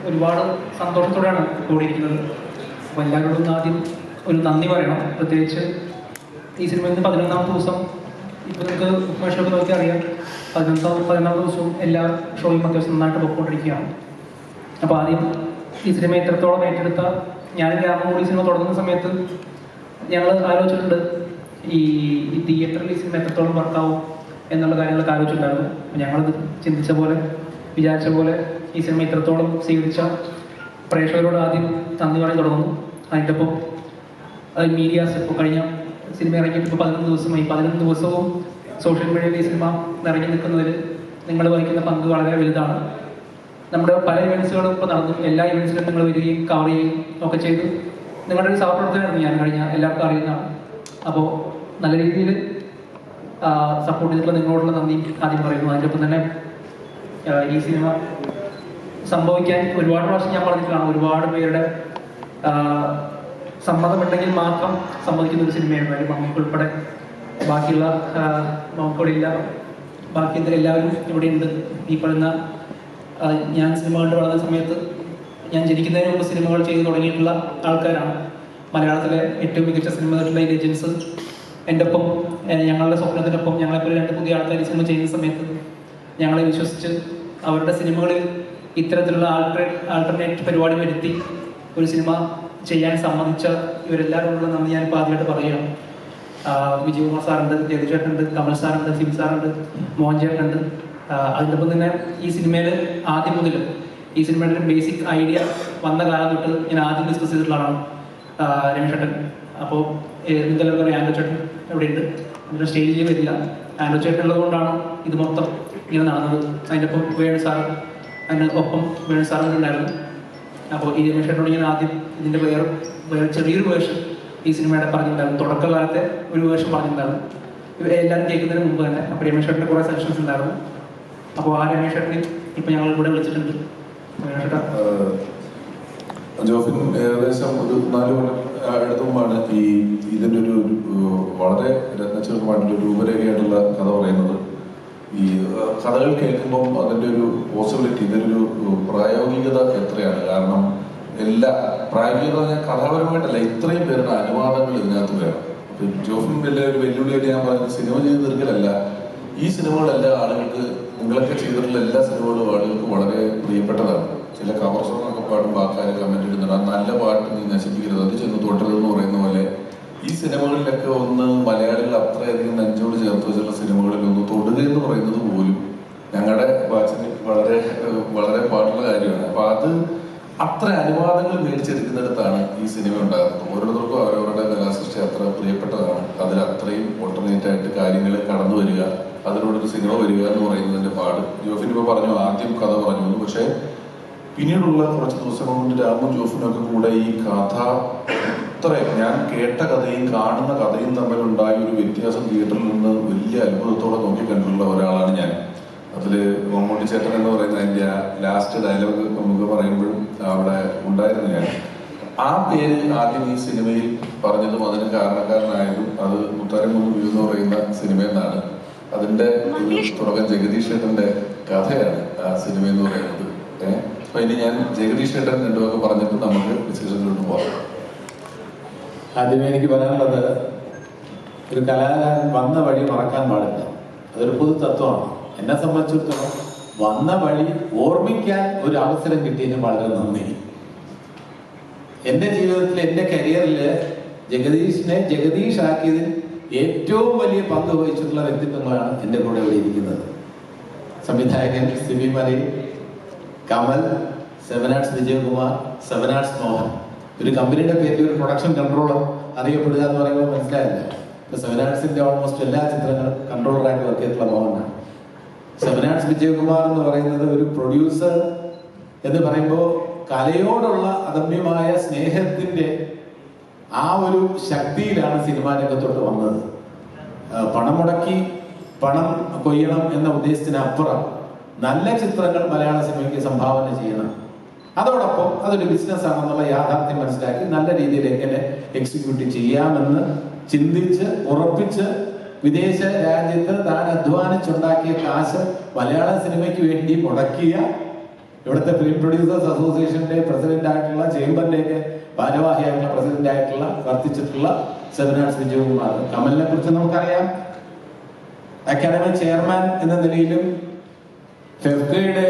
ഒരുപാട് സന്തോഷത്തോടെയാണ് കൂടിയിരിക്കുന്നത്. അപ്പോൾ എല്ലാവരോടും ആദ്യം ഒരു നന്ദി പറയണം. പ്രത്യേകിച്ച് ഈ സിനിമയിൽ നിന്ന് 11ാം ദിവസം ഇപ്പോൾ നിങ്ങൾക്ക് ഉപ്പേഷൊക്കെ നോക്കി അറിയാം, 11ാം ദിവസവും എല്ലാ ഷോയും അത്യാവശ്യം നന്നായിട്ട് പോയിക്കൊണ്ടിരിക്കുകയാണ്. അപ്പോൾ ആദ്യം ഈ സിനിമ എത്രത്തോളം ഏറ്റെടുത്ത, ഞാൻ രാമമൂടി സിനിമ തുടങ്ങുന്ന സമയത്ത് ഞങ്ങൾ ആലോചിച്ചിട്ടുണ്ട് ഈ തിയേറ്ററിൽ ഈ സിനിമ എത്രത്തോളം വർക്കാവും എന്നുള്ള കാര്യങ്ങളൊക്കെ ആലോചിച്ചിട്ടുണ്ടായിരുന്നു. ഞങ്ങളത് ചിന്തിച്ച പോലെ, വിചാരിച്ച പോലെ ഈ സിനിമ ഇത്രത്തോളം സ്വീകരിച്ച പ്രേക്ഷകരോട് ആദ്യം നന്ദി പറയാൻ തുടങ്ങുന്നു. അതിൻ്റെ ഒപ്പം മീഡിയാസ് ഇപ്പോൾ കഴിഞ്ഞ സിനിമ ഇറങ്ങിയിട്ട് ഇപ്പോൾ 11 ദിവസമായി. 11 ദിവസവും സോഷ്യൽ മീഡിയയിൽ ഈ സിനിമ നിറഞ്ഞു നിൽക്കുന്നതിൽ നിങ്ങൾ വഹിക്കുന്ന പങ്ക് വളരെ വലുതാണ്. നമ്മുടെ പല ഇവൻറ്റ്സുകളും ഇപ്പോൾ നടന്നു. എല്ലാ ഇവൻറ്റ്സിലും നിങ്ങൾ വരികയും കവർ ചെയ്യുകയും ഒക്കെ ചെയ്ത് നിങ്ങളുടെ ഒരു സഹപ്രവർത്തകനായിരുന്നു ഞാൻ, കഴിഞ്ഞ എല്ലാവർക്കും അറിയുന്നതാണ്. അപ്പോൾ നല്ല രീതിയിൽ സപ്പോർട്ട് ചെയ്തിട്ടുള്ള നിങ്ങളോടുള്ള നന്ദി ആദ്യം പറയുന്നു. അതിൻ്റെ ഒപ്പം തന്നെ ഈ സിനിമ സംഭവിക്കാൻ ഒരുപാട് പ്രാവശ്യം ഞാൻ പറഞ്ഞിട്ടാണ്, ഒരുപാട് പേരുടെ സമ്മതമുണ്ടെങ്കിൽ മാത്രം സമ്മതിക്കുന്ന ഒരു സിനിമയായിരുന്നു. അതിൽ മമ്മൂക്ക് ഉൾപ്പെടെ ബാക്കിയുള്ള മമ്മൂക്കോടെ ഇല്ല, ബാക്കി എല്ലാവരും ഇവിടെ ഉണ്ട്. ഈ പറയുന്ന ഞാൻ സിനിമ കണ്ട് വളർന്ന സമയത്ത്, ഞാൻ ജനിക്കുന്നതിന് മുമ്പ് സിനിമകൾ ചെയ്ത് തുടങ്ങിയിട്ടുള്ള ആൾക്കാരാണ്. മലയാളത്തിലെ ഏറ്റവും മികച്ച സിനിമകളിലെ ലെജൻസ് എൻ്റെ ഒപ്പം, ഞങ്ങളുടെ സ്വപ്നത്തിനൊപ്പം ഞങ്ങളെപ്പോലെ 2 പുതിയ ആൾക്കാർ ഈ സിനിമ ചെയ്യുന്ന സമയത്ത് ഞങ്ങളെ വിശ്വസിച്ച് അവരുടെ സിനിമകളിൽ ഇത്തരത്തിലുള്ള ആൾട്ടർനേറ്റ് പരിപാടി വരുത്തി ഒരു സിനിമ ചെയ്യാൻ സമ്മതിച്ച ഇവരെല്ലാവരോടുള്ള നന്ദി ഞാനിപ്പോൾ ആദ്യമായിട്ട് പറയുകയാണ്. വിജയകുമാർ സാറുണ്ട്, ജഗദീഷേട്ടനുണ്ട്, കമൽ സാറുണ്ട്, സിബി സാറുണ്ട്, മോഹൻ ചേട്ടനുണ്ട്. അതിൻ്റെ ഒപ്പം തന്നെ ഈ സിനിമയിൽ ആദ്യം മുതൽ ഈ സിനിമയുടെ ഒരു ബേസിക് ഐഡിയ വന്ന കാലം തൊട്ട് ഞാൻ ആദ്യം ഡിസ്കസ് ചെയ്തിട്ടുള്ളതാണ് രമേശ് ചേട്ടൻ. അപ്പോൾ എന്തെല്ലാം പറയുക, ആൻഡ്രോ ചേട്ടൻ ഇവിടെ ഉണ്ട്, അതിൻ്റെ സ്റ്റേജിൽ വരില്ല. ആൻഡ്രോ ചേട്ടൻ ഉള്ളത് കൊണ്ടാണ് ഇത് മൊത്തം ഇങ്ങനെ നടന്നത്. അതിൻ്റെ ഒപ്പം വേണു സാറ്, അതിന് ഒപ്പം വേണു സാറും ഉണ്ടായിരുന്നു. അപ്പോൾ ഈ രമേശ് ചേട്ടനോട് ഞാൻ ആദ്യം ഇതിൻ്റെ വേറെ ചെറിയൊരു വേർഷൻ ഈ സിനിമയുടെ പറഞ്ഞിട്ടുണ്ടായിരുന്നു. തുടക്കകാലത്തെ ഒരു വേർഷൻ പറഞ്ഞിട്ടുണ്ടായിരുന്നു, എല്ലാവരും കേൾക്കുന്നതിന് മുമ്പ് തന്നെ. അപ്പോൾ രമേശ് ചേട്ടൻ്റെ കുറേ സജഷൻസ് ഉണ്ടായിരുന്നു. അപ്പോൾ ആ രമേശ് ചേട്ടനെ ഇപ്പം ഞങ്ങൾ ഇവിടെ വിളിച്ചിട്ടുണ്ട്. ജോഫിൻ ഏകദേശം ഒരു 4 കൊല്ലം അടുത്ത മുമ്പാണ് ഇതിൻ്റെ ഒരു വളരെ രത്നചുരുക്കമായിട്ടുള്ള രൂപരേഖയായിട്ടുള്ള കഥ പറയുന്നത്. ഈ കഥകൾ കേൾക്കുമ്പം അതിൻ്റെ ഒരു പോസിബിലിറ്റി, ഇതിനൊരു പ്രായോഗികത എത്രയാണ്. കാരണം പ്രായോഗികത പറഞ്ഞാൽ കഥാപരമായിട്ടല്ല, ഇത്രയും പേരുടെ അനുവാദങ്ങൾ ഇതിനകത്ത് വേണം. അപ്പം ജോഫിൻ വലിയ ഒരു വെല്ലുവിളിയായിട്ട് ഞാൻ പറഞ്ഞത് സിനിമ ചെയ്ത് തീർക്കലല്ല, ഈ സിനിമകളെല്ലാം ആളുകൾക്ക്, നിങ്ങളൊക്കെ ചെയ്തിട്ടുള്ള എല്ലാ സിനിമകളും ആളുകൾക്ക് വളരെ പ്രിയപ്പെട്ടതാണ്. ചില കവർ സോങ്ങൊക്കെ പാടുമ്പോൾ ആൾക്കാർ കമന്റ് ഇടുന്നുണ്ട്, ആ നല്ല പാട്ട് നീ നശിപ്പിക്കരുത്, അത് ചെന്ന് തുടരുതെന്ന് പറയുന്ന പോലെ ഈ സിനിമകളിലൊക്കെ ഒന്ന് മലയാളികൾ അത്രയധികം നെഞ്ചോട് ചേർത്ത് വെച്ചുള്ള സിനിമകളിൽ ഒന്ന് തൊടുക എന്ന് പറയുന്നത് പോലും ഞങ്ങളുടെ വാച്ചിന് വളരെ വളരെ പാടുള്ള കാര്യമാണ്. അപ്പൊ അത് അത്ര അനുവാദങ്ങൾ മേടിച്ചെടുക്കുന്നിടത്താണ് ഈ സിനിമ ഉണ്ടാകുന്നത്. ഓരോരുത്തർക്കും അവരവരുടെ കലാസൃഷ്ടി അത്ര പ്രിയപ്പെട്ടതാണ്. അതിൽ അത്രയും ഓൾട്ടർനേറ്റ് ആയിട്ട് കാര്യങ്ങൾ കടന്നു വരിക, അതിനോടൊരു സിനിമ വരിക എന്ന് പറയുന്നതിന്റെ പാട്. ജോഫിൻ ഇപ്പോൾ പറഞ്ഞു, ആദ്യം കഥ പറഞ്ഞു, പക്ഷെ പിന്നീടുള്ള കുറച്ച് ദിവസങ്ങൾ കൊണ്ട് രാമും ജോഫിനും ഒക്കെ കൂടെ ഈ കഥ, ഞാൻ കേട്ട കഥയും കാണുന്ന കഥയും തമ്മിലുണ്ടായ ഒരു വ്യത്യാസം തിയേറ്ററിൽ നിന്ന് വലിയ അത്ഭുതത്തോടെ നോക്കിക്കണ്ടിട്ടുള്ള ഒരാളാണ് ഞാൻ. അതിൽ മമ്മൂട്ടി ചേട്ടൻ എന്ന് പറയുന്ന അതിൻ്റെ ലാസ്റ്റ് ഡയലോഗ് നമുക്ക് പറയുമ്പോഴും അവിടെ ഉണ്ടായിരുന്നു ഞാൻ. ആ പേര് ആദ്യം ഈ സിനിമയിൽ പറഞ്ഞതും അതിന് കാരണക്കാരനായതും അത് മുത്താരം മുന്ന് വ്യൂ എന്ന് പറയുന്ന സിനിമയെന്നാണ്. അതിൻ്റെ തുടക്കം ജഗദീഷ് ചേട്ടൻ്റെ കഥയാണ് ആ സിനിമ എന്ന് പറയുന്നത്. അപ്പൊ ഇനി ഞാൻ ജഗദീഷ് ചേട്ടൻ രണ്ടുമൊക്കെ പറഞ്ഞിട്ട് നമുക്ക് വിശേഷത്തിലോട്ട് പോകാം. ആദ്യമേ എനിക്ക് പറയാനുള്ളത്, ഒരു കലാകാരൻ വന്ന വഴി മറക്കാൻ പാടില്ല. അതൊരു പൊതു തത്വമാണ്. എന്നെ സംബന്ധിച്ചിടത്തോളം വന്ന വഴി ഓർമ്മിക്കാൻ ഒരു അവസരം കിട്ടിയതിന് വളരെ നന്ദി. എൻ്റെ ജീവിതത്തിൽ, എൻ്റെ കരിയറിൽ ജഗദീഷിനെ ജഗദീഷ് ആക്കിയതിൽ ഏറ്റവും വലിയ പങ്ക് വഹിച്ചിട്ടുള്ള വ്യക്തിത്വങ്ങളാണ് എൻ്റെ കൂടെ ഇവിടെ ഇരിക്കുന്നത്. സംവിധായകൻ സിബി മലയിൽ, കമൽ, 7 ആർട്സ് വിജയകുമാർ, 7 ആർട്സ് മോഹൻ. ഒരു കമ്പനിയുടെ പേരിൽ ഒരു പ്രൊഡക്ഷൻ കൺട്രോളർ അറിയപ്പെടുക എന്ന് പറയുമ്പോൾ മനസ്സിലായില്ല. ഇപ്പൊ 7 ആർട്സിന്റെ ഓൾമോസ്റ്റ് എല്ലാ ചിത്രങ്ങളും കൺട്രോളറായിട്ട് വർക്ക് ചെയ്തിട്ടുള്ള മോഹനാണ്. 7 ആർട്സ് വിജയകുമാർ എന്ന് പറയുന്നത് ഒരു പ്രൊഡ്യൂസർ എന്ന് പറയുമ്പോൾ കലയോടുള്ള അദമ്യമായ സ്നേഹത്തിന്റെ ആ ഒരു ശക്തിയിലാണ് സിനിമാ രംഗത്തോട്ട് വന്നത്. പണം മുടക്കി പണം കൊയ്യണം എന്ന ഉദ്ദേശത്തിനപ്പുറം നല്ല ചിത്രങ്ങൾ മലയാള സിനിമയ്ക്ക് സംഭാവന ചെയ്യണം. അതോടൊപ്പം അതൊരു ബിസിനസ് ആണെന്നുള്ള യാഥാർത്ഥ്യം മനസ്സിലാക്കി നല്ല രീതിയിൽ എങ്ങനെ എക്സിക്യൂട്ട് ചെയ്യാമെന്ന് ചിന്തിച്ച് ഉറപ്പിച്ച് വിദേശ രാജ്യത്ത് താൻ അധ്വാനിച്ചുണ്ടാക്കിയ കാശ് മലയാള സിനിമയ്ക്ക് വേണ്ടി മുടക്കിയ ഇവിടുത്തെ ഫിലിം പ്രൊഡ്യൂസേഴ്സ് അസോസിയേഷന്റെ പ്രസിഡന്റ് ആയിട്ടുള്ള ചേംബറിന്റെയൊക്കെ ഭാരവാഹിയായിട്ടുള്ള പ്രസിഡന്റ് ആയിട്ടുള്ള വർത്തിച്ചിട്ടുള്ള സെവനാർട്സ് വിജയകുമാർ. കമലിനെ കുറിച്ച് നമുക്കറിയാം. അക്കാദമി ചെയർമാൻ എന്ന നിലയിലും ഫെഫ്കയുടെ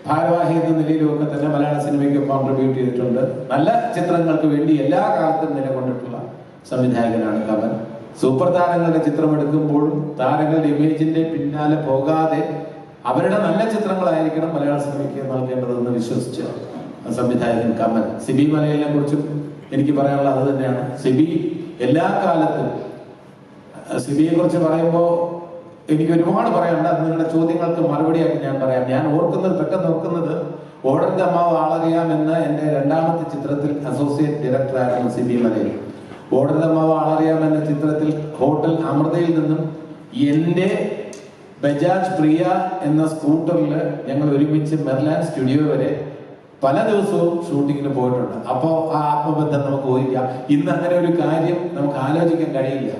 ഭാരവാഹി എന്ന നിലയിലും ഒക്കെ തന്നെ മലയാള സിനിമയ്ക്ക് കോൺട്രിബ്യൂട്ട് ചെയ്തിട്ടുണ്ട്. നല്ല ചിത്രങ്ങൾക്ക് വേണ്ടി എല്ലാ കാലത്തും നിലകൊണ്ടിട്ടുള്ള സംവിധായകനാണ് കമൽ. സൂപ്പർ താരങ്ങളുടെ ചിത്രം എടുക്കുമ്പോഴും താരങ്ങളുടെ ഇമേജിന്റെ പിന്നാലെ പോകാതെ അവരുടെ നല്ല ചിത്രങ്ങളായിരിക്കണം മലയാള സിനിമയ്ക്ക് നൽകേണ്ടതെന്ന് വിശ്വസിച്ച സംവിധായകൻ കമൽ. സിബി മലയാളിനെ കുറിച്ചും എനിക്ക് പറയാനുള്ളത് അത് തന്നെയാണ്. സിബി എല്ലാ കാലത്തും, സിബിയെ കുറിച്ച് പറയുമ്പോൾ എനിക്ക് ഒരുപാട് പറയാനുണ്ട്. അത് നിങ്ങളുടെ ചോദ്യങ്ങൾക്ക് മറുപടിയായിട്ട് ഞാൻ പറയാം. ഞാൻ പെട്ടെന്ന് ഓർക്കുന്നത് ഓടന്റെ അമ്മാവ് ആളറിയാം എന്ന എൻ്റെ രണ്ടാമത്തെ ചിത്രത്തിൽ അസോസിയേറ്റ് ഡയറക്ടറായിരുന്നു സിബി മലയിൽ. ഓടന്റെ അമ്മാവ് ആളറിയാം എന്ന ചിത്രത്തിൽ ഹോട്ടൽ അമൃതയിൽ നിന്നും എൻ്റെ ബജാജ് പ്രിയ എന്ന സ്കൂട്ടറിൽ ഞങ്ങൾ ഒരുമിച്ച് മെർലാൻ സ്റ്റുഡിയോ വരെ പല ദിവസവും ഷൂട്ടിങ്ങിന് പോയിട്ടുണ്ട്. അപ്പോൾ ആ ആത്മബന്ധം നമുക്ക് ഊഹിക്കാം. ഇന്ന് അങ്ങനെ ഒരു കാര്യം നമുക്ക് ആലോചിക്കാൻ കഴിയില്ല.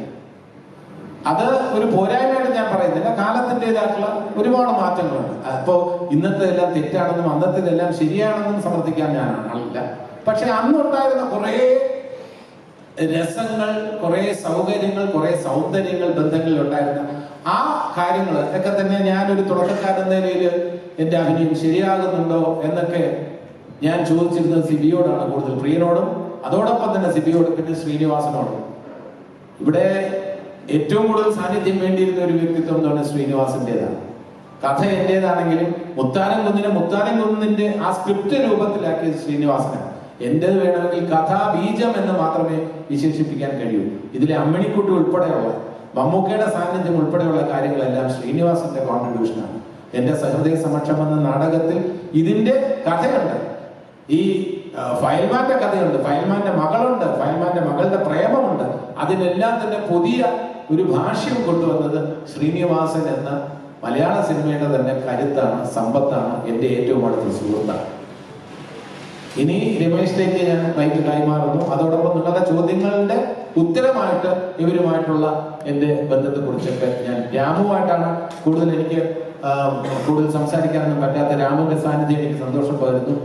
അത് ഒരു പോരായ്മയായിട്ട് ഞാൻ പറയുന്നില്ല. കാലത്തിൻ്റെതായിട്ടുള്ള ഒരുപാട് മാറ്റങ്ങളുണ്ട്. അപ്പോൾ ഇന്നത്തെ എല്ലാം തെറ്റാണെന്നും അന്നത്തേതെല്ലാം ശരിയാണെന്നും സമർത്ഥിക്കാൻ ഞാൻ ആളില്ല. പക്ഷെ അന്നുണ്ടായിരുന്ന കുറേ രസങ്ങൾ, കുറെ സൗകര്യങ്ങൾ, കുറെ സൗന്ദര്യങ്ങൾ ബന്ധങ്ങളിൽ ഉണ്ടായിരുന്ന ആ കാര്യങ്ങൾ ഒക്കെ തന്നെ ഞാനൊരു തുടക്കക്കാരൻ നിലയിൽ എൻ്റെ അഭിനയം ശരിയാകുന്നുണ്ടോ എന്നൊക്കെ ഞാൻ ചോദിച്ചിരുന്നത് സിബിയോടാണ് കൂടുതൽ. പ്രിയനോടും അതോടൊപ്പം തന്നെ സിബിയോടും പിന്നെ ശ്രീനിവാസനോടും. ഇവിടെ ഏറ്റവും കൂടുതൽ സാന്നിധ്യം വേണ്ടിയിരുന്ന ഒരു വ്യക്തിത്വം എന്ന് പറഞ്ഞാൽ ശ്രീനിവാസന്റേതാണ്. കഥ എന്റേതാണെങ്കിലും മുത്താനം കുന്നിന്റെ ആ സ്ക്രിപ്റ്റ് രൂപത്തിലാക്കിയത് ശ്രീനിവാസനാണ്. എന്റേത് വേണമെങ്കിൽ കഥാബീജം എന്ന് മാത്രമേ വിശേഷിപ്പിക്കാൻ കഴിയൂ. ഇതിലെ അമ്മിണിക്കുട്ടി ഉൾപ്പെടെയുള്ള മമ്മൂക്കയുടെ സാന്നിധ്യം ഉൾപ്പെടെയുള്ള കാര്യങ്ങളെല്ലാം ശ്രീനിവാസന്റെ കോൺട്രിബ്യൂഷനാണ്. എന്റെ സഹൃദയ സമക്ഷം എന്ന നാടകത്തിൽ ഇതിന്റെ കഥയുണ്ട്. ഈ ഫയൽമാന്റെ കഥയുണ്ട്, ഫയൽമാന്റെ മകളുണ്ട്, ഫയൽമാന്റെ മകളുടെ പ്രേമമുണ്ട്. അതിനെല്ലാം തന്നെ പുതിയ ഒരു ഭാഷ്യം കൊണ്ടുവന്നത് ശ്രീനിവാസൻ എന്ന മലയാള സിനിമയുടെ തന്നെ കരുത്താണ്, സമ്പത്താണ്, എൻ്റെ ഏറ്റവും അടുത്ത സുഹൃത്താണ്. ഇനി രമേശിലേക്ക് ഞാൻ മൈക്ക് കൈമാറുന്നു. അതോടൊപ്പം നിങ്ങളുടെ ചോദ്യങ്ങളുടെ ഉത്തരമായിട്ട് ഇവരുമായിട്ടുള്ള എൻ്റെ ബന്ധത്തെ കുറിച്ചൊക്കെ ഞാൻ രാമുമായിട്ടാണ് എനിക്ക് കൂടുതൽ സംസാരിക്കാനൊന്നും പറ്റാത്ത രാമുവിന്റെ സാന്നിധ്യം എനിക്ക് സന്തോഷം പകരുന്നു.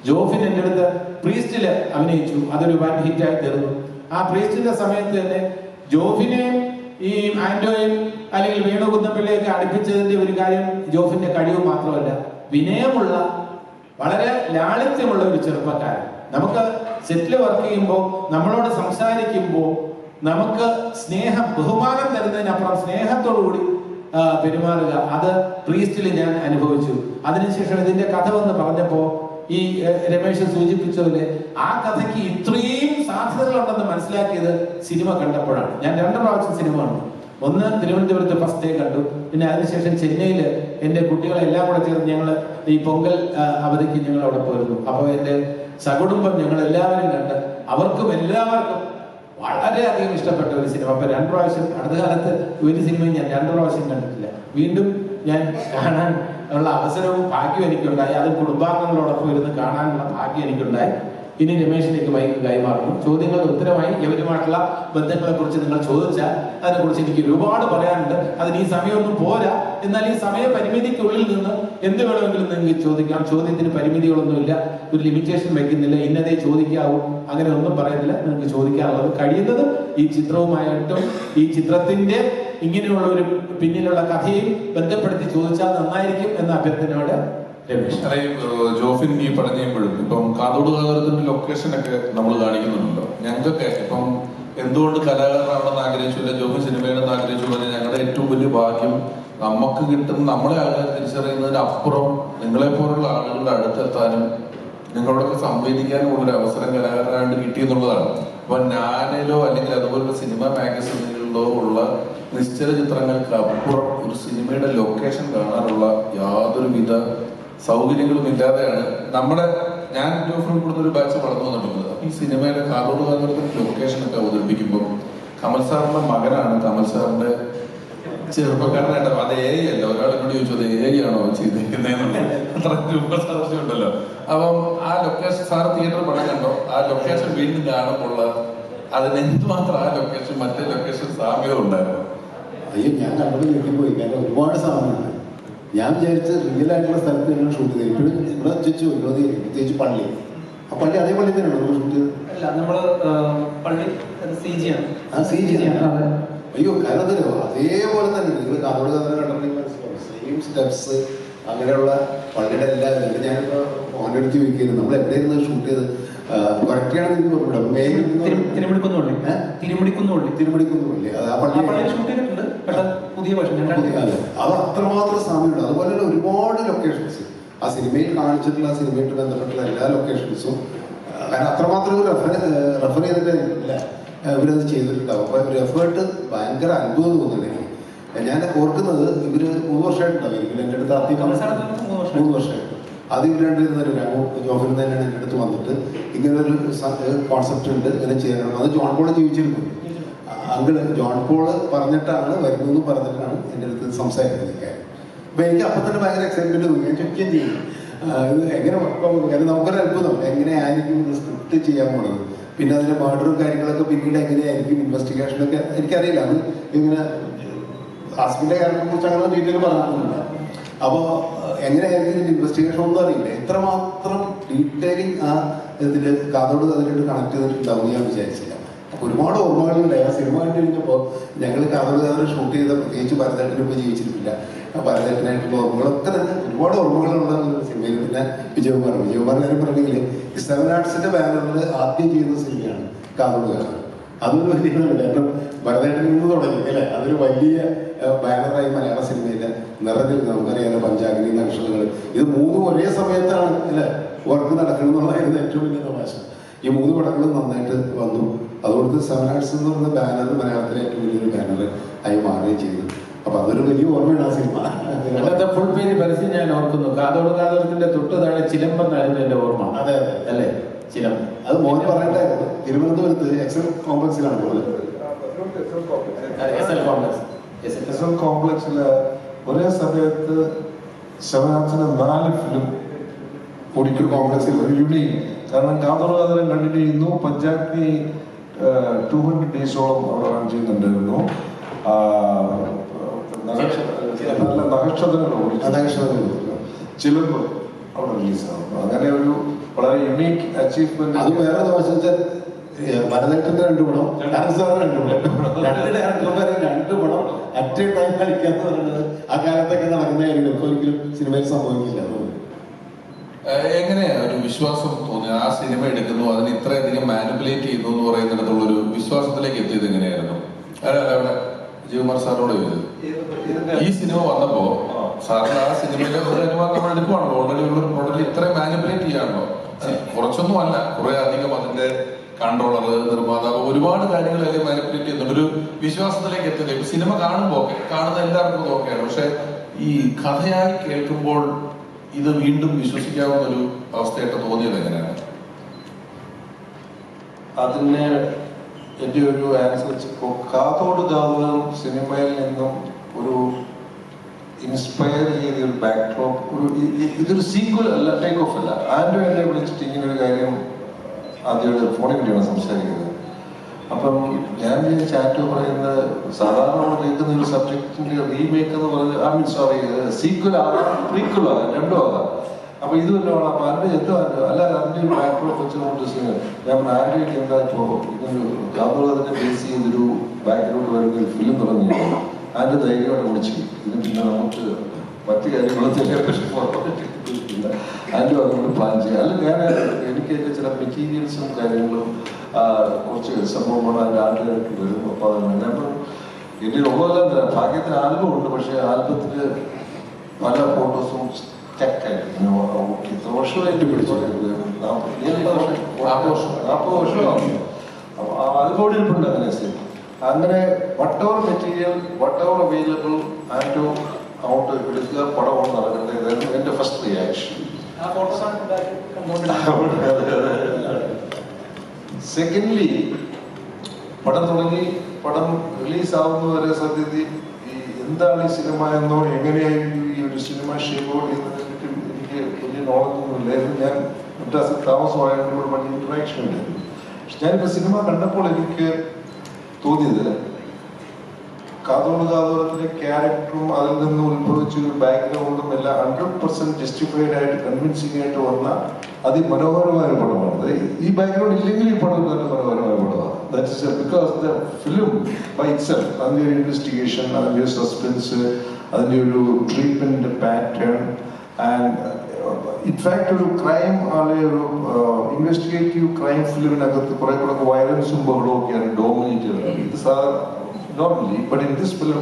ജോഫിൻ എൻ്റെ അടുത്ത് പ്രീസ്റ്റില് അഭിനയിച്ചു, അതൊരു വൻ ഹിറ്റായി തീർന്നു. ആ പ്രീസ്റ്റിന്റെ സമയത്ത് തന്നെ ജോഫിനെയും ഈ ആന്റോയും അല്ലെങ്കിൽ വേണു കുന്നപ്പിള്ളിയൊക്കെ അടുപ്പിച്ചതിന്റെ ഒരു കാര്യം ജോഫിന്റെ കഴിവ് മാത്രമല്ല, വിനയമുള്ള വളരെ ലാളിത്യമുള്ള ഒരു ചെറുപ്പക്കാരൻ. നമുക്ക് സെറ്റിൽ വർക്ക് ചെയ്യുമ്പോൾ നമ്മളോട് സംസാരിക്കുമ്പോൾ നമുക്ക് സ്നേഹം, ബഹുമാനം തരുന്നതിനപ്പുറം സ്നേഹത്തോടുകൂടി പെരുമാറുക, അത് പ്രീസ്റ്റിൽ ഞാൻ അനുഭവിച്ചു. അതിനുശേഷം ഇതിന്റെ കഥ വന്ന് പറഞ്ഞപ്പോ ഈ രമേശ് സൂചിപ്പിച്ചതില് ആ കഥയ്ക്ക് ഇത്രയും സാധ്യതകളുണ്ടെന്ന് മനസ്സിലാക്കിയത് സിനിമ കണ്ടപ്പോഴാണ്. ഞാൻ 2 പ്രാവശ്യം സിനിമ കണ്ടു. ഒന്ന് തിരുവനന്തപുരത്ത് ഫസ്റ്റ് ഡേ കണ്ടു, പിന്നെ അതിനുശേഷം ചെന്നൈയില് എൻ്റെ കുട്ടികളെല്ലാം കൂടെ ചേർന്ന് ഞങ്ങൾ ഈ പൊങ്കൽ അവധിക്ക് ഞങ്ങൾ അവിടെ പോയിരുന്നു. അപ്പോൾ എൻ്റെ സകുടുംബം ഞങ്ങൾ എല്ലാവരും കണ്ട് അവർക്കും എല്ലാവർക്കും വളരെയധികം ഇഷ്ടപ്പെട്ട ഒരു സിനിമ. അപ്പൊ 2 പ്രാവശ്യം, അടുത്ത കാലത്ത് ഒരു സിനിമയും ഞാൻ 2 പ്രാവശ്യം കണ്ടിട്ടില്ല. വീണ്ടും ഞാൻ കാണാൻ ഉള്ള അവസരവും ഭാഗ്യം എനിക്കുണ്ടായി. അത് കുടുംബാംഗങ്ങളോടൊപ്പം ഇരുന്ന് കാണാനുള്ള ഭാഗ്യം എനിക്കുണ്ടായി. ഇനി രമേശിലേക്ക് മൈക്ക് കൈമാറുന്നു. ചോദ്യങ്ങളുടെ ഉത്തരമായി ഇവരുമായിട്ടുള്ള ബന്ധങ്ങളെ കുറിച്ച് നിങ്ങൾ ചോദിച്ചാൽ അതിനെക്കുറിച്ച് എനിക്ക് ഒരുപാട് പറയാനുണ്ട്. അതിന് ഈ സമയമൊന്നും പോരാ. എന്നാൽ ഈ സമയ പരിമിതിക്കുള്ളിൽ നിന്ന് എന്ത് വേണമെങ്കിലും നിങ്ങൾക്ക് ചോദിക്കാം. ചോദ്യത്തിന് പരിമിതികളൊന്നുമില്ല, ഒരു ലിമിറ്റേഷൻ വെക്കുന്നില്ല, ഇന്നതേ ചോദിക്കാവൂ, അങ്ങനെ ഒന്നും പറയുന്നില്ല. നിങ്ങൾക്ക് ചോദിക്കാനുള്ളത് കഴിയുന്നത് ഈ ചിത്രവുമായിട്ടും ഈ ചിത്രത്തിന്റെ ഇങ്ങനെയുള്ള ഒരു പിന്നിലുള്ള കഥയും ബന്ധപ്പെടുത്തി ചോദിച്ചാൽ നന്നായിരിക്കും എന്ന അഭ്യർത്ഥനയോടെ രമേശ്. ജോഫിൻ ഈ പറഞ്ഞപ്പോഴും ഇപ്പം കാതോട് കാതോരത്തിന്റെ ലൊക്കേഷനൊക്കെ നമ്മൾ കാണിക്കുന്നുണ്ടല്ലോ. ഞങ്ങൾക്കൊക്കെ ഇപ്പം എന്തുകൊണ്ട് കലാകാരനാണെന്ന് ആഗ്രഹിച്ചില്ല, ജോഫിൻ സിനിമയാണെന്ന് ആഗ്രഹിച്ചു പറഞ്ഞാൽ ഞങ്ങളുടെ ഏറ്റവും വലിയ ഭാഗ്യം നമുക്ക് കിട്ടുന്ന നമ്മളെ ആൾക്കാർ തിരിച്ചറിയുന്നതിന് അപ്പുറം നിങ്ങളെ പോലുള്ള ആളുകളുടെ അടുത്തെത്താനും നിങ്ങളോടൊക്കെ സംവേദിക്കാനും ഉള്ളൊരു അവസരം കലാകാരനായിട്ട് കിട്ടിയെന്നുള്ളതാണ്. അപ്പൊ ഞാനിലോ അല്ലെങ്കിൽ അതുപോലുള്ള സിനിമ മാഗസിനുകളിലോ ഉള്ള നിശ്ചല ചിത്രങ്ങൾക്ക് അപ്പുറം ഒരു സിനിമയുടെ ലൊക്കേഷൻ കാണാനുള്ള യാതൊരുവിധ സൗകര്യങ്ങളും ഇല്ലാതെയാണ് ഞാൻ ജോഫിനും കൂടുന്ന ഒരു ബാച്ച് വളർന്നു വന്നിട്ടുള്ളത്. ഈ സിനിമയുടെ കാതോട് കാതോരത്തിന്റെ ലൊക്കേഷനൊക്കെ അവതരിപ്പിക്കുമ്പോൾ കമൽ സാറിന്റെ മകനാണ്, കമൽ സാറിന്റെ ചെറുപ്പക്കാരനായിട്ട് അത് അല്ല. ഒരാളെന്നോട് ചോദിച്ചു അത് ആണോ ചെയ്തിരിക്കുന്നതെന്നുള്ള അത്ര രൂപസാദൃശ്യം ഉണ്ടല്ലോ. അപ്പം ആ ലൊക്കേഷൻ സാർ തിയേറ്ററിൽ പണം കണ്ടോ, ആ ലൊക്കേഷൻ വീണ്ടും കാണുമ്പോൾ അതിന് എന്തുമാത്രം ആ ലൊക്കേഷൻ മറ്റേ ലൊക്കേഷൻ സാമ്യത ഉണ്ടായിരുന്നു. അയ്യോ, ഞാൻ കണ്ടത് പോയി. കാരണം ഒരുപാട് സാധനമാണ്. ഞാൻ വിചാരിച്ച റിയൽ ആയിട്ടുള്ള സ്ഥലത്ത് ഞങ്ങൾ ഷൂട്ട് ചെയ്തത്. ഇപ്പോഴും ഇവിടെ വെച്ചു പ്രത്യേകിച്ച് പള്ളി, ആ പള്ളി അതേ പള്ളി തന്നെയാണ് നമ്മൾ ഷൂട്ട് ചെയ്തത്. അല്ല, നമ്മൾ പള്ളി CG ആണ്. ആ CG ആണ്. അയ്യോ, കാരണം തരോ അതേപോലെ തന്നെ നിങ്ങൾ കാതോട് കഥ കണ്ടിട്ടുണ്ടെങ്കിൽ മനസ്സിലാവും. സെയിം സ്റ്റെപ്സ് അങ്ങനെയുള്ള പള്ളിയുടെ എല്ലാ ഞാനിപ്പോൾ ഓൻ്റെ അടുത്ത് ചോദിക്കുന്നത് നമ്മൾ എവിടെയായിരുന്നു ഷൂട്ട് ചെയ്ത് കറക്റ്റാണ് എനിക്ക് തിരുമുടിക്കുന്നുള്ളി അത് ആ പള്ളി ഷൂട്ട് ചെയ്തിട്ടുണ്ട്. പുതിയ അത് അത്രമാത്രം സാമ്യമുണ്ട്. അതുപോലെ തന്നെ ഒരുപാട് ലൊക്കേഷൻസ് ആ സിനിമയിൽ കാണിച്ചിട്ടുള്ള ആ സിനിമയായിട്ട് ബന്ധപ്പെട്ടുള്ള എല്ലാ ലൊക്കേഷൻസും കാരണം അത്രമാത്രം റെഫർ ചെയ്തിട്ടില്ല ഇവരത് ചെയ്തിട്ടുണ്ടാവും. അപ്പോൾ ഒരു എഫേർട്ട് ഭയങ്കര അത്ഭുതം തോന്നുന്നുണ്ട് എനിക്ക്. ഞാൻ ഓർക്കുന്നത് ഇവര് 3 വർഷമായിട്ടുണ്ടാവും ഇവര് എൻ്റെ അടുത്ത് ആദ്യം 3 വർഷമായിട്ട് അത് ഇവർ രണ്ടുപേരും ജോഫിൽ തന്നെയാണ് എൻ്റെ അടുത്ത് വന്നിട്ട് ഇങ്ങനൊരു കോൺസെപ്റ്റ് ഉണ്ട്, ഇങ്ങനെ ചെയ്യണം. അത് ജോൺ പോൾ ജീവിച്ചിരുന്നു. അങ്കിള് ജോൺ പോൾ പറഞ്ഞിട്ടാണ് വരുന്നതെന്ന് പറഞ്ഞിട്ടാണ് എൻ്റെ അടുത്ത് സംസാരിക്കുന്നത് കാര്യം. അപ്പോൾ എനിക്ക് അപ്പം തന്നെ ഭയങ്കര എക്സൈറ്റ്മെൻറ്റ് തോന്നി. ഞാൻ ചോദിക്കുകയും ചെയ്യും ഇത് എങ്ങനെ കാരണം നമുക്കൊരു അത്ഭുതം എങ്ങനെയായിരിക്കും ഇത് സ്ക്രിപ്റ്റ് ചെയ്യാൻ പോണത്, പിന്നെ അതിൻ്റെ മർഡറും കാര്യങ്ങളൊക്കെ പിന്നീട് എങ്ങനെയായിരിക്കും ഇൻവെസ്റ്റിഗേഷനൊക്കെ എനിക്കറിയില്ല. അത് ഇങ്ങനെ ഹാസ്പിറ്റലിൻ്റെ കാര്യങ്ങളെ കുറിച്ച് അങ്ങനെ ഡീറ്റെയിൽ പറഞ്ഞിട്ടില്ല. അപ്പോൾ എങ്ങനെയായിരിക്കും ഇതിൻ്റെ ഇൻവെസ്റ്റിഗേഷൻ ഒന്നും അറിയില്ല. എത്രമാത്രം ഡീറ്റെയിലിംഗ് ആ ഇതിൽ കാതോട് അതിലോട്ട് കണക്ട് ചെയ്തിട്ടുണ്ടാവും ഞാൻ വിചാരിച്ചില്ല. അപ്പോൾ ഒരുപാട് ഓർമ്മകളുണ്ട്. ആ സിനിമ കണ്ടു കഴിഞ്ഞപ്പോൾ ഞങ്ങൾ കാതോട് കാതോട് ഷൂട്ട് ചെയ്ത പ്രത്യേകിച്ച് ഭരതേട്ടനിപ്പോൾ ജീവിച്ചിട്ടില്ല. ഭരതേട്ടനായിട്ടുള്ള ഓർമ്മകളൊക്കെ തന്നെ ഒരുപാട് ഓർമ്മകളുള്ള ഒരു സിനിമയിൽ. പിന്നെ വിജയകുമാർ കാര്യം പറഞ്ഞെങ്കിൽ ഈ 7 ആർട്സിൻ്റെ ബാനറിൽ ആദ്യം ചെയ്യുന്ന സിനിമയാണ് കാതോട് കാതോട്. അതൊരു വലിയ കാരണം ഭരതേട്ടനിൽ നിന്ന് തുടങ്ങി അല്ലേ, അതൊരു വലിയ ബാനറായി മലയാള സിനിമയിലെ നിറഞ്ഞു. നമുക്കറിയാലോ പഞ്ചാഗ്നി, നക്ഷത്രങ്ങൾ, ഇത് 3 ഒരേ സമയത്താണ് അല്ലേ വർക്ക് നടക്കണമെന്നുള്ളതായിരുന്നു ഏറ്റവും വലിയ തമാശ. ഈ 3 പടങ്ങളും നന്നായിട്ട് വന്നു. അതുകൊണ്ട് 7 ആർട്സ് എന്ന് പറയുന്ന ബാനർ മലയാളത്തിലെ ഏറ്റവും വലിയൊരു ബാനർ ആയി മാറുകയും ചെയ്തു. അപ്പൊ അതൊരു വലിയ ഓർമ്മയാണ് ആ സിനിമ. അന്നത്തെ ഫുൾ പേര് പരസ്യം ഞാൻ ഓർക്കുന്നു. കാതോട് കാതോടത്തിന്റെ തൊട്ട് താഴെ ചിലമ്പെന്നായിരുന്നു എന്റെ ഓർമ്മ. അതെ അല്ലേ, ചിലമ്പ്. അത് മോൻ പറയണ്ടായിരുന്നു. തിരുവനന്തപുരത്ത് എക്സൽ കോംപ്ലക്സിലാണ് പോലെ കോംപ്ലക്സില് ഒരേ സമയത്ത് 7 ആർട്സിന് 4 ഫിലിം ഓഡിറ്റോറിയം കോംപ്ലക്സിൽ ഒരു യുണീക്ക്. കാരണം കാതോട് കാതോരം കണ്ടിന്യൂ ചെയ്യുന്നു. പഞ്ചാഗ്നി 200 ഡേയ്സോളം അവിടെ റൺ ചെയ്യുന്നുണ്ടായിരുന്നു. നക്ഷത്രങ്ങൾ ചിലമ്പ് അവിടെ റിലീസാകുന്നു. അങ്ങനെ ഒരു വളരെ യുണീക്ക് അച്ചീവ്മെന്റ്. അത് വേറെ വെച്ചാൽ ഭരതേട്ടന്റെ 2 പടം, 2 പടം അറ്റ് എ ടൈം കളിക്കാന്ന് പറയുന്നത് ആ കാലത്തൊക്കെ നടക്കുന്ന കാര്യങ്ങൾ ഇപ്പൊ ഒരിക്കലും സിനിമയിൽ സംഭവിക്കില്ല. എങ്ങനെയാ ഒരു വിശ്വാസം തോന്നി ആ സിനിമ എടുക്കുന്നു, അതിന് ഇത്രയധികം മാനിപ്പുലേറ്റ് ചെയ്യുന്നു എന്ന് പറയുന്നിടത്തുള്ളൊരു വിശ്വാസത്തിലേക്ക് എത്തിയത് എങ്ങനെയായിരുന്നു? അവിടെ വിജയകുമാർ സാറിനോട് ചോദിച്ചത് ഈ സിനിമ വന്നപ്പോ സാറിന് ആ സിനിമയിലെ ഒരു അനുവാദം നമ്മൾ എടുക്കുവാണല്ലോ. ഓൾറെഡി ഉള്ളൊരു മോഡൽ ഇത്രയും മാനിപ്പുലേറ്റ് ചെയ്യാണല്ലോ. കുറച്ചൊന്നും അല്ല, കുറെ അധികം അതിന്റെ കൺട്രോളർ, നിർമ്മാതാവ്, ഒരുപാട് കാര്യങ്ങൾ അതിൽ മാനിപ്പുലേറ്റ് ചെയ്യുന്നുണ്ട്. ഒരു വിശ്വാസത്തിലേക്ക് എത്തിയത് ഇപ്പൊ സിനിമ കാണുമ്പോൾ കാണുന്ന എല്ലാവർക്കും ഓക്കെയാണ്. പക്ഷെ ഈ കഥയായി കേൾക്കുമ്പോൾ ഇത് വീണ്ടും വിശ്വസിക്കാവുന്ന ഒരു അവസ്ഥയായിട്ട് തോന്നിയത് എങ്ങനെയാണ്? അതിന് എൻ്റെ ഒരു ആൻസർ കാതോട് കാതോരം സിനിമയിൽ നിന്നും ഒരു ഇൻസ്പയർ ചെയ്ത ഒരു ബാക്ക്ഡ്രോപ്പ്, ഇതൊരു സീക്വൽ അല്ല, ടേക്ക് ഓഫ് അല്ല. ആൻഡ്രോ എന്നെ വിളിച്ചിട്ട് ഇങ്ങനെ ഒരു കാര്യം ആദ്യമായിട്ട് ഫോണിൽ കൂടിയാണ് സംസാരിക്കുന്നത്. അപ്പം ഞാൻ ചാറ്റ് പറയുന്നത് സാധാരണ നമ്മൾ കേൾക്കുന്ന ഒരു സബ്ജക്റ്റിന്റെ റീമേക്ക് എന്ന് പറഞ്ഞ് സീക്വൽ ആകാം, പ്രീക്വൽ ആകാം, രണ്ടും ആകാം. അപ്പൊ ഇത് വല്ലതാണ്. അപ്പൊ ആരുടെ എന്തോ അല്ല അതിന്റെ ഒരു ബാക്ക്ഡ്രോപ്പ് വെച്ച് ഞാൻ ആരുടെ എന്താ ഇപ്പോ ഇതൊരു കാതോടതിനെ ബേസ് ചെയ്തൊരു ബാക്ക്ഗ്രൗണ്ട് വരുന്ന ഒരു ഫിലിം തുടങ്ങി അതിന്റെ ധൈര്യമായിട്ട് വിളിച്ചു. ഇത് പിന്നെ നമുക്ക് മറ്റു കാര്യങ്ങളൊക്കെ അതിൻ്റെ അതുകൊണ്ട് പ്ലാൻ ചെയ്യാം. അല്ല ഞാൻ എനിക്ക് ചില മെറ്റീരിയൽസും കാര്യങ്ങളും കുറച്ച് സംഭവമാണ് അതിൻ്റെ ആൾക്കാർക്ക് വരും. അപ്പോൾ അത് അപ്പം എൻ്റെ ഉള്ളതല്ല ഭാഗ്യത്തിന് ആൽബം ഉണ്ട്. പക്ഷേ ആൽബത്തിൽ പല ഫോട്ടോസും സ്റ്റക്കായിട്ട് ഇത്ര വർഷമായിട്ട് പിടിച്ചു 40 വർഷമാണ്. അപ്പോൾ അതുകൂടി ഇരിപ്പുണ്ട് അങ്ങനെ സെറ്റ്. അങ്ങനെ വട്ടവർ മെറ്റീരിയൽ വട്ടവർ അവൈലബിൾ ആൻഡ് അങ്ങോട്ട് എടുക്കുക, പടം കൊണ്ട് നടക്കേണ്ടത് എൻ്റെ ഫസ്റ്റ് റിയാക്ഷൻ. സെക്കൻഡ്ലി പടം തുടങ്ങി പടം റിലീസാവുന്നവരെ സത്യത്തിൽ ഈ എന്താണ് ഈ സിനിമ എന്നോ എങ്ങനെയായിരിക്കും ഈ ഒരു സിനിമ ഷേപ്പ് ഔട്ട് ചെയ്യുന്നതിനെ പറ്റി എനിക്ക് വലിയ നോളജ് ഒന്നുമില്ലായിരുന്നു. ഞാൻ താമസമായതിനോട് വലിയ ഇന്ററാക്ഷൻ ഉണ്ടായിരുന്നു. പക്ഷെ ഞാനിപ്പോൾ സിനിമ കണ്ടപ്പോൾ എനിക്ക് തോന്നിയത് കാതോട് കാതോരത്തിലെ ക്യാരക്ടറും അതിൽ നിന്ന് ഉത്ഭവിച്ച ഒരു ബാക്ക്ഗ്രൗണ്ടും എല്ലാം 100% ജസ്റ്റിഫൈഡ് ആയിട്ട് കൺവിൻസിംഗ് ആയിട്ട് വന്ന അതിമനോഹരമായ ഒരു പടമാണ്. ഈ ബാക്ക്ഗ്രൗണ്ട് ഇല്ലെങ്കിൽ ഈ പടം തന്നെ മനോഹരമായ പടമാണ്. That's because the film by itself, അതിൻ്റെ ഒരു ഇൻവെസ്റ്റിഗേഷൻ, അതിൻ്റെ ഒരു സസ്പെൻസ്, അതിൻ്റെ ഒരു ട്രീറ്റ്മെന്റ് പാറ്റേൺ ആൻഡ് ഇൻഫാക്ട് ഒരു ക്രൈം അല്ലെങ്കിൽ ഒരു ഇൻവെസ്റ്റിഗേറ്റീവ് ക്രൈം ഫിലിമിനകത്ത് കുറെ കൂടെ വയലൻസും ബഹളവും ഒക്കെയാണ് ഡോമിനേറ്റ് ചെയ്യുന്നത്. ഇത് normally but in this film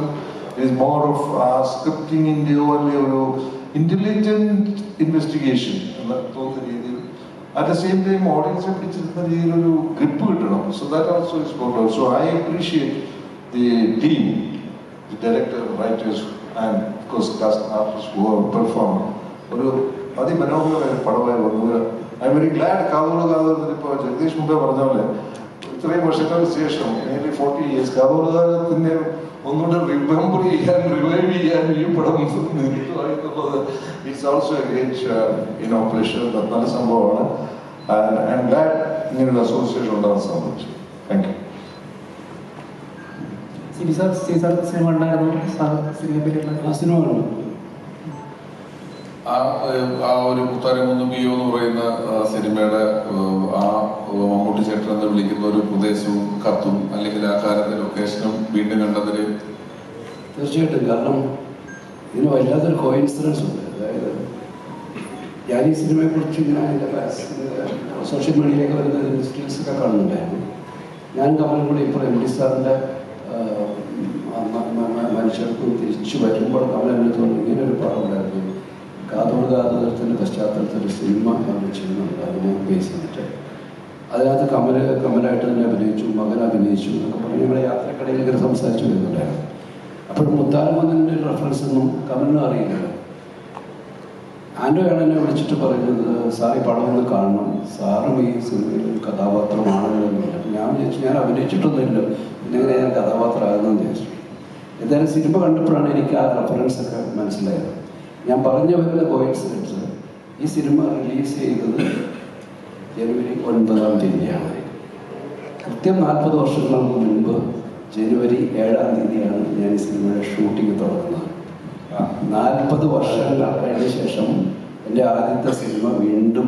it is more of സ്ക്രിപ്റ്റിംഗിൻ്റെയോ അല്ലെങ്കിൽ ഒരു ഇന്റലിജന്റ് ഇൻവെസ്റ്റിഗേഷൻ എന്ന് തോന്നുന്ന രീതിയിൽ അറ്റ് ദ സെയിം ടൈം ഓഡിയൻസിനെ പിടിച്ചിരുന്ന രീതിയിലൊരു ഗ്രിപ്പ് കിട്ടണം. So that also is good. So I appreciate the team, the director, writers and of course cast artist who have perform. ഒരു അതിമനോഹരമായ പടമായി വന്നത്. I'm very glad. കാതോട് കാതോരത്തിൽ ഇപ്പോൾ ജഗദീഷ് മുമ്പേ പറഞ്ഞ പോലെ ഇത്രയും വർഷങ്ങൾക്ക് ശേഷം 40 years കാതോട് കാതോരത്തിനെ ഒന്നുകൂടെ റിമെമ്പർ ചെയ്യാൻ, റിവൈവ് ചെയ്യാൻ ഈ പടം നിൽക്കുവായിട്ടുള്ളത് it's also a great pleasure. നല്ല സംഭവമാണ്. ഐ എം ഗ്ലാഡ് ഇങ്ങനൊരു അസോസിയേഷൻ ഉണ്ടാകാൻ സംഭവിച്ചു. Thank you. സിനിമ ഉണ്ടായിരുന്നു, സിനിമ കണ്ടു. ആ ഒരു മുത്താരംകുന്ന് ബിയോ എന്ന് പറയുന്ന സിനിമയുടെ ആ മമ്മൂട്ടി ചേട്ടൻ എന്ന് വിളിക്കുന്ന ഒരു പ്രദേശവും കത്തും അല്ലെങ്കിൽ ആ കാലത്തെ ലൊക്കേഷനും വീണ്ടും കണ്ടതില് തീർച്ചയായിട്ടും. കാരണം ഇതിന് വല്ലാത്തൊരു കോയിൻസിഡൻസ് ഉണ്ട്. അതായത് ഞാൻ ഈ സിനിമയെ കുറിച്ച് ഇങ്ങനെ എൻ്റെ സോഷ്യൽ മീഡിയയിലേക്ക് വരുന്ന സ്റ്റിൽസൊക്കെ കാണുന്നുണ്ടായിരുന്നു. ഞാൻ കമലും കൂടി ഇപ്പോൾ എം ഡി സാറിൻ്റെ മനുഷ്യർക്ക് തിരിച്ചു വരുമ്പോൾ കമൽ എന്നെ തോന്നുന്നു ഇങ്ങനൊരു പടം ഉണ്ടായിരുന്നു, കാതോട് കാതോരത്തിൻ്റെ പശ്ചാത്തലത്തിൽ ഒരു സിനിമ അവർ ചെയ്യുന്നുണ്ട്, അതിനെ ബേസ് ചെയ്തിട്ട്. അതിനകത്ത് കമലായിട്ട് തന്നെ അഭിനയിച്ചു, മകൻ അഭിനയിച്ചു എന്നൊക്കെ പറഞ്ഞ് ഞങ്ങളുടെ യാത്രക്കിടയിൽ ഇങ്ങനെ സംസാരിച്ചു വരുന്നുണ്ടായിരുന്നു. അപ്പോൾ മുത്താരംകുന്നിൻ്റെ ഒരു റെഫറൻസ് ഒന്നും കമലിനും അറിയില്ലല്ലോ. ആൻഡോയാണ് എന്നെ വിളിച്ചിട്ട് പറയുന്നത്, സാർ ഈ പടം ഒന്ന് കാണണം, സാറും ഈ സിനിമയിൽ ഒരു കഥാപാത്രമാണല്ലോ എന്നില്ല. ഞാൻ വിചാരിച്ചു ഞാൻ അഭിനയിച്ചിട്ടൊന്നുമില്ല, പിന്നെ എങ്ങനെ ഞാൻ കഥാപാത്രമാകുന്നതെന്ന് വിചാരിച്ചു. എന്തായാലും സിനിമ കണ്ടപ്പോഴാണ് എനിക്ക് ആ റെഫറൻസൊക്കെ മനസ്സിലായത്. ഞാൻ പറഞ്ഞു വരുന്ന കോയിൻസിഡൻസ്, ഈ സിനിമ റിലീസ് ചെയ്തത് ജനുവരി 9-ാം തീയതിയാണ്. കൃത്യം 40 വർഷങ്ങൾക്ക് മുൻപ് ജനുവരി 7-ാം തീയതിയാണ് ഞാൻ ഈ സിനിമയുടെ ഷൂട്ടിംഗ് തുടങ്ങുന്നത്. 40 വർഷങ്ങൾ കഴിഞ്ഞ ശേഷം എൻ്റെ ആദ്യത്തെ സിനിമ വീണ്ടും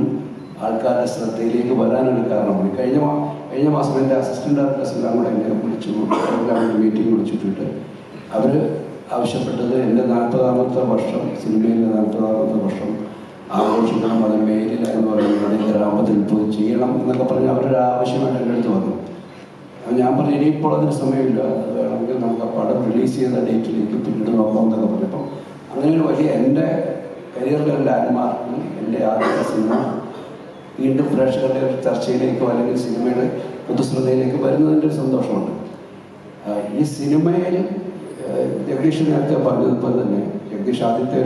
ആൾക്കാരുടെ ശ്രദ്ധയിലേക്ക് വരാനൊരു കാരണമാണ്. കഴിഞ്ഞ മാസം എൻ്റെ അസിസ്റ്റൻ്റ് ഡയറക്ടേഴ്സ് എല്ലാം കൂടെ എന്നെ വിളിച്ചു, മീറ്റിംഗ് വിളിച്ചിട്ട് അവർ ആവശ്യപ്പെട്ടത് എൻ്റെ 40-ാമത്തെ വർഷം, സിനിമയിലെ 40-ാമത്തെ വർഷം ആഘോഷിക്കണം, അത് മെയിലിൽ എന്ന് പറയുന്നത് ഗ്രാമത്തിൽ പോയി ചെയ്യണം എന്നൊക്കെ പറഞ്ഞ് അവരൊരു ആവശ്യമായിട്ട് എൻ്റെ അടുത്ത് വന്നു. അപ്പോൾ ഞാൻ പറഞ്ഞു ഇനിയിപ്പോൾ അതിന് സമയമില്ല, അത് വേണമെങ്കിൽ നമുക്ക് ആ പടം റിലീസ് ചെയ്ത ഡേറ്റിലേക്ക് പിന്നീട് നോക്കാം എന്നൊക്കെ പറഞ്ഞു. അപ്പം അങ്ങനെ ഒരു വലിയ എൻ്റെ കരിയറിലെ ഒരു ലാൻഡ്മാർക്കിൽ എൻ്റെ ആദ്യത്തെ സിനിമ വീണ്ടും പ്രേക്ഷകരുടെ ഒരു ചർച്ചയിലേക്കോ അല്ലെങ്കിൽ സിനിമയുടെ പൊതുശ്രദ്ധയിലേക്ക് വരുന്നതിൻ്റെ ഒരു സന്തോഷമുണ്ട്. ഈ സിനിമയിൽ ജഗദീഷ് നേരത്തെ പറഞ്ഞതുപോലെ തന്നെ ജഗദീഷ് ആദ്യത്തെ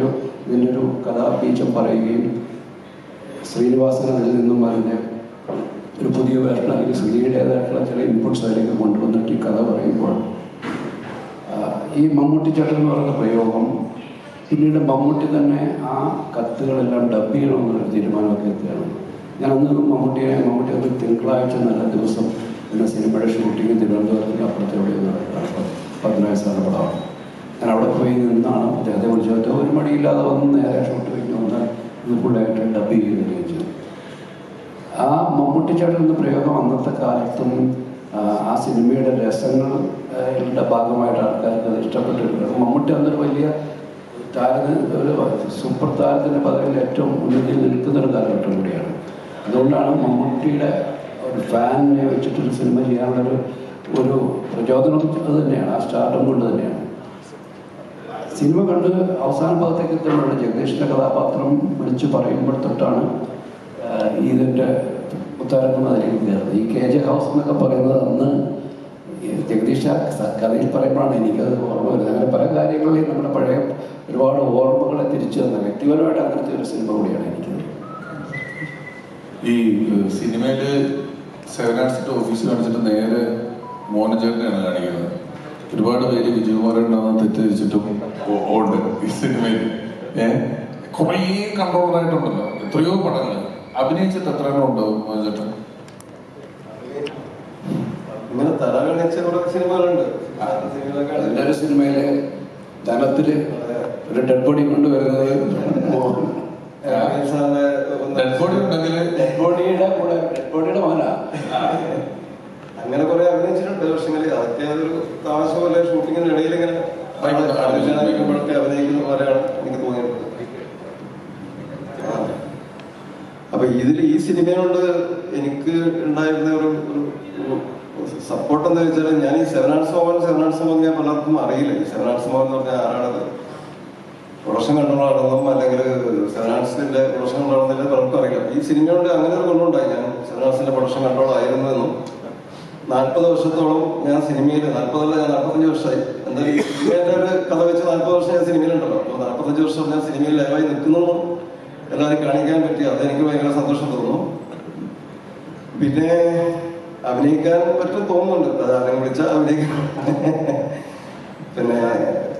ഇതിൻ്റെ ഒരു കഥാബീജം പറയുകയും ശ്രീനിവാസൻ അതിൽ നിന്നും അതിൻ്റെ ഒരു പുതിയ വേർഷൻ അല്ലെങ്കിൽ ശ്രീയുടേതായിട്ടുള്ള ചില ഇൻപുട്സ് അതിലേക്ക് കൊണ്ടുവന്നിട്ട് ഈ കഥ പറയുമ്പോൾ ഈ മമ്മൂട്ടി ചേട്ടൻ എന്ന് പറയുന്ന പ്രയോഗം പിന്നീട് മമ്മൂട്ടി തന്നെ ആ കത്തുകളെല്ലാം ഡബ് ചെയ്യണമെന്നൊരു തീരുമാനമൊക്കെ എത്തുകയാണ്. ഞാൻ അന്ന് മമ്മൂട്ടി ഒരു തിങ്കളാഴ്ച നല്ല ദിവസം എന്ന സിനിമയുടെ ഷൂട്ടിങ് തിരുവനന്തപുരത്തിന് അപ്പുറത്തോടെ നടക്കുകയാണ്. 10 വയസ്സാണ് പടമാണ്. ഞാൻ അവിടെ പോയി നിന്നാണ് അദ്ദേഹത്തെ വിളിച്ചിട്ട് ഒരു മടിയില്ലാതെ വന്ന് നേരെ ഷൂട്ട് കഴിഞ്ഞ് വന്നാൽ ഇത് ഫുള്ളായിട്ട് ഡബ് ചെയ്യുകയും ചെയ്തു. ആ മമ്മൂട്ടി ചേട്ടൻ എന്ന പ്രയോഗം അന്നത്തെ കാലത്തും ആ സിനിമയുടെ രസങ്ങളുടെ ഭാഗമായിട്ട് ആൾക്കാർക്ക് അത് ഇഷ്ടപ്പെട്ടിട്ടുണ്ട്. മമ്മൂട്ടി അന്നൊരു വലിയ ഒരു സൂപ്പർ താരത്തിൻ്റെ പദവിയിൽ ഏറ്റവും മുന്നിൽ നിൽക്കുന്നൊരു കാലഘട്ടം കൂടിയാണ്. അതുകൊണ്ടാണ് മമ്മൂട്ടിയുടെ ഒരു ഫാനിനെ വെച്ചിട്ടൊരു സിനിമ ചെയ്യാനുള്ളൊരു പ്രചോദനം അത് തന്നെയാണ്, ആ സ്റ്റാർട്ടം കൊണ്ട് തന്നെയാണ്. സിനിമ കണ്ട് അവസാന ഭാഗത്തേക്ക് എത്തുമ്പോഴാണ് ജഗദീഷിൻ്റെ കഥാപാത്രം വിളിച്ച് പറയുമ്പോൾ തൊട്ടാണ് ഇതിൻ്റെ മുത്താരംകുന്ന് അതിലേക്ക് കയറുന്നത്. ഈ KJ ഹൗസ് എന്നൊക്കെ പറയുന്നത് അന്ന് ജഗദീഷ് കഥയിൽ പറയുമ്പോഴാണ് എനിക്കത് ഓർമ്മ വരുന്നത്. അങ്ങനെ പല കാര്യങ്ങളിലും നമ്മുടെ പഴയ ഒരുപാട് ഓർമ്മകളെ തിരിച്ചു തന്ന വ്യക്തിപരമായിട്ട് അങ്ങനത്തെ ഒരു സിനിമ കൂടിയാണ് എനിക്ക്. ഈ സിനിമയില് 7 ആർട്സിന്റെ ഓഫീസ് കാണിച്ചിട്ട് നേരെ മോഹൻചേട്ടനെയാണ് കാണിക്കുന്നത്. ഒരുപാട് പേര് വിജയകുമാരനാണെന്ന് തെറ്റിദ്ധരിച്ചിട്ടും ഉണ്ട് ഈ സിനിമയിൽ. കുറേ കൺട്രോളറായിട്ടുണ്ടല്ലോ, എത്രയോ പടങ്ങൾ അഭിനയിച്ചിട്ട് എത്ര എണ്ണം ഉണ്ടാവും മോഹൻചേട്ടൻ? ഇങ്ങനെ തലകണിച്ച കുറെ സിനിമകളുണ്ട്. അതിൻ്റെ ഒരു സിനിമയില് ധനത്തില് ഒരു ഡെഡ് ബോഡി കൊണ്ടുവരുന്നത് ഡെഡ് ബോഡിയുടെ മകനാ. അങ്ങനെ കുറെ അഭിനയിച്ചിട്ടുണ്ട്. പക്ഷെങ്കിൽ അതൊക്കെ ഒരു താമസ പോലെ ഷൂട്ടിങ്ങിന് ഇടയിൽ ഇങ്ങനെ അഭിനയിക്കുമ്പോഴൊക്കെ അഭിനയിക്കുന്ന പോലെയാണ് എനിക്ക് തോന്നിയിട്ടുള്ളത്. അപ്പൊ ഈ സിനിമയോട് എനിക്ക് ഉണ്ടായിരുന്ന ഒരു സപ്പോർട്ട് എന്താ വെച്ചാൽ, ഞാൻ ഈ സെവൻ ആർട്സ് മോഹൻ ഞാൻ പലർക്കും അറിയില്ല. ഈ സെവൻ ആർട്സ് മോഹൻ എന്ന് പറഞ്ഞാൽ ആരാണത്, പ്രൊഡക്ഷൻ കൺട്രോൾ ആണെന്നും അല്ലെങ്കിൽ സെവൻ ആർട്സിന്റെ പ്രൊഡക്ഷൻ കൺട്രോൾ ആണെന്നില്ല പലർക്കും അറിയില്ല. ഈ സിനിമയോട് അങ്ങനെ ഒരു ഗുണമുണ്ടായി. ഞാൻ സെവൻ ആർട്സിന്റെ പ്രൊഡക്ഷൻ കൺട്രോൾ ആയിരുന്നെന്നും 40 വർഷത്തോളം ഞാൻ സിനിമയിൽ, 40 ഞാൻ 45 വർഷമായി. എന്തായാലും ഈ സിനിമയുടെ ഒരു കഥ വെച്ച് 40 വർഷം ഞാൻ സിനിമയിലുണ്ടല്ലോ. അപ്പോൾ 45 വർഷം ഞാൻ സിനിമയിൽ ലൈവായി നിൽക്കുന്നു എല്ലാവരും കാണിക്കാൻ പറ്റി. അതെനിക്ക് ഭയങ്കര സന്തോഷം തോന്നുന്നു. പിന്നെ അഭിനയിക്കാൻ പറ്റും തോന്നുന്നുണ്ട്, അത് ആരെങ്കിലും വിളിച്ചാൽ അഭിനയിക്കണം.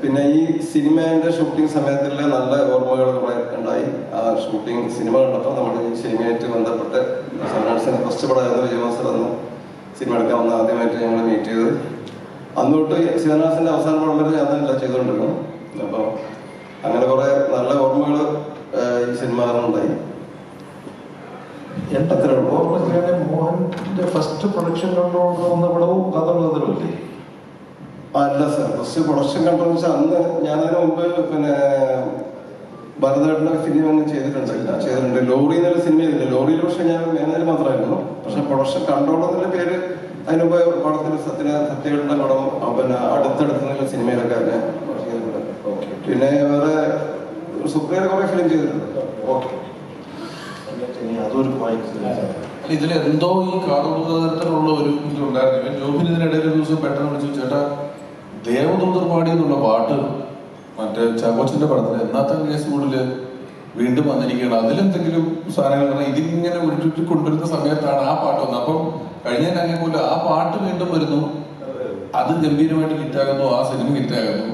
പിന്നെ ഈ സിനിമേന്റെ ഷൂട്ടിംഗ് സമയത്തുള്ള നല്ല ഓർമ്മകൾ കുറെ ഉണ്ടായി. ആ ഷൂട്ടിംഗ് സിനിമ കണ്ടപ്പോൾ നമ്മൾ ഈ സിനിമയായിട്ട് ബന്ധപ്പെട്ട് സെവനാർട്സിന് ഫസ്റ്റ് പടമായിരുന്നു വിജയവാസർ എന്ന സിനിമ എടുക്കാൻ വന്ന ആദ്യമായിട്ട് ഞങ്ങൾ മീറ്റ് ചെയ്തത്. അന്ന് തൊട്ട് സെവനാർട്സിന്റെ അവസാന പടം വരെ ഞാൻ തന്നെ ചെയ്തുകൊണ്ടിരുന്നു. അപ്പോൾ അങ്ങനെ കുറെ നല്ല ഓർമ്മകൾ ഈ സിനിമ ഉണ്ടായി. എന്റെ ഓർമ്മ മോഹന്റെ ഫസ്റ്റ് പ്രൊഡക്ഷൻ കൺട്രോൾ വന്ന പടവും കഥകളല്ലേ? അല്ല സാർ, ഫസ്റ്റ് പ്രൊഡക്ഷൻ കൺട്രോൾ വെച്ചാൽ അന്ന് ഞാനതിന് മുമ്പ് ഭരതേട്ടൻ്റെ ഫിലിം ഒന്നും ചെയ്തിട്ടുണ്ട്. ലോറി എന്നുള്ള സിനിമയില്ല. ലോറിയിൽ പക്ഷെ ഞാൻ മാനേജർ മാത്രമായിരുന്നു. പക്ഷെ പ്രൊഡക്ഷൻ കൺട്രോൾ എന്നുള്ള പേര് അതിന് മുമ്പ് പടത്തിൽ സത്യകളുടെ പടം അടുത്തടുത്തുള്ള സിനിമയിലൊക്കെ അതിനെ ചെയ്തിട്ടുണ്ട്. പിന്നെ വേറെ സുപ്രിയ കുറെ ഫിലിം ചെയ്തിട്ടുണ്ട്. ഓക്കെ, അതൊരു ഇതിലെന്തോ ഈ കാതോടുതരത്തിലുള്ള ഒരു ഇതുണ്ടായിരുന്നു. ജോബിന് ഇതിനിടയിൽ ഒരു ദിവസം പെട്ടെന്ന് വിളിച്ചു, ചേട്ടാ ദേവദൂതർ പാടി എന്നുള്ള പാട്ട് മറ്റേ ചാക്കോച്ചന്റെ പടത്തിൽ എന്നാത്ത കേസ് കൂടുതല് വീണ്ടും വന്നിരിക്കുകയാണ്, അതിലെന്തെങ്കിലും സാധനങ്ങൾ ഇതിങ്ങനെ ഉരുട്ടി കൊണ്ടുവരുന്ന സമയത്താണ് ആ പാട്ട് വന്നത്. അപ്പം കഴിഞ്ഞ പോലെ ആ പാട്ട് വീണ്ടും വരുന്നു, അത് ഗംഭീരമായിട്ട് ഹിറ്റാകുന്നു, ആ സിനിമ ഹിറ്റാകുന്നു.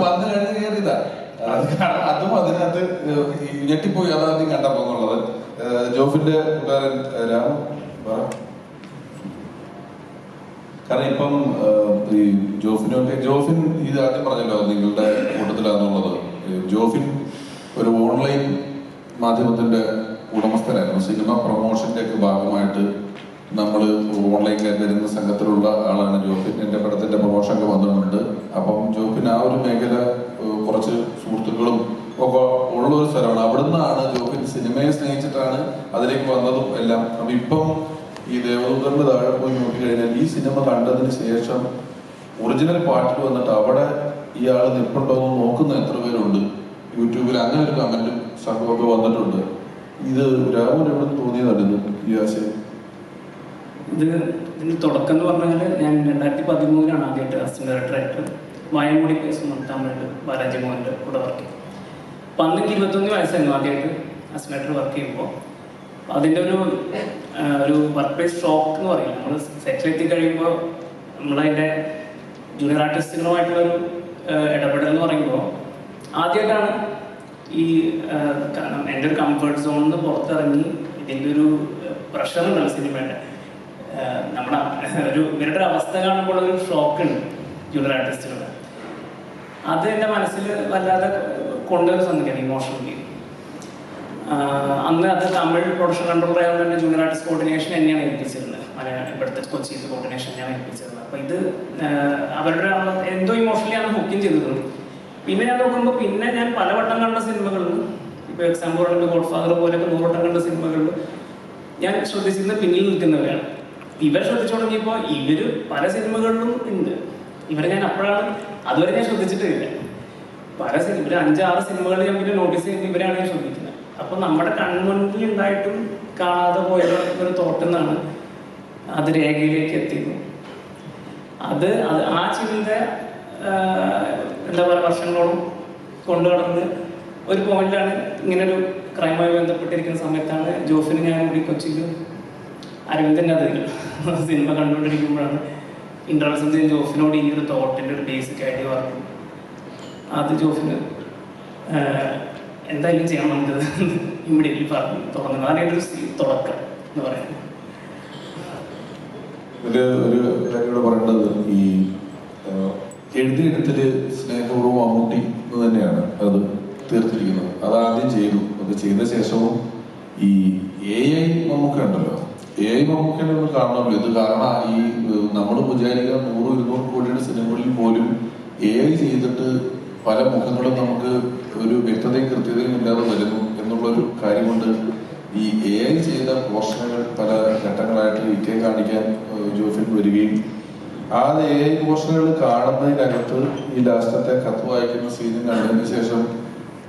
വന്നു കഴിഞ്ഞ് കയറിയതാ. അതും അതിനകത്ത് ഞെട്ടിപ്പോയി. അതാദ്യം കണ്ടപ്പോ എന്നുള്ളത്. ജോഫിന്റെ രാം, കാരണം ഇപ്പം ഈ ജോഫിൻ ഇത് ആദ്യം പറഞ്ഞല്ലോ നിങ്ങളുടെ കൂട്ടത്തിലാണെന്നുള്ളത്. ജോഫിൻ ഒരു ഓൺലൈൻ മാധ്യമത്തിന്റെ ഉടമസ്ഥനായിരുന്നു. സിനിമ പ്രൊമോഷന്റെ ഒക്കെ ഭാഗമായിട്ട് നമ്മൾ ഓൺലൈനിൽ വരുന്ന സംഘത്തിലുള്ള ആളാണ് ജോഫിൻ. എൻ്റെ പടത്തിന്റെ പ്രൊമോഷനൊക്കെ വന്നിട്ടുണ്ട്. അപ്പം ജോഫിൻ ആ ഒരു മേഖല കുറച്ച് സുഹൃത്തുക്കളും ഒക്കെ ഉള്ള ഒരു സ്ഥലമാണ്. അവിടുന്നാണ് ജോഫിൻ സിനിമയെ സ്നേഹിച്ചിട്ടാണ് അതിലേക്ക് വന്നതും എല്ലാം. അപ്പം ഇപ്പം ഈ ദേവദൂതറിന്റെ താഴെ പോയി നോക്കിക്കഴിഞ്ഞാൽ ഈ സിനിമ കണ്ടതിന് ശേഷം ഒറിജിനൽ പാട്ടിൽ വന്നിട്ട് അവിടെ ഇയാൾ നിൽപ്പുണ്ടോ എന്ന് നോക്കുന്ന എത്ര പേരുണ്ട് യൂട്യൂബിൽ. അങ്ങനെ ഒരു കമന്റും സംഭവമൊക്കെ വന്നിട്ടുണ്ട്. ഇത് രാഹുൽ എവിടെ തോന്നിയതായിരുന്നു ഈ ആശയം? ഇതിന് തുടക്കം എന്ന് പറഞ്ഞാൽ ഞാൻ 2013 ആദ്യമായിട്ട് അസിസ്റ്റന്റ് ഡയറക്ടറായിട്ട് വായമുടി കേസ് തമിഴിൽ ബാലാജി മോഹൻ്റെ കൂടെ വർക്ക് ചെയ്തു. അപ്പം അന്ന് 21 വയസ്സായിരുന്നു ആദ്യമായിട്ട് അസിസ്റ്റന്റ് ഡയറക്ടർ വർക്ക് ചെയ്യുമ്പോൾ. അതിൻ്റെ ഒരു വർക്ക് പ്ലേസ് ഷോക്ക് എന്ന് പറയും. നമ്മൾ സെറ്റിലെത്തി കഴിയുമ്പോൾ നമ്മളതിൻ്റെ ജൂനിയർ ആർട്ടിസ്റ്റുകളുമായിട്ടുള്ളൊരു ഇടപെടൽ എന്ന് പറയുമ്പോൾ ആദ്യമായിട്ടാണ് ഈ എൻ്റെ ഒരു കംഫർട്ട് സോണിൽ നിന്ന് പുറത്തിറങ്ങി ഇതിൻ്റെ ഒരു പ്രഷർ ഉണ്ടല്ലോ സിനിമയുടെ. നമ്മുടെ ഇവരുടെ ഒരു അവസ്ഥ കാണുമ്പോൾ ഒരു ഷോക്കുണ്ട് ജൂനിയർ ആർട്ടിസ്റ്റുകൾ. അത് എൻ്റെ മനസ്സിൽ വല്ലാതെ കൊണ്ടുവരുന്ന സംഗതിയാണ് ഇമോഷണലി. അന്ന് അത് തമിഴ് പ്രൊഡക്ഷൻ കൺട്രോളർ ആയതുകൊണ്ട് തന്നെ ജൂനിയർ ആർട്ടിസ്റ്റ് കോർഡിനേഷൻ തന്നെയാണ് ഏൽപ്പിച്ചിരുന്നത്. ഇവിടുത്തെ കൊച്ചിയിലത്തെ കോർഡിനേഷൻ തന്നെയാണ് ഏൽപ്പിച്ചിരുന്നത്. അപ്പോൾ ഇത് അവരുടെ എന്തോ ഇമോഷണലിയാണ് ബുക്കിംഗ് ചെയ്തിരുന്നത്. പിന്നെ ഞാൻ നോക്കുമ്പോൾ പിന്നെ ഞാൻ പലവട്ടം കണ്ട സിനിമകളിൽ, ഇപ്പോൾ എക്സാമ്പിൾ പറയുന്നത് ഗോഡ് ഫാദർ പോലെയൊക്കെ 100 വട്ടം കണ്ട സിനിമകളിൽ ഞാൻ ശ്രദ്ധിച്ചിരുന്നത് പിന്നിൽ നിൽക്കുന്നവരാണ്. ഇവരെ ശ്രദ്ധിച്ചു തുടങ്ങിയപ്പോൾ ഇവർ പല സിനിമകളിലും ഉണ്ട്. ഇവരെ ഞാൻ അപ്പോഴാണ്, അതുവരെ ഞാൻ ശ്രദ്ധിച്ചിട്ടില്ല. ഇവർ 5-6 സിനിമകൾ ഞാൻ പിന്നെ നോട്ടീസ് ചെയ്യുന്നത് ഇവരാണ് ഞാൻ ശ്രദ്ധിക്കുന്നത്. അപ്പോൾ നമ്മുടെ കൺമുൻപിൽ ഉണ്ടായിട്ടും കാണാതെ പോയ ഒരു തോട്ടെന്നാണ് അത് രേഖയിലേക്ക് എത്തിയത്. അത് ആ ചിന്ത എന്താ പറയുക വർഷങ്ങളോളം കൊണ്ടു നടന്ന് ഒരു പോയിന്റാണ് ഇങ്ങനൊരു ക്രൈമായി ബന്ധപ്പെട്ടിരിക്കുന്ന സമയത്താണ് ജോഫിന് ഞാൻ കൂടി കൊച്ചിയിൽ അരവിന്ദൻ്റെ അതിൽ സിനിമ കണ്ടുകൊണ്ടിരിക്കുമ്പോഴാണ് ഇൻട്രൊഡക്ഷൻ ജോഫിനോട് ഈ ഒരു തോട്ടിൻ്റെ ഒരു ബേസിക് ഐഡിയ പറഞ്ഞു. അത് ജോഫിന് എന്തായാലും ചെയ്യണം നമുക്കത് ഇമ്മീഡിയറ്റ്ലി പറഞ്ഞു തുറന്നു. അതാണ് എൻ്റെ ഒരു തുടക്കം എന്ന് പറയുന്നത്. ഒരു കാര്യം കൂടെ പറയേണ്ടത്, ഈ എഴുതിയെടുത്തില് സ്നേഹപൂർവ്വം മമ്മൂട്ടി എന്ന് തന്നെയാണ് അത് തീർത്തിരിക്കുന്നത്. അതാദ്യം ചെയ്തു. അത് ചെയ്ത ശേഷവും ഈ AI മമ്മൂക്ക ഉണ്ടല്ലോ, AI മമ്മൂക്കനെ ഒന്ന് കാണണമല്ലോ ഇത്. കാരണം ഈ നമ്മൾ വിചാരിക്കുക 100-200 കോടിയുടെ സിനിമകളിൽ പോലും AI ചെയ്തിട്ട് പല മുഖങ്ങളും നമുക്ക് ഒരു വ്യക്തതയും കൃത്യതയും ഇല്ലാതെ വരുന്നു എന്നുള്ളൊരു കാര്യം കൊണ്ട് ഈ AI ചെയ്ത പോർഷനുകൾ പല ഘട്ടങ്ങളായിട്ട് ഇറ്റേ കാണിക്കാൻ ജോഫിൻ വരികയും ആ AI പോർഷനുകൾ കാണുന്നതിനകത്ത് ഈ ലാസ്റ്റത്തെ കത്ത് വായിക്കുന്ന സീനും കണ്ടതിന് ശേഷം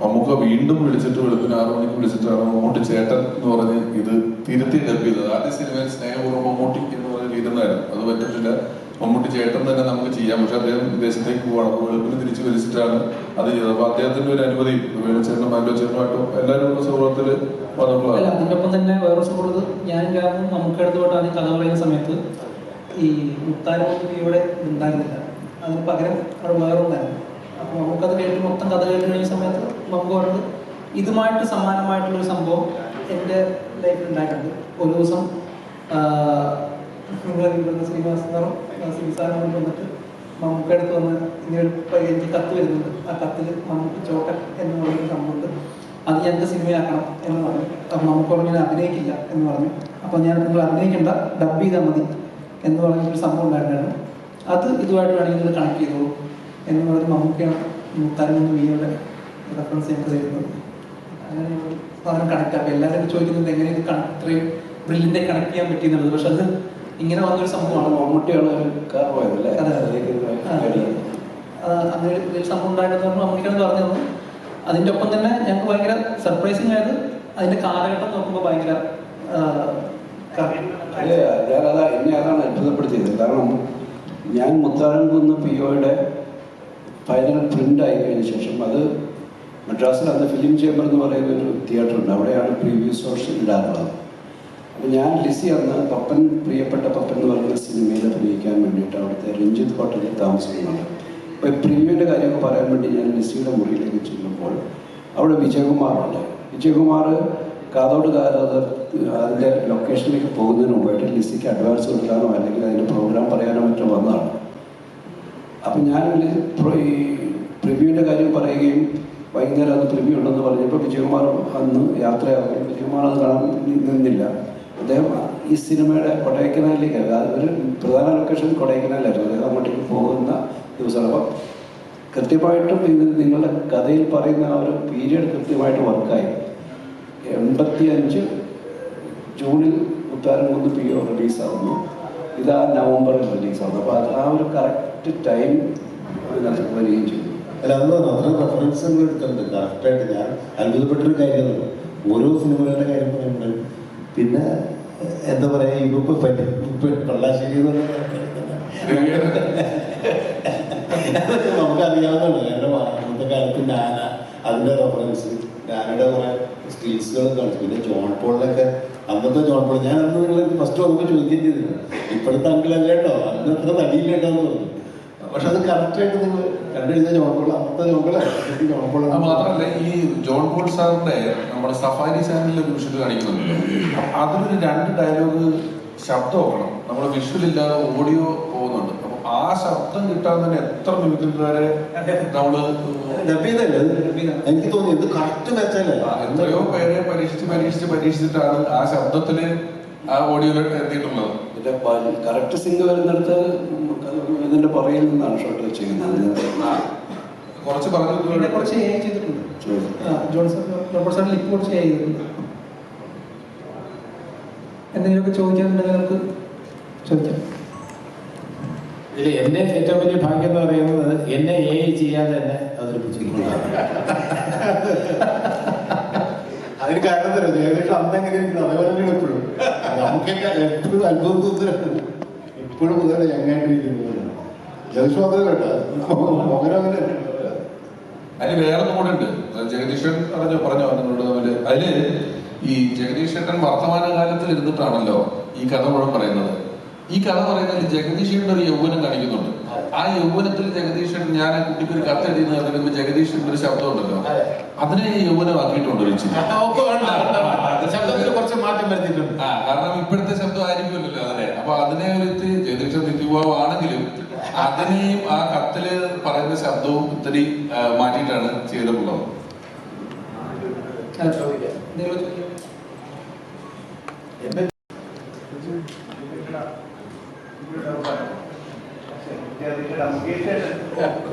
മമ്മൂക്ക വീണ്ടും വിളിച്ചിട്ട് വെളുപ്പിന് 6 മണിക്ക് വിളിച്ചിട്ടാണ് മമ്മൂട്ടി ചേട്ടൻ എന്ന് പറഞ്ഞ് ഇത് തിരുത്തി ഡബ് ചെയ്തത്. ആദ്യ സിനിമയിൽ സ്നേഹപൂർവ്വം മമ്മൂട്ടി എന്ന് പറഞ്ഞ് ഇരുന്നായിരുന്നു. അത് പറ്റത്തില്ല, മമ്മൂട്ടി ചേട്ടൻ തന്നെ നമുക്ക് ചെയ്യാം. പക്ഷെ അദ്ദേഹം വിദേശത്തേക്ക് പോവാണ്. അപ്പോൾ വെളുപ്പിന് തിരിച്ച് വിളിച്ചിട്ടാണ് അത് ചെയ്തത്. അപ്പൊ അദ്ദേഹത്തിന്റെ ഒരു അനുമതി വേണുചേട്ടനും മാൻഡോച്ചേട്ടനുമായിട്ടും എല്ലാവരും സുഹൃത്തിൽ വന്നിട്ടുള്ളതാണ്. അതിൻ്റെ ഒപ്പം തന്നെ വേറെ സുഹൃത്ത് ഞാനും രാമും നമുക്ക് അടുത്തോട്ട് ആദ്യം കഥ പറയുന്ന സമയത്ത് ഈ മുത്താരമൊന്നും ഇവിടെ ഉണ്ടായിരുന്നില്ല. അതിന് പകരം അവിടെ വേറെ ഉണ്ടായിരുന്നു. അപ്പോൾ നമുക്കത് കേട്ട് മൊത്തം കഥ കേട്ട് കഴിഞ്ഞ സമയത്ത് നമുക്ക് പറഞ്ഞത് ഇതുമായിട്ട് സമാനമായിട്ടുള്ളൊരു സംഭവം എൻ്റെ ലൈഫിൽ ഉണ്ടായിട്ടുണ്ട്. ഒരു ദിവസം ശ്രീനിവാസൻ വന്നിട്ട് മമ്മൂക്ക അടുത്ത് വന്ന് ഇങ്ങനെ എനിക്ക് കത്ത് വരുന്നുണ്ട്. ആ കത്തിൽ മമ്മൂക്ക് ചോട്ടൻ എന്ന് പറയുന്ന സംഭവമുണ്ട്, അത് ഞങ്ങൾക്ക് സിനിമയാക്കണം എന്ന് പറഞ്ഞു. അപ്പം നമുക്ക് പറഞ്ഞു ഞാൻ അഭിനയിക്കില്ല എന്ന് പറഞ്ഞു. അപ്പം ഞാൻ നിങ്ങൾ അഭിനയിക്കേണ്ട, ഡബ് ചെയ്താൽ മതി എന്ന് പറഞ്ഞൊരു സംഭവം ഉണ്ടായിരുന്നു. അത് ഇതുമായിട്ട് വേണമെങ്കിൽ നിങ്ങൾ കണക്ട് ചെയ്തോളൂ എന്ന് പറഞ്ഞ് മമ്മൂക്കയാണ് മുത്താരമൊന്നും വീയുടെ റെഫറൻസ് ഞങ്ങൾക്ക് തരുന്നത്. അങ്ങനെ സാധനം കണക്ട് ആക്കുക. എല്ലാവരും ചോദിക്കുന്നത് എങ്ങനെ ഇത് ഇത്രയും ബ്രില്ലിൻ്റെ കണക്ട് ചെയ്യാൻ പറ്റിയെന്നുള്ളത്. പക്ഷെ അത് ഇങ്ങനെ വന്നൊരു സംഭവമാണ്. മമ്മൂട്ടിയാണ് പോയതല്ലേ? അങ്ങനെ ഒരു സംഭവം ഉണ്ടായിരുന്നു മമ്മൂട്ടിക്കാണ് പറഞ്ഞു തന്നു. അതിൻ്റെ ഒപ്പം തന്നെ ഞങ്ങൾക്ക് ഭയങ്കര സർപ്രൈസിങ് ആയത് അതിൻ്റെ കാലഘട്ടം നോക്കുമ്പോൾ ഭയങ്കര എന്നെ അതാണ് അത്ഭുതപ്പെടുത്തിയത്. കാരണം ഞാൻ മുത്താരംകുന്ന് POയുടെ ഫൈനൽ പ്രിൻ്റ് ആയി കഴിഞ്ഞ ശേഷം അത് മദ്രാസിൽ അന്ന് ഫിലിം ചേംബർ എന്ന് പറയുന്ന ഒരു തിയേറ്റർ ഉണ്ട്, അവിടെയാണ് പ്രീവ്യൂ ഷോസ് ഇടാറുള്ളത്. അപ്പോൾ ഞാൻ ലിസി അന്ന് പപ്പൻ, പ്രിയപ്പെട്ട പപ്പൻ എന്ന് പറയുന്ന സിനിമയിൽ അഭിനയിക്കാൻ വേണ്ടിയിട്ട് അവിടുത്തെ രഞ്ജിത്ത് ഹോട്ടലിൽ താമസിക്കുന്നുണ്ട്. അപ്പോൾ പ്രിവ്യൂവിൻ്റെ കാര്യമൊക്കെ പറയാൻ വേണ്ടി ഞാൻ ലിസിയുടെ മുറിയിലേക്ക് ചെല്ലുമ്പോൾ അവിടെ വിജയകുമാറുണ്ട്. വിജയകുമാർ കാതോട് കാതോട് അതിൻ്റെ ലൊക്കേഷനിലേക്ക് പോകുന്നതിന് മുമ്പായിട്ട് ലിസിക്ക് അഡ്വാൻസ് കൊടുക്കാനോ അല്ലെങ്കിൽ അതിൻ്റെ പ്രോഗ്രാം പറയാനോ മറ്റോ വന്നതാണ്. അപ്പം ഞാൻ ഈ പ്രിവ്യൂവിൻ്റെ കാര്യം പറയുകയും വൈകുന്നേരം അത് പ്രിവ്യൂ ഉണ്ടെന്ന് പറഞ്ഞപ്പോൾ വിജയകുമാർ അന്ന് യാത്രയാകും. വിജയകുമാർ അത് കാണാൻ നിന്നില്ല. അദ്ദേഹം ഈ സിനിമയുടെ കൊടൈക്കനാലിലേക്ക്, ഒരു പ്രധാന ലൊക്കേഷൻ കൊടൈക്കനാലായിരുന്നു, അദ്ദേഹം അങ്ങോട്ടേക്ക് പോകുന്ന ദിവസമാണ്. അപ്പം കൃത്യമായിട്ടും ഇത് നിങ്ങളുടെ കഥയിൽ പറയുന്ന ആ ഒരു പീരിയഡ് കൃത്യമായിട്ട് വർക്കായി. 85 ജൂണിൽ മുത്താരംകുന്ന് PO റിലീസാകുന്നു. ഇതാ നവംബറിൽ റിലീസാകുന്നു. അപ്പോൾ അത് ആ ഒരു കറക്റ്റ് ടൈം അതിനകത്ത് വരികയും ചെയ്തു. അല്ല, അത് അത്ര റെഫറൻസുകൾ എടുക്കുന്നുണ്ട് കറക്റ്റായിട്ട്. ഞാൻ അത്ഭുതപ്പെട്ടൊരു കാര്യമാണ് ഓരോ സിനിമകളുടെ കാര്യം പറയുമ്പോൾ. പിന്നെ എന്താ പറയുക, ഇപ്പൊ പള്ളാശ്ശേരി നമുക്കറിയാവുന്നതാണ്. എൻ്റെ അന്നത്തെ കാലത്ത് ഞാന അതിൻ്റെ റെഫറൻസ്, ഞാനയുടെ കുറെ സ്കിൽസുകൾ കാണിച്ചു. പിന്നെ ജോൺ പോളിനൊക്കെ അന്നത്തെ ജോൺ പോൾ ഞാൻ അന്ന് നിങ്ങൾ ഫസ്റ്റ് നമുക്ക് ചോദിക്കുകയും ചെയ്തില്ല. ഇപ്പോഴത്തെ അങ്കിളല്ല കേട്ടോ, അന്ന് അത്ര തടിയില്ല കേട്ടോന്ന് തോന്നുന്നു. പക്ഷെ അത് കറക്റ്റായിട്ട് നിങ്ങൾ കണ്ടുകഴിഞ്ഞാൽ ജോൺ പോൾ അന്നത്തെ ജോൺ പോൾ. മാത്രമല്ല ഈ ജോൺ പോൾ സാറിന്റെ നമ്മുടെ സഫാരി ചാനലിൽ ഒരു വിഷ്വൽ കാണിക്കുന്നുണ്ടല്ലോ, അതിലൊരു 2 ഡയലോഗ് ശബ്ദം നോക്കണം. നമ്മുടെ വിഷ്വൽ ഇല്ലാതെ ഓഡിയോ പോകുന്നുണ്ട്. അപ്പൊ ആ ശബ്ദം കിട്ടാൻ തന്നെ എത്ര മിനിറ്റുകാരെ നമ്മള് എനിക്ക് തോന്നി ഇത് കറക്റ്റ് വെച്ചല്ലേ. എത്രയോ പേരെ പരീക്ഷിച്ചിട്ടാണ് ആ ശബ്ദത്തില് ആ ഓഡിയോയിൽ എത്തിയിട്ടുള്ളത്. ഇതിന്റെ കറക്റ്റ് സിംഗ് വരുന്നിടത്ത് ഇതിന്റെ പുറകിൽ നിന്നാണ് ഷോട്ട് ചെയ്യുന്നത്. കുറച്ച് പറഞ്ഞു കുറച്ച് ചെയ്തിട്ടുണ്ട്. ജോൺസൺ ലിപ്പ് കുറച്ച് ചെയ്തിട്ടുണ്ട്. എന്തെങ്കിലുമൊക്കെ ചോദിക്കാനുണ്ടെങ്കിൽ നമുക്ക് ചോദിക്കാം. ഇതിൽ എൻ്റെ ഏറ്റവും വലിയ ഭാഗ്യം എന്ന് പറയുന്നത് എന്നെ AI ചെയ്യാതെ തന്നെ അവതരിപ്പിച്ചിട്ടുണ്ട്. അതിന് കാരണം തരാം. ഏകദേശം അന്നെങ്ങനെ അതേപോലെ തന്നെ എപ്പോഴും നമുക്കൊക്കെ എപ്പോഴും അത്ഭുതം തോന്നുന്നു. ഇപ്പോഴും മുതലേ ഞങ്ങായിട്ടിരിക്കുന്നത് ജഗദീഷ് മാത്രമേ കേട്ടോ അങ്ങനെ. അതിന് വേറൊന്നും കൂടെ ഉണ്ട്. ജഗദീഷൻ പറഞ്ഞോ നിങ്ങളുടെ തമ്മില്. അതില് ഈ ജഗദീഷ് ചേട്ടൻ വർത്തമാനകാലത്തിൽ ഇരുന്നിട്ടാണല്ലോ ഈ കഥ മുഴുവൻ പറയുന്നത്. ഈ കഥ പറയുന്നതിൽ ജഗദീഷ് ചേട്ടൻ ഒരു യൗവനം കാണിക്കുന്നുണ്ട്. ആ യൗവനത്തിൽ ജഗദീശൻ, ഞാൻ ആ കുട്ടിക്ക് ഒരു കത്തെഴുതി നൽകുമ്പോൾ ജഗദീശന്റെ ഒരു ശബ്ദം ഉണ്ടല്ലോ, അതിനെ യൗവനമാക്കിയിട്ടുണ്ട് ഒരു ശബ്ദത്തിൽ കുറച്ച് മാറ്റം വരുത്തിയിട്ടുണ്ട്. കാരണം ഇപ്പോഴത്തെ ശബ്ദം ആയിരിക്കുമല്ലോ അതിനെ. അപ്പൊ അതിനെ ഒരു ജഗദീശൻ നിത്യഭാവമാണെങ്കിലും അതിനെയും ആ കത്തില് പറയുന്ന ശബ്ദവും ഇത്തിരി മാറ്റിയിട്ടാണ് ചെയ്തിട്ടുള്ളത്.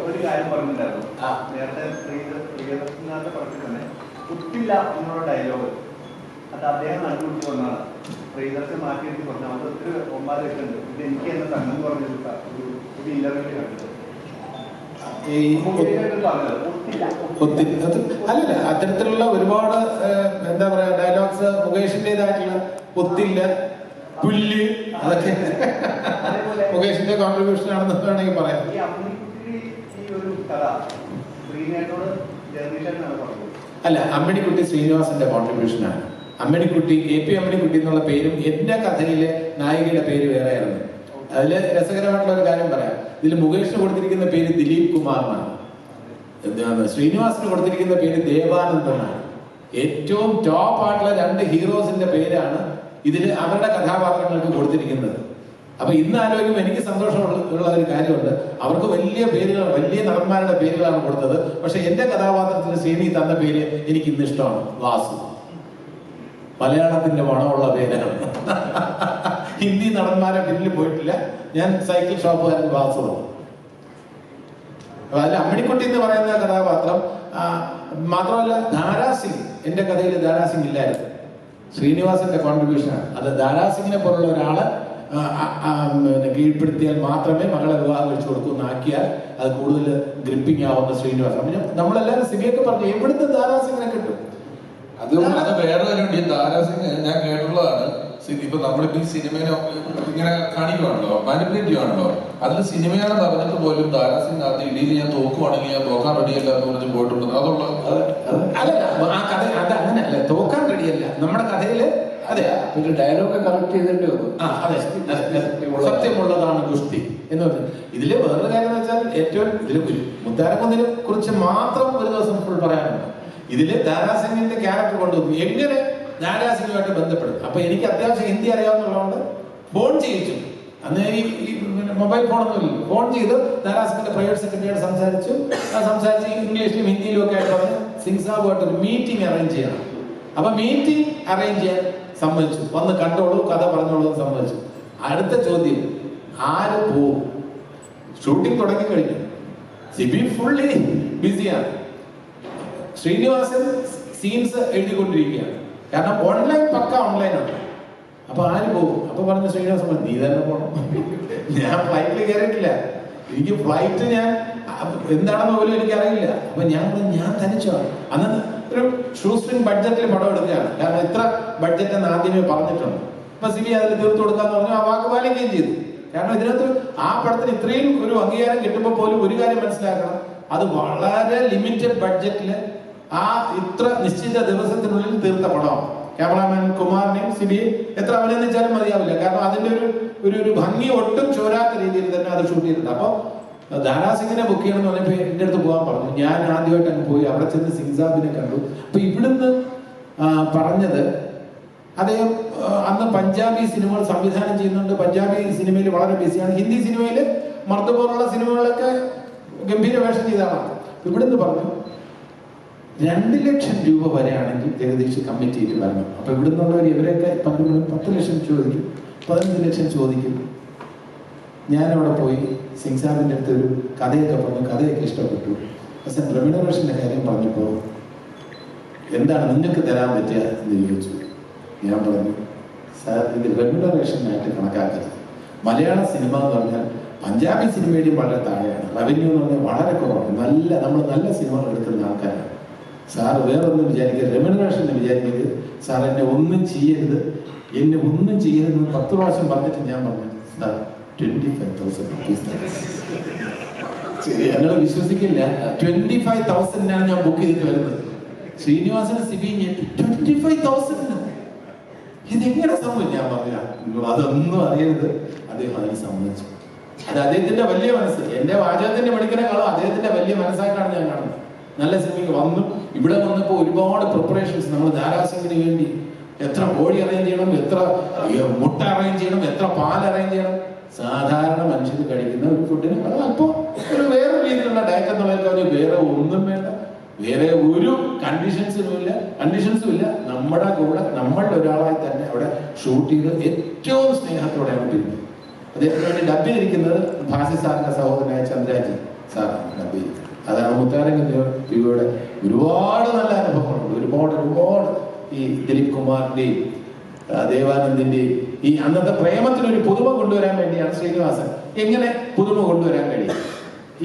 ഒരു കാര്യം പറഞ്ഞിട്ടുണ്ടായിരുന്നു നേരത്തെ പ്രിയദർശനാഥ് പറഞ്ഞിട്ട് തന്നെ കുത്തില്ല എന്നുള്ള ഡയലോഗ് അത് അദ്ദേഹം കണ്ടുപിടിച്ചു വന്നതാണ്. പ്രിയദർശൻ മാറ്റിയെടുത്ത് പറഞ്ഞു അത് ഒത്തിരി ഒമ്പാത് വെക്കുന്നുണ്ട്. ഇത് എനിക്ക് എന്നെ തന്നെ പറഞ്ഞൊരു ഒരു ഇന്റർവ്യൂവിൽ കണ്ടത് അല്ലല്ല, അത്തരത്തിലുള്ള ഒരുപാട് എന്താ പറയാ ഡയലോഗ്സ് മുകേഷിന്റേതായിട്ടുള്ള ഒത്തില്ല, പുല്ല്, അതൊക്കെ മുകേഷിന്റെ കോൺട്രിബ്യൂഷൻ ആണെന്ന് വേണമെങ്കിൽ പറയാം. അല്ല, അമ്മിണിക്കുട്ടി ശ്രീനിവാസന്റെ കോൺട്രിബ്യൂഷനാണ്. അമ്മിണിക്കുട്ടി, AP അമ്മിണിക്കുട്ടി എന്നുള്ള പേരും എന്റെ കഥയിലെ നായികയുടെ പേര് വേറെയായിരുന്നു. അതില് രസകരമായിട്ടുള്ള ഒരു കാര്യം പറയാം. ഇതിൽ മുകേഷിന് കൊടുത്തിരിക്കുന്ന പേര് ദിലീപ് കുമാറിനാണ്, ശ്രീനിവാസിന് കൊടുത്തിരിക്കുന്ന പേര് ദേവാനന്ദനാണ്. ഏറ്റവും ടോപ്പ് ആയിട്ടുള്ള 2 ഹീറോസിന്റെ പേരാണ് ഇതിൽ അവരുടെ കഥാപാത്രങ്ങൾക്ക് കൊടുത്തിരിക്കുന്നത്. അപ്പൊ ഇന്ന് ആലോചിക്കുമ്പോൾ എനിക്ക് സന്തോഷമുള്ള ഒരു കാര്യമുണ്ട്. അവർക്ക് വലിയ പേരുകൾ, വലിയ നടന്മാരുടെ പേരുകളാണ് കൊടുത്തത്. പക്ഷെ എന്റെ കഥാപാത്രത്തിന് ശ്രീനി തന്ന പേര് എനിക്ക് ഇന്ന് ഇഷ്ടമാണ്, വാസു. മലയാളത്തിന്റെ മണമുള്ള പേരാണ്. ഹിന്ദി നടന്മാരെ പിന്നിൽ പോയിട്ടില്ല. ഞാൻ സൈക്കിൾ ഷോപ്പുകാരൻ വാസുവാണ്. അതിൽ അമ്മിണിക്കുട്ടി എന്ന് പറയുന്ന കഥാപാത്രം മാത്രമല്ല, ധാരാസിംഗ്, എന്റെ കഥയിൽ ധാരാസിംഗ് ഇല്ലായിരുന്നു. ശ്രീനിവാസന്റെ കോൺട്രിബ്യൂഷനാണ് അത്. ധാരാസിംഗിനെ പോലുള്ള ഒരാള് കീഴ്പ്പെടുത്തിയാൽ മാത്രമേ മകളെ വിവാഹം കഴിച്ചു കൊടുക്കുന്നാക്കിയാൽ അത് കൂടുതൽ ഗ്രിപ്പിംഗ് ആവുന്ന ശ്രീനിവാസൻ. നമ്മളെല്ലാവരും സിബിയൊക്കെ പറഞ്ഞു എവിടുന്ന് ധാരാസിംഗിനെ കിട്ടും. അത് വേറെ കാര്യമുണ്ട്. ഈ ധാരാസിംഗ് ഞാൻ കേട്ടുള്ളതാണ്. ഇപ്പൊ നമ്മളിപ്പോ ഈ സിനിമയെ ഇങ്ങനെ കാണിക്കുവാണല്ലോ, മാനിപ്പുലേറ്റ് ചെയ്യുവാണല്ലോ. അതിൽ സിനിമയാണെന്ന് അറിഞ്ഞിട്ട് പോലും ധാരാസിംഗ് ആദ്യം ഇടിയിൽ ഞാൻ തോക്കുവാണെങ്കിൽ ഞാൻ തോക്കാൻ റെഡിയല്ല എന്ന് പറഞ്ഞ് പോയിട്ടുണ്ട്. അതുള്ള അല്ല, ആ കഥ അത് അങ്ങനെയല്ല, തോക്കാൻ റെഡിയല്ല നമ്മുടെ കഥയില്. അതെ, പിന്നെ ഡയലോഗ് കറക്റ്റ് ചെയ്തിട്ട് അതെ, സത്യമുള്ളതാണ് ഗുസ്തി എന്ന് പറഞ്ഞു. ഇതില് വേറൊരു കാര്യം എന്ന് വെച്ചാൽ ഏറ്റവും ഇതിൽ മുത്താരക്കുന്നിനെ കുറിച്ച് മാത്രം ഒരു ദിവസം ഫുൾ പറയാനുണ്ട്. ഇതില് ധാരാസിംഗിന്റെ ക്യാരക്ടർ കൊണ്ടുവന്നു എങ്ങനെ ധാരാസിംഗുമായിട്ട് ബന്ധപ്പെടും. അപ്പൊ എനിക്ക് അത്യാവശ്യം ഹിന്ദി അറിയാവുന്നതുകൊണ്ട് ഫോൺ ചെയ്യിച്ചു. അന്ന് ഈ മൊബൈൽ ഫോണൊന്നും ഇല്ല. ഫോൺ ചെയ്ത് ധാരാസിംഗിന്റെ പ്രൈവറ്റ് സെക്രട്ടറിയോട് സംസാരിച്ച് ഇംഗ്ലീഷിലും ഹിന്ദിയിലും ഒക്കെ ആയിട്ട് പറഞ്ഞ് സിംഗ് സാബുമായിട്ട് ഒരു മീറ്റിംഗ് അറേഞ്ച് ചെയ്യണം. അപ്പൊ മീറ്റിംഗ് അറേഞ്ച് ചെയ്യാൻ സമ്മതിച്ചു. വന്ന് കണ്ടോളൂ, കഥ പറഞ്ഞോളൂ എന്ന് സമ്മതിച്ചു. അടുത്ത ചോദ്യം, ആര് പോവും? ഷൂട്ടിംഗ് തുടങ്ങി കഴിഞ്ഞു. സിബി ഫുള്ളി ബിസിയാണ്. ശ്രീനിവാസൻ സീൻസ് എഴുതിക്കൊണ്ടിരിക്കുകയാണ്. കാരണം ഓൺലൈൻ, പക്ക ഓൺലൈനാണ്. അപ്പൊ ആര് പോകും? അപ്പൊ പറഞ്ഞ ശ്രീനിവാസൻ, നീ തന്നെ പോകണം. ഞാൻ ഫ്ലൈറ്റിൽ കയറിയിട്ടില്ല. എനിക്ക് ഫ്ലൈറ്റ് ഞാൻ എന്താണെന്ന് പോലും എനിക്കറിയില്ല. അപ്പൊ ഞാൻ തനിച്ചാണ്. അന്ന് ഒരു ഷൂസ്ട്രിങ് ബഡ്ജറ്റിൽ പടം എടുക്കുകയാണ്. കാരണം ഇത്ര ബഡ്ജറ്റ് എന്ന് ആദ്യമേ പറഞ്ഞിട്ടുണ്ട്. അപ്പൊ സിബി അതിൽ തീർത്തു കൊടുക്കാന്ന് പറഞ്ഞു. ആ വാക്ക് പാലിക്കുകയും ചെയ്തു. കാരണം ഇതിനകത്ത് ആ പടത്തിന് ഇത്രയും ഒരു അംഗീകാരം കിട്ടുമ്പോൾ പോലും ഒരു കാര്യം മനസ്സിലാക്കണം, അത് വളരെ ലിമിറ്റഡ് ബഡ്ജറ്റില് ആ ഇത്ര നിശ്ചിത ദിവസത്തിനുള്ളിൽ തീർത്ത പടമാണ്. ക്യാമറാമാൻ കുമാറിനെയും സിബിയും എത്ര അഭിനന്ദിച്ചാലും മതിയാവില്ല. കാരണം അതിന്റെ ഒരു ഭംഗി ഒട്ടും ചോരാത്ത രീതിയിൽ തന്നെ അത് ഷൂട്ട് ചെയ്തിട്ടുണ്ട്. അപ്പൊ ധാരാസിംഗിനെ ബുക്ക് ചെയ്യണമെന്ന് പറഞ്ഞപ്പോ എന്റെ അടുത്ത് പോകാൻ പറഞ്ഞു. ഞാൻ ആദ്യമായിട്ട് അങ്ങ് പോയി അവിടെ ചെന്ന് സിംഗ് സാബിനെ കണ്ടു. അപ്പൊ ഇവിടുന്ന് പറഞ്ഞത് അദ്ദേഹം അന്ന് പഞ്ചാബി സിനിമകൾ സംവിധാനം ചെയ്യുന്നുണ്ട്. പഞ്ചാബി സിനിമയിൽ വളരെ ബിസിയാണ്. ഹിന്ദി സിനിമയിൽ മർദ് പോലുള്ള സിനിമകളൊക്കെ ഗംഭീര വേഷം ചെയ്താണ്. ഇവിടുന്ന് പറഞ്ഞു 2 ലക്ഷം രൂപ വരെയാണെങ്കിൽ ജഗദീഷ് കമ്മിറ്റിയിൽ വരണം. അപ്പൊ ഇവിടുന്നുള്ളവർ ഇവരൊക്കെ 10 ലക്ഷം ചോദിക്കും, 15 ലക്ഷം ചോദിക്കും. ഞാനവിടെ പോയി സിംഗ് സാബിന്റെ അടുത്ത് ഒരു കഥയൊക്കെ പറഞ്ഞു. കഥയൊക്കെ ഇഷ്ടപ്പെട്ടു. പക്ഷെ റെമ്യൂണറേഷന്റെ കാര്യം പറഞ്ഞപ്പോൾ എന്താണ് നിങ്ങൾക്ക് തരാൻ പറ്റുക എന്ന് ചോദിച്ചു. ഞാൻ പറഞ്ഞു, സാർ ഇത് റെമ്യൂണറേഷനായിട്ട് കണക്കാക്കരുത്. മലയാള സിനിമ എന്ന് പറഞ്ഞാൽ പഞ്ചാബി സിനിമയുടെയും വളരെ താഴെയാണ്. റവന്യൂ എന്ന് പറഞ്ഞാൽ വളരെ കുറവാണ്. നമ്മൾ നല്ല സിനിമകൾ എടുക്കുന്ന ആൾക്കാരാണ്. സാർ വേറൊന്നും വിചാരിക്കരുത്, റെമ്യൂണറേഷൻ വിചാരിക്കരുത്. സാർ എന്നെ ഒന്നും ചെയ്യരുത് 10 പ്രാവശ്യം പറഞ്ഞിട്ട് ഞാൻ പറഞ്ഞു, സാർ 25,000 റുപ്പീസ്. ഞങ്ങൾ വിശ്വസിക്കില്ല. 25,000 ഞാൻ ബുക്ക് ചെയ്തിട്ട് വരുന്നത്. ശ്രീനിവാസന് സിബി 25,000 ഇതെങ്ങനെ സംഭവിച്ചു? ഞാൻ പറഞ്ഞു, അതൊന്നും അറിയരുത്. അദ്ദേഹം അതിന് സമ്മതിച്ചു. അത് അദ്ദേഹത്തിന്റെ വലിയ മനസ്സ്. എന്റെ വാചകത്തിന്റെ പഠിക്കുന്നതിനേക്കാളും അദ്ദേഹത്തിന്റെ വലിയ മനസ്സായിട്ടാണ് ഞാൻ കാണുന്നത്. നല്ല സിനിമയ്ക്ക് വന്നു, ഇവിടെ വന്നപ്പോൾ ഒരുപാട് പ്രിപ്പറേഷൻസ്. നമ്മൾ ധാരാസിംഗിന് വേണ്ടി എത്ര കോഴി അറേഞ്ച് ചെയ്യണം, എത്ര മുട്ട അറേഞ്ച് ചെയ്യണം, എത്ര പാൽ അറേഞ്ച് ചെയ്യണം. സാധാരണ മനുഷ്യന് കഴിക്കുന്ന ഒരു ഫുഡിന് അല്പം ഒരു വേറെ രീതിയിലുള്ള ഡയറ്റ് എന്നുള്ളതിൽ വേറെ ഒന്നും വേണ്ട, വേറെ ഒരു കണ്ടീഷൻസും ഇല്ല. നമ്മുടെ കൂടെ നമ്മളുടെ ഒരാളായി തന്നെ അവിടെ ഷൂട്ട് ചെയ്ത് ഏറ്റവും സ്നേഹത്തോടെയാണ് പിരിഞ്ഞത്. അദ്ദേഹത്തിന് വേണ്ടി ഡബ് ചെയ്തിരിക്കുന്നത് ഭാസി സാറിന്റെ സഹോദരനായ ചന്ദ്രാജി സാറാണ് ഡബ് ചെയ്തിരിക്കുന്നത്. അതാണ് മുത്താരംഗ ടിവിയുടെ ഒരുപാട് നല്ല അനുഭവങ്ങളുണ്ട്. ഒരുപാട് ഈ ദിലീപ് കുമാറിന്റെയും ദേവാനന്ദിന്റെയും ഈ അന്നത്തെ പ്രേമത്തിനൊരു പുതുമ കൊണ്ടുവരാൻ വേണ്ടിയാണ് ശ്രീനിവാസൻ. എങ്ങനെ പുതുമ കൊണ്ടുവരാൻ കഴിയും?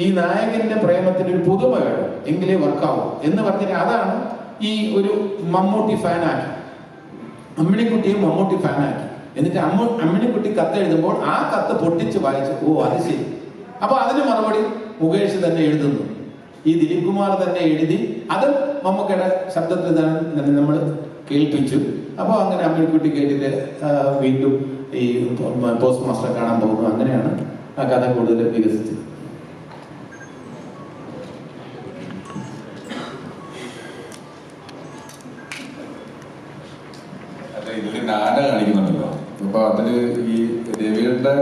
ഈ നായകന്റെ പ്രേമത്തിന് ഒരു പുതുമ വേണം, എങ്കിലേ വർക്കാവും എന്ന് പറഞ്ഞിട്ട് അതാണ് ഈ ഒരു മമ്മൂട്ടി ഫാനാക്കി, അമ്മിണിക്കുട്ടിയെ മമ്മൂട്ടി ഫാനാക്കി. എന്നിട്ട് അമ്മിണിക്കുട്ടി കത്ത് എഴുതുമ്പോൾ ആ കത്ത് പൊട്ടിച്ച് വായിച്ചു, ഓ അത് ശരി. അപ്പൊ അതിന് മറുപടി മുകേഷ് തന്നെ എഴുതുന്നു, ഈ ദിലീപ് കുമാർ തന്നെ എഴുതി, അത് മമ്മൂക്കയുടെ ശബ്ദത്തിൽ തന്നെ നമ്മൾ കേൾപ്പിച്ചു. അപ്പോൾ അങ്ങനെ അമ്മിണിക്കുട്ടി കേട്ടിട്ട് വീണ്ടും ഈ പോസ്റ്റ് മാസ്റ്റർ കാണാൻ പോകുന്നു. അങ്ങനെയാണ് ആ കഥ കൂടുതൽ വികസിച്ചത്. ഇതില് നാന കാണിക്കുന്നുണ്ടല്ലോ, അപ്പൊ അതില് ഈ രവിയുടെ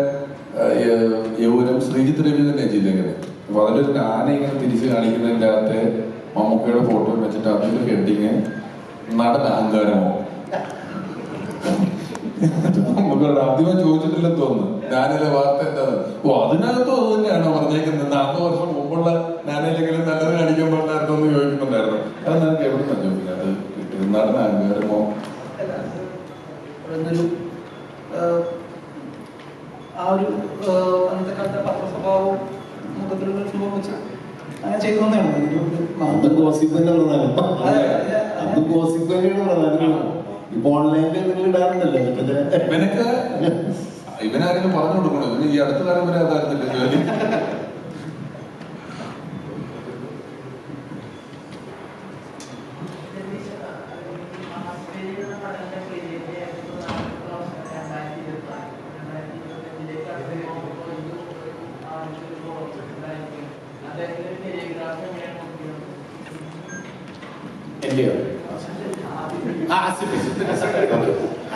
യൗവനം ശ്രീജിത്ത് രവി തന്നെ ചെയ്തേക്കുന്നത്. അപ്പൊ അതിലൊരു നാന ഇങ്ങനെ തിരിച്ച് കാണിക്കുന്നതിൻ്റെ അകത്ത് മമ്മൂക്കയുടെ ഫോട്ടോ വെച്ചിട്ട് അതിന്റെ ഹെഡിങ് നടൻ അഹങ്കാരമോ. മമ്മൂക്കയോട് ആദ്യമേ ചോദിച്ചിട്ടില്ലെന്ന് തോന്നുന്നു ഞാനിലെ വാർത്ത എന്താണ്. ഓ അതിനകത്തും അത് തന്നെയാണോ പറഞ്ഞേക്കുന്നത്? 40 വർഷം മുമ്പുള്ള ഞാനില്ലെങ്കിലും നല്ലത് കാണിക്കാൻ പാടില്ലായിരുന്നു എന്ന് ചോദിക്കുന്നുണ്ടായിരുന്നു. അത് നിനക്ക് എവിടെ നിന്നാണ് ചോദിക്കുന്നത്? അത് കിട്ടും നടൻ അഹങ്കാരമോ എന്നൊരു ആ ഒരു അന്നത്തെ കാലത്തെ പത്രസ്വഭാവവും മുഖത്തിലുള്ള രൂപം വെച്ച് അങ്ങനെ ചെയ്തു തന്നെയാണ്. ഇപ്പൊ ഓൺലൈനിൽ നിങ്ങൾ ഇടാറുണ്ടല്ലോ. ഇവനൊക്കെ ഇവനാരെങ്കിലും പറഞ്ഞു കൊടുക്കണോ? ഇവന് ഈ അടുത്ത കാലം വരെ അതായിരുന്നില്ല ജോലി.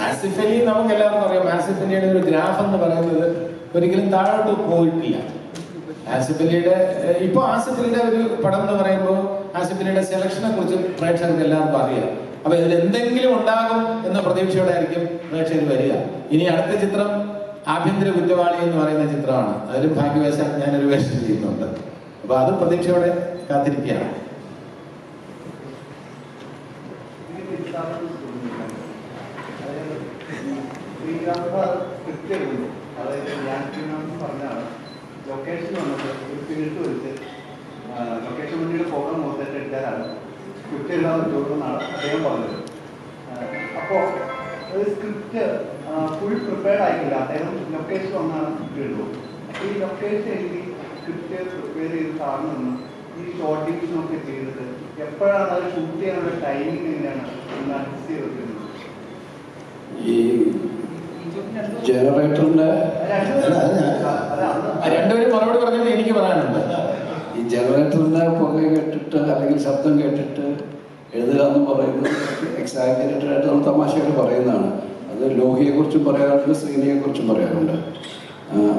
ആസിഫ് അലി നമുക്ക് എല്ലാവർക്കും അറിയാം. ആസിഫ് അലിയുടെ ഒരു ഗ്രാഫ് എന്ന് പറയുന്നത് ഒരിക്കലും താഴോട്ട് പോയിട്ടില്ല. ആസിഫ് അലിയുടെ ഇപ്പൊ ആസിഫ് അലിയുടെ ഒരു പടം എന്ന് പറയുമ്പോൾ ആസിഫ് അലിയുടെ സെലക്ഷനെ കുറിച്ച് പ്രേക്ഷകർക്ക് എല്ലാവർക്കും അറിയാം. അപ്പൊ ഇതിൽ എന്തെങ്കിലും ഉണ്ടാകും എന്ന പ്രതീക്ഷയോടെ ആയിരിക്കും പ്രേക്ഷകർ വരിക. ഇനി അടുത്ത ചിത്രം ആഭ്യന്തര കുറ്റവാളി എന്ന് പറയുന്ന ചിത്രമാണ്. അതിലും ഭാഗ്യവശാൽ ഞാനൊരു വേഷം ചെയ്യുന്നുണ്ട്. അപ്പൊ അത് പ്രതീക്ഷയോടെ കാത്തിരിക്കുകയാണ്. അതായത് ഞാൻ പറഞ്ഞാണ് ലൊക്കേഷൻ വന്നത് ഒരു ഫീൽഡ് വെച്ച് ലൊക്കേഷൻ വേണ്ടിയുടെ ഫോട്ടോ മൊത്തമായിട്ട് എടുക്കാനാണ് സ്ക്രിപ്റ്റ് എഴുതാൻ പറ്റുമെന്നാണ് അദ്ദേഹം പറഞ്ഞത്. അപ്പോൾ ഒരു സ്ക്രിപ്റ്റ് ഫുൾ പ്രിപ്പയർഡ് ആയിട്ടില്ല. അദ്ദേഹം ലൊക്കേഷൻ വന്നാണ് സ്ക്രിപ്റ്റ് എഴുതും. അപ്പോൾ ഈ ലൊക്കേഷൻ എഴുതി സ്ക്രിപ്റ്റ് പ്രിപ്പയർ ചെയ്ത് കാണുന്നു. ഈ ഷോർട്ടിങ്സിനൊക്കെ ചെയ്തിട്ട് എപ്പോഴാണ് അത് ഷൂട്ട് ചെയ്യാനുള്ള ടൈമിംഗ് എങ്ങനെയാണ് ഒന്ന് അഡ്ജസ്റ്റ് ചെയ്ത് വെക്കുന്നത്? ഈ ജനറേറ്ററിന്റെ രണ്ടുപേരും മറുപടി പറഞ്ഞത് എനിക്ക് പറയാനുണ്ട്. ഈ ജനറേറ്ററിന്റെ പുക കേട്ടിട്ട് അല്ലെങ്കിൽ ശബ്ദം കേട്ടിട്ട് എഴുതുക എന്ന് പറയുന്നത് എക്സാജറേറ്റഡ് ആയിട്ട് നമ്മൾ തമാശയായിട്ട് പറയുന്നതാണ്. അത് ലോഹിയെ കുറിച്ചും പറയാറുണ്ട്, ശ്രീനിയെ കുറിച്ചും പറയാറുണ്ട്.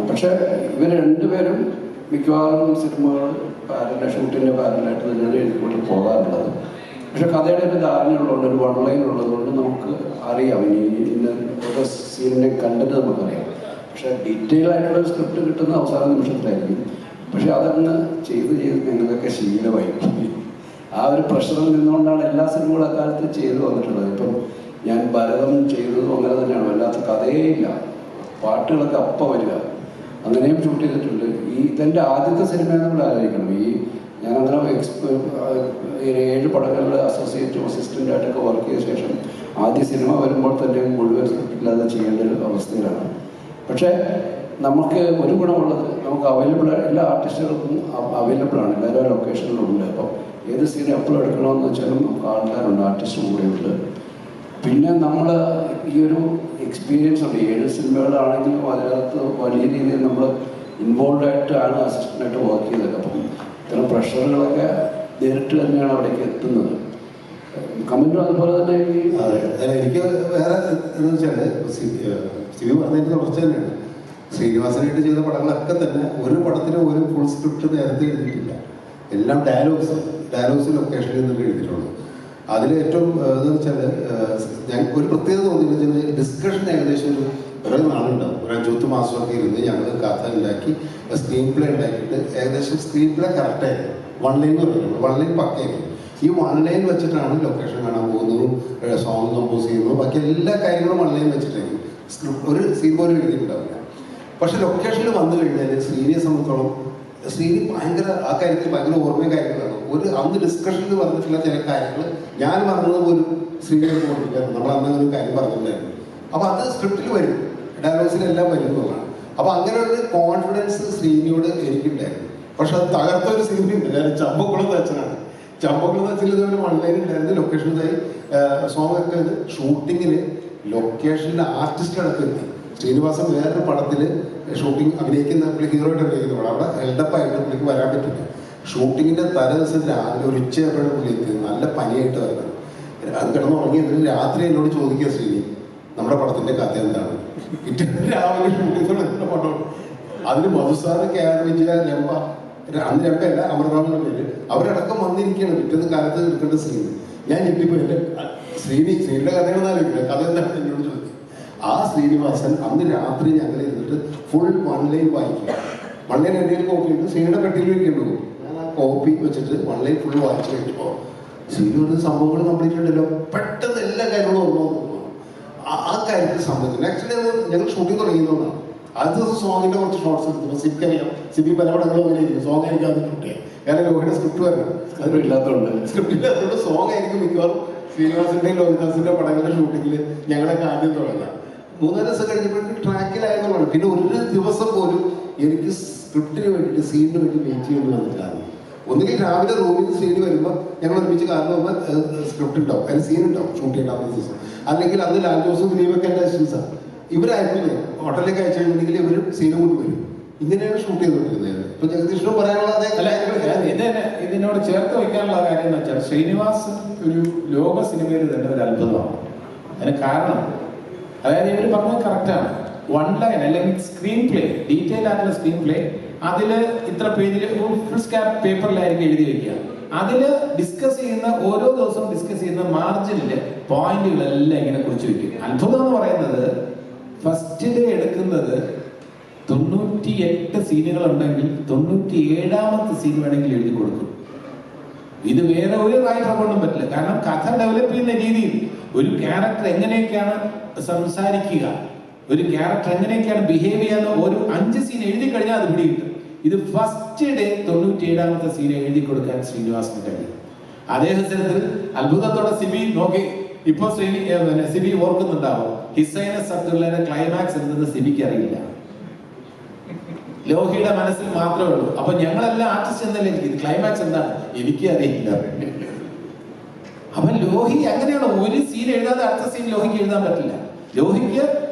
പക്ഷെ ഇവർ രണ്ടുപേരും മിക്കവാറും സിനിമകൾ ഷൂട്ടിന്റെ പാരലായിട്ട് തന്നെയാണ് എഴുതിക്കൊണ്ട് പോകാറുള്ളത്. പക്ഷെ കഥയുടെ ഒരു ധാരണയുള്ളതുകൊണ്ട്, ഒരു വൺ ലൈൻ ഉള്ളതുകൊണ്ട് നമുക്ക് അറിയാം ഇന്ന ഓരോ സീനിനെ കണ്ടിട്ട് നമുക്കറിയാം. പക്ഷെ ഡീറ്റെയിൽ ആയിട്ടുള്ള സ്ക്രിപ്റ്റ് കിട്ടുന്ന അവസാന നിമിഷത്തിലായിരിക്കും. പക്ഷെ അതങ്ങ് ചെയ്ത് ഞങ്ങൾക്കൊക്കെ ശീലമായി. ആ ഒരു പ്രഷറിൽ നിന്നുകൊണ്ടാണ് എല്ലാ സിനിമകളും അക്കാലത്ത് ചെയ്തു വന്നിട്ടുള്ളത്. ഇപ്പം ഞാൻ ഭരതം ചെയ്തതും അങ്ങനെ തന്നെയാണ്. വല്ലാത്ത കഥയേ ഇല്ല, പാട്ടുകളൊക്കെ അപ്പം വരിക, അങ്ങനെയും ഷൂട്ട് ചെയ്തിട്ടുണ്ട്. ഇതെൻ്റെ ആദ്യത്തെ സിനിമയെന്ന് നമ്മൾ ആലോചിക്കണം. ഞാനങ്ങനെ 7 പടങ്ങളിൽ അസോസിയേറ്റും അസിസ്റ്റൻ്റായിട്ടൊക്കെ വർക്ക് ചെയ്ത ശേഷം ആദ്യ സിനിമ വരുമ്പോൾ തന്നെ മുഴുവൻ സ്ക്രിപ്റ്റില്ലാതെ ചെയ്യേണ്ട ഒരു അവസ്ഥയിലാണ്. പക്ഷേ നമുക്ക് ഒരു ഗുണമുള്ളത്, നമുക്ക് എല്ലാ ആർട്ടിസ്റ്റുകൾക്കും അവൈലബിളാണ്, എല്ലാവരും ലൊക്കേഷനിലുണ്ട്. അപ്പം ഏത് സീൻ എപ്പോഴും എടുക്കണമെന്ന് വെച്ചാലും നമുക്ക് ആൾക്കാരുണ്ട്, ആർട്ടിസ്റ്റും കൂടെയുണ്ട്. പിന്നെ നമ്മൾ ഈ ഒരു എക്സ്പീരിയൻസ് ഉണ്ട്. 7 സിനിമകളാണെങ്കിലും അതിനകത്ത് വലിയ രീതിയിൽ നമ്മൾ ഇൻവോൾവ് ആയിട്ടാണ് അസിസ്റ്റൻ്റായിട്ട് വർക്ക് ചെയ്തത്. അപ്പം ഇത്തരം പ്രഷറുകളൊക്കെ നേരിട്ട് തന്നെയാണ് അവിടേക്ക് എത്തുന്നത്. കമൻറ്റും അതുപോലെ തന്നെ എനിക്ക് വേറെ എന്ന് വെച്ചാൽ സിബി പറഞ്ഞതിൻ്റെ തുടർച്ച തന്നെയാണ്. ശ്രീനിവാസനായിട്ട് ചെയ്ത പടങ്ങളൊക്കെ തന്നെ ഒരു പടത്തിന് ഒരു ഫുൾ സ്ക്രിപ്റ്റ് നേരത്തെ എഴുതിയിട്ടില്ല. എല്ലാം ഡയലോഗ്സ് ലൊക്കേഷനിൽ നിന്നൊക്കെ എഴുതിയിട്ടുള്ളൂ. അതിൽ ഏറ്റവും എന്ന് വെച്ചാൽ ഞങ്ങൾക്ക് ഒരു പ്രത്യേകത തോന്നിയെന്ന് വെച്ചാൽ ഡിസ്കഷൻ ഏകദേശം കുറേ നാളുണ്ടാവും. ഒരു 5 മാസമൊക്കെ ഇരുന്ന് ഞങ്ങൾ കഥ ഉണ്ടാക്കി സ്ക്രീൻ പ്ലേ ഉണ്ടാക്കിയിട്ട് ഏകദേശം സ്ക്രീൻ പ്ലേ കറക്റ്റായിരുന്നു. 1 ലൈൻ എന്ന് പറയുന്നത് 1 ലൈൻ പക്കയായിരുന്നു. ഈ 1 ലൈൻ വെച്ചിട്ടാണ് ലൊക്കേഷൻ കാണാൻ പോകുന്നതും സോങ് കമ്പോസ് ചെയ്യുന്നതും ബാക്കി എല്ലാ കാര്യങ്ങളും 1 ലൈൻ വെച്ചിട്ടായിരിക്കും. സ്ക്രിപ്റ്റ് ഒരു സീൻ പോലും എഴുതിയിട്ടുണ്ടാവില്ല. പക്ഷെ ലൊക്കേഷനിൽ വന്നു കഴിഞ്ഞാൽ ശ്രീനിയെ സംബന്ധിച്ചോളം ശ്രീനി ഭയങ്കര ആ കാര്യത്തിൽ ഭയങ്കര ഓർമ്മയും കാര്യങ്ങളാണ്. അന്ന് ഡിസ്കഷനിൽ പറഞ്ഞിട്ടുള്ള ചില കാര്യങ്ങൾ ഞാൻ പറഞ്ഞത് പോലും ശ്രീനിയെ ഓർമ്മിക്കാറുണ്ട്. നമ്മൾ അന്ന് ഒരു കാര്യം പറഞ്ഞിട്ടുണ്ടായിരുന്നു. അപ്പോൾ അത് സ്ക്രിപ്റ്റിൽ വരും, ഡയലോഗ്സിലെല്ലാം വരുന്നതാണ്. അപ്പോൾ അങ്ങനെ ഒരു കോൺഫിഡൻസ് ശ്രീനിയോട് എനിക്കുണ്ടായിരുന്നു. പക്ഷെ അത് തകർത്തൊരു സിനിമയുണ്ട്. ഞാൻ ചമ്പക്കുളം അച്ഛനാണ്. ചമ്പക്കുളം അച്ഛൻ ഇതുപോലെ 1 ലൈൻ ഉണ്ടായിരുന്നു. ലൊക്കേഷനിലായി സോങ് ഒക്കെ ഷൂട്ടിങ്ങിൽ ലൊക്കേഷനിലെ ആർട്ടിസ്റ്റ് അടക്കം എത്തി. ശ്രീനിവാസൻ വേറൊരു പടത്തിൽ ഷൂട്ടിംഗ് അഭിനയിക്കുന്ന ഹീറോ ആയിട്ട് അഭിനയിക്കുന്ന പടം അവിടെ ഹെൽഡപ്പായിട്ട് പുള്ളിക്ക് വരാൻ പറ്റില്ല. ഷൂട്ടിങ്ങിൻ്റെ തലേ ദിവസം രാവിലെ ഒരു ഉച്ചയായപ്പോഴും പുള്ളി എത്തി. നല്ല പനിയായിട്ട് വരണം. അത് കിടന്നുറങ്ങി എന്നിട്ട് രാത്രി എന്നോട് ചോദിക്കുക ശ്രീനി നമ്മുടെ പടത്തിൻ്റെ കഥ എന്താണ്. പിറ്റേന്ന് രാവിലെ ഷൂട്ടിങ്ങിൻ്റെ പടം അതിന് മധുസാറ് KR വിജയ രംഭ അന്ന് രംഭയല്ല അമൃതാമിൻ്റെ പേര് അവരടക്കം വന്നിരിക്കുകയാണ്. പിറ്റേന്ന് കാലത്ത് എടുക്കേണ്ട ശ്രീനി. ഞാൻ ഇട്ടിപ്പോൾ എൻ്റെ ശ്രീനിയുടെ കഥകളെന്ന് ആലോചിക്കില്ല. കഥ എന്താണ് എന്നോട് ചോദിക്കും. ആ ശ്രീനിവാസൻ അന്ന് രാത്രി ഞങ്ങൾ ഇരുന്നിട്ട് ഫുൾ 1 ലൈൻ വായിക്കും. 1 ലൈൻ എന്തെങ്കിലും കോപ്പി ഉണ്ട് ശ്രീയുടെ പെട്ടിയിൽ വയ്ക്കേണ്ടു. ഞാൻ ആ കോപ്പി വെച്ചിട്ട് 1 ലൈൻ ഫുൾ വായിച്ചു കഴിഞ്ഞപ്പോൾ ശ്രീയുടെ സംഭവങ്ങൾ കംപ്ലീറ്റ് ഉണ്ടല്ലോ. പെട്ടെന്ന് എല്ലാ കാര്യങ്ങളും ഓർമ്മ തോന്നുന്നു. ആ കാര്യത്തിൽ സംബന്ധിച്ചു. ആക്ച്വലി അത് ഞങ്ങൾ ഷൂട്ടിംഗ് തുടങ്ങിയതുകൊണ്ടാണ്. ആദ്യ ദിവസം സോങ്ങിൻ്റെ കുറച്ച് ഷോർട്സ് എടുത്തു. സിബി പല പടങ്ങളും അങ്ങനെ ആയിരിക്കും. സോങ് ആയിരിക്കും അത് കിട്ടുക. കാരണം ലോഹിയുടെ സ്ക്രിപ്റ്റ് വരണം. സ്ക്രിപ്റ്റ് ഇല്ലാത്തതുകൊണ്ട് സോങ് ആയിരിക്കും മിക്കവാറും ശ്രീനിവാസിൻ്റെയും ലോഹിദാസിൻ്റെ പടങ്ങളുടെ ഷൂട്ടിങ്ങിൽ ഞങ്ങളൊക്കെ ആദ്യം തുടങ്ങാം. 3 ദിവസം കഴിഞ്ഞപ്പോഴേക്കും ട്രാക്കിലായതുകൊണ്ടാണ്. പിന്നെ ഒരു ദിവസം പോലും എനിക്ക് സ്ക്രിപ്റ്റിന് വേണ്ടിയിട്ട് സീനിന് വേണ്ടി വെയിറ്റ് ചെയ്യേണ്ടി വന്നിട്ടാണ്. ഒന്നുകിൽ രാവിലെ റൂമിൽ നിന്ന് സീന് വരുമ്പോൾ ഞങ്ങൾ ഒരുമിച്ച് കാരണം പോകുമ്പോൾ സ്ക്രിപ്റ്റ് ഉണ്ടാവും, അതിന് സീൻ ഉണ്ടാവും ഷൂട്ട് ചെയ്യേണ്ട ദിവസം. അല്ലെങ്കിൽ അന്ന് ലാൽ ജോസും ദിലീപൊക്കെ എൻ്റെ അസിസ്റ്റൻസാണ്. ഇവരായിരുന്നു ഹോട്ടലിലേക്ക് അയച്ചു കഴിഞ്ഞിട്ടുണ്ടെങ്കിൽ ഇവരും സീനും കൊണ്ട് വരും. ഇങ്ങനെയാണ് ഷൂട്ട് ചെയ്തുകൊണ്ടിരുന്നത്. ഇപ്പൊ ജഗദീഷിനോട് പറയാനുള്ളത് ഇതിനോട് ചേർത്ത് വയ്ക്കാനുള്ള കാര്യം എന്ന് വെച്ചാൽ ശ്രീനിവാസ് ഒരു ലോക സിനിമയിൽ തന്നെ ഒരു അത്ഭുതമാണ്. അതിന് കാരണം അതായത് ഇവർ പറഞ്ഞത് കറക്റ്റാണ്. 1 ലൈൻ അല്ലെങ്കിൽ സ്ക്രീൻ പ്ലേ, ഡീറ്റെയിൽ ആയിട്ടുള്ള സ്ക്രീൻ പ്ലേ അതിൽ ഇത്ര പേജിൽ ഫുൾ സ്കാപ്പ് പേപ്പറിലായിരിക്കും എഴുതി വയ്ക്കുക. അതിൽ ഡിസ്കസ് ചെയ്യുന്ന ഓരോ ദിവസവും ഡിസ്കസ് ചെയ്യുന്ന മാർജിനില് പോയിന്റുകളെല്ലാം ഇങ്ങനെ കുറിച്ച് വയ്ക്കും. അത്ഭുതം എന്ന് പറയുന്നത് ഫസ്റ്റ് ഡേ എടുക്കുന്നത് 98 സീനുകൾ ഉണ്ടെങ്കിൽ 97ാമത്തെ സീൻ വേണമെങ്കിൽ എഴുതി കൊടുക്കും. ഇത് വേറെ ഒരു റൈറ്റർ കൊണ്ടും പറ്റില്ല. കാരണം കഥ ഡെവലപ്പ് ചെയ്യുന്ന രീതിയിൽ ഒരു ക്യാരക്ടർ എങ്ങനെയൊക്കെയാണ് സംസാരിക്കുക, ഒരു ക്യാരക്ടർ എങ്ങനെയൊക്കെയാണ് ബിഹേവ് ചെയ്യാന്ന് ഒരു 5 സീൻ എഴുതി കഴിഞ്ഞാൽ അത് പിടികിട്ടും. ഇത് ഫസ്റ്റ് ഡേ 97ാമത്തെ സീൻ എഴുതി കൊടുക്കാൻ ശ്രീനിവാസിന് കഴിയും. അതേസരത്തിൽ അത്ഭുതത്തോടെ സിബി നോക്കി. ഇപ്പൊ സിബി ഓർക്കുന്നുണ്ടാവും ഹിസൈനസ് അബ്ദുള്ളയുടെ ക്ലൈമാക്സ് എന്നത് സിബിക്ക് അറിയില്ല, ലോഹിയുടെ മനസ്സിൽ മാത്രമേ ഉള്ളൂ. അപ്പൊ ഞങ്ങളെല്ലാം ആർട്ടിസ്റ്റ് എന്നല്ലേ ഇത് ക്ലൈമാക്സ് എന്താണ് എനിക്ക് അറിയില്ല. അപ്പൊ ലോഹി അങ്ങനെയാണ്. ഒരു സീൻ എഴുതാതെ അടുത്ത സീൻ ലോഹിക്ക് എഴുതാൻ പറ്റില്ല. ലോഹിക്ക്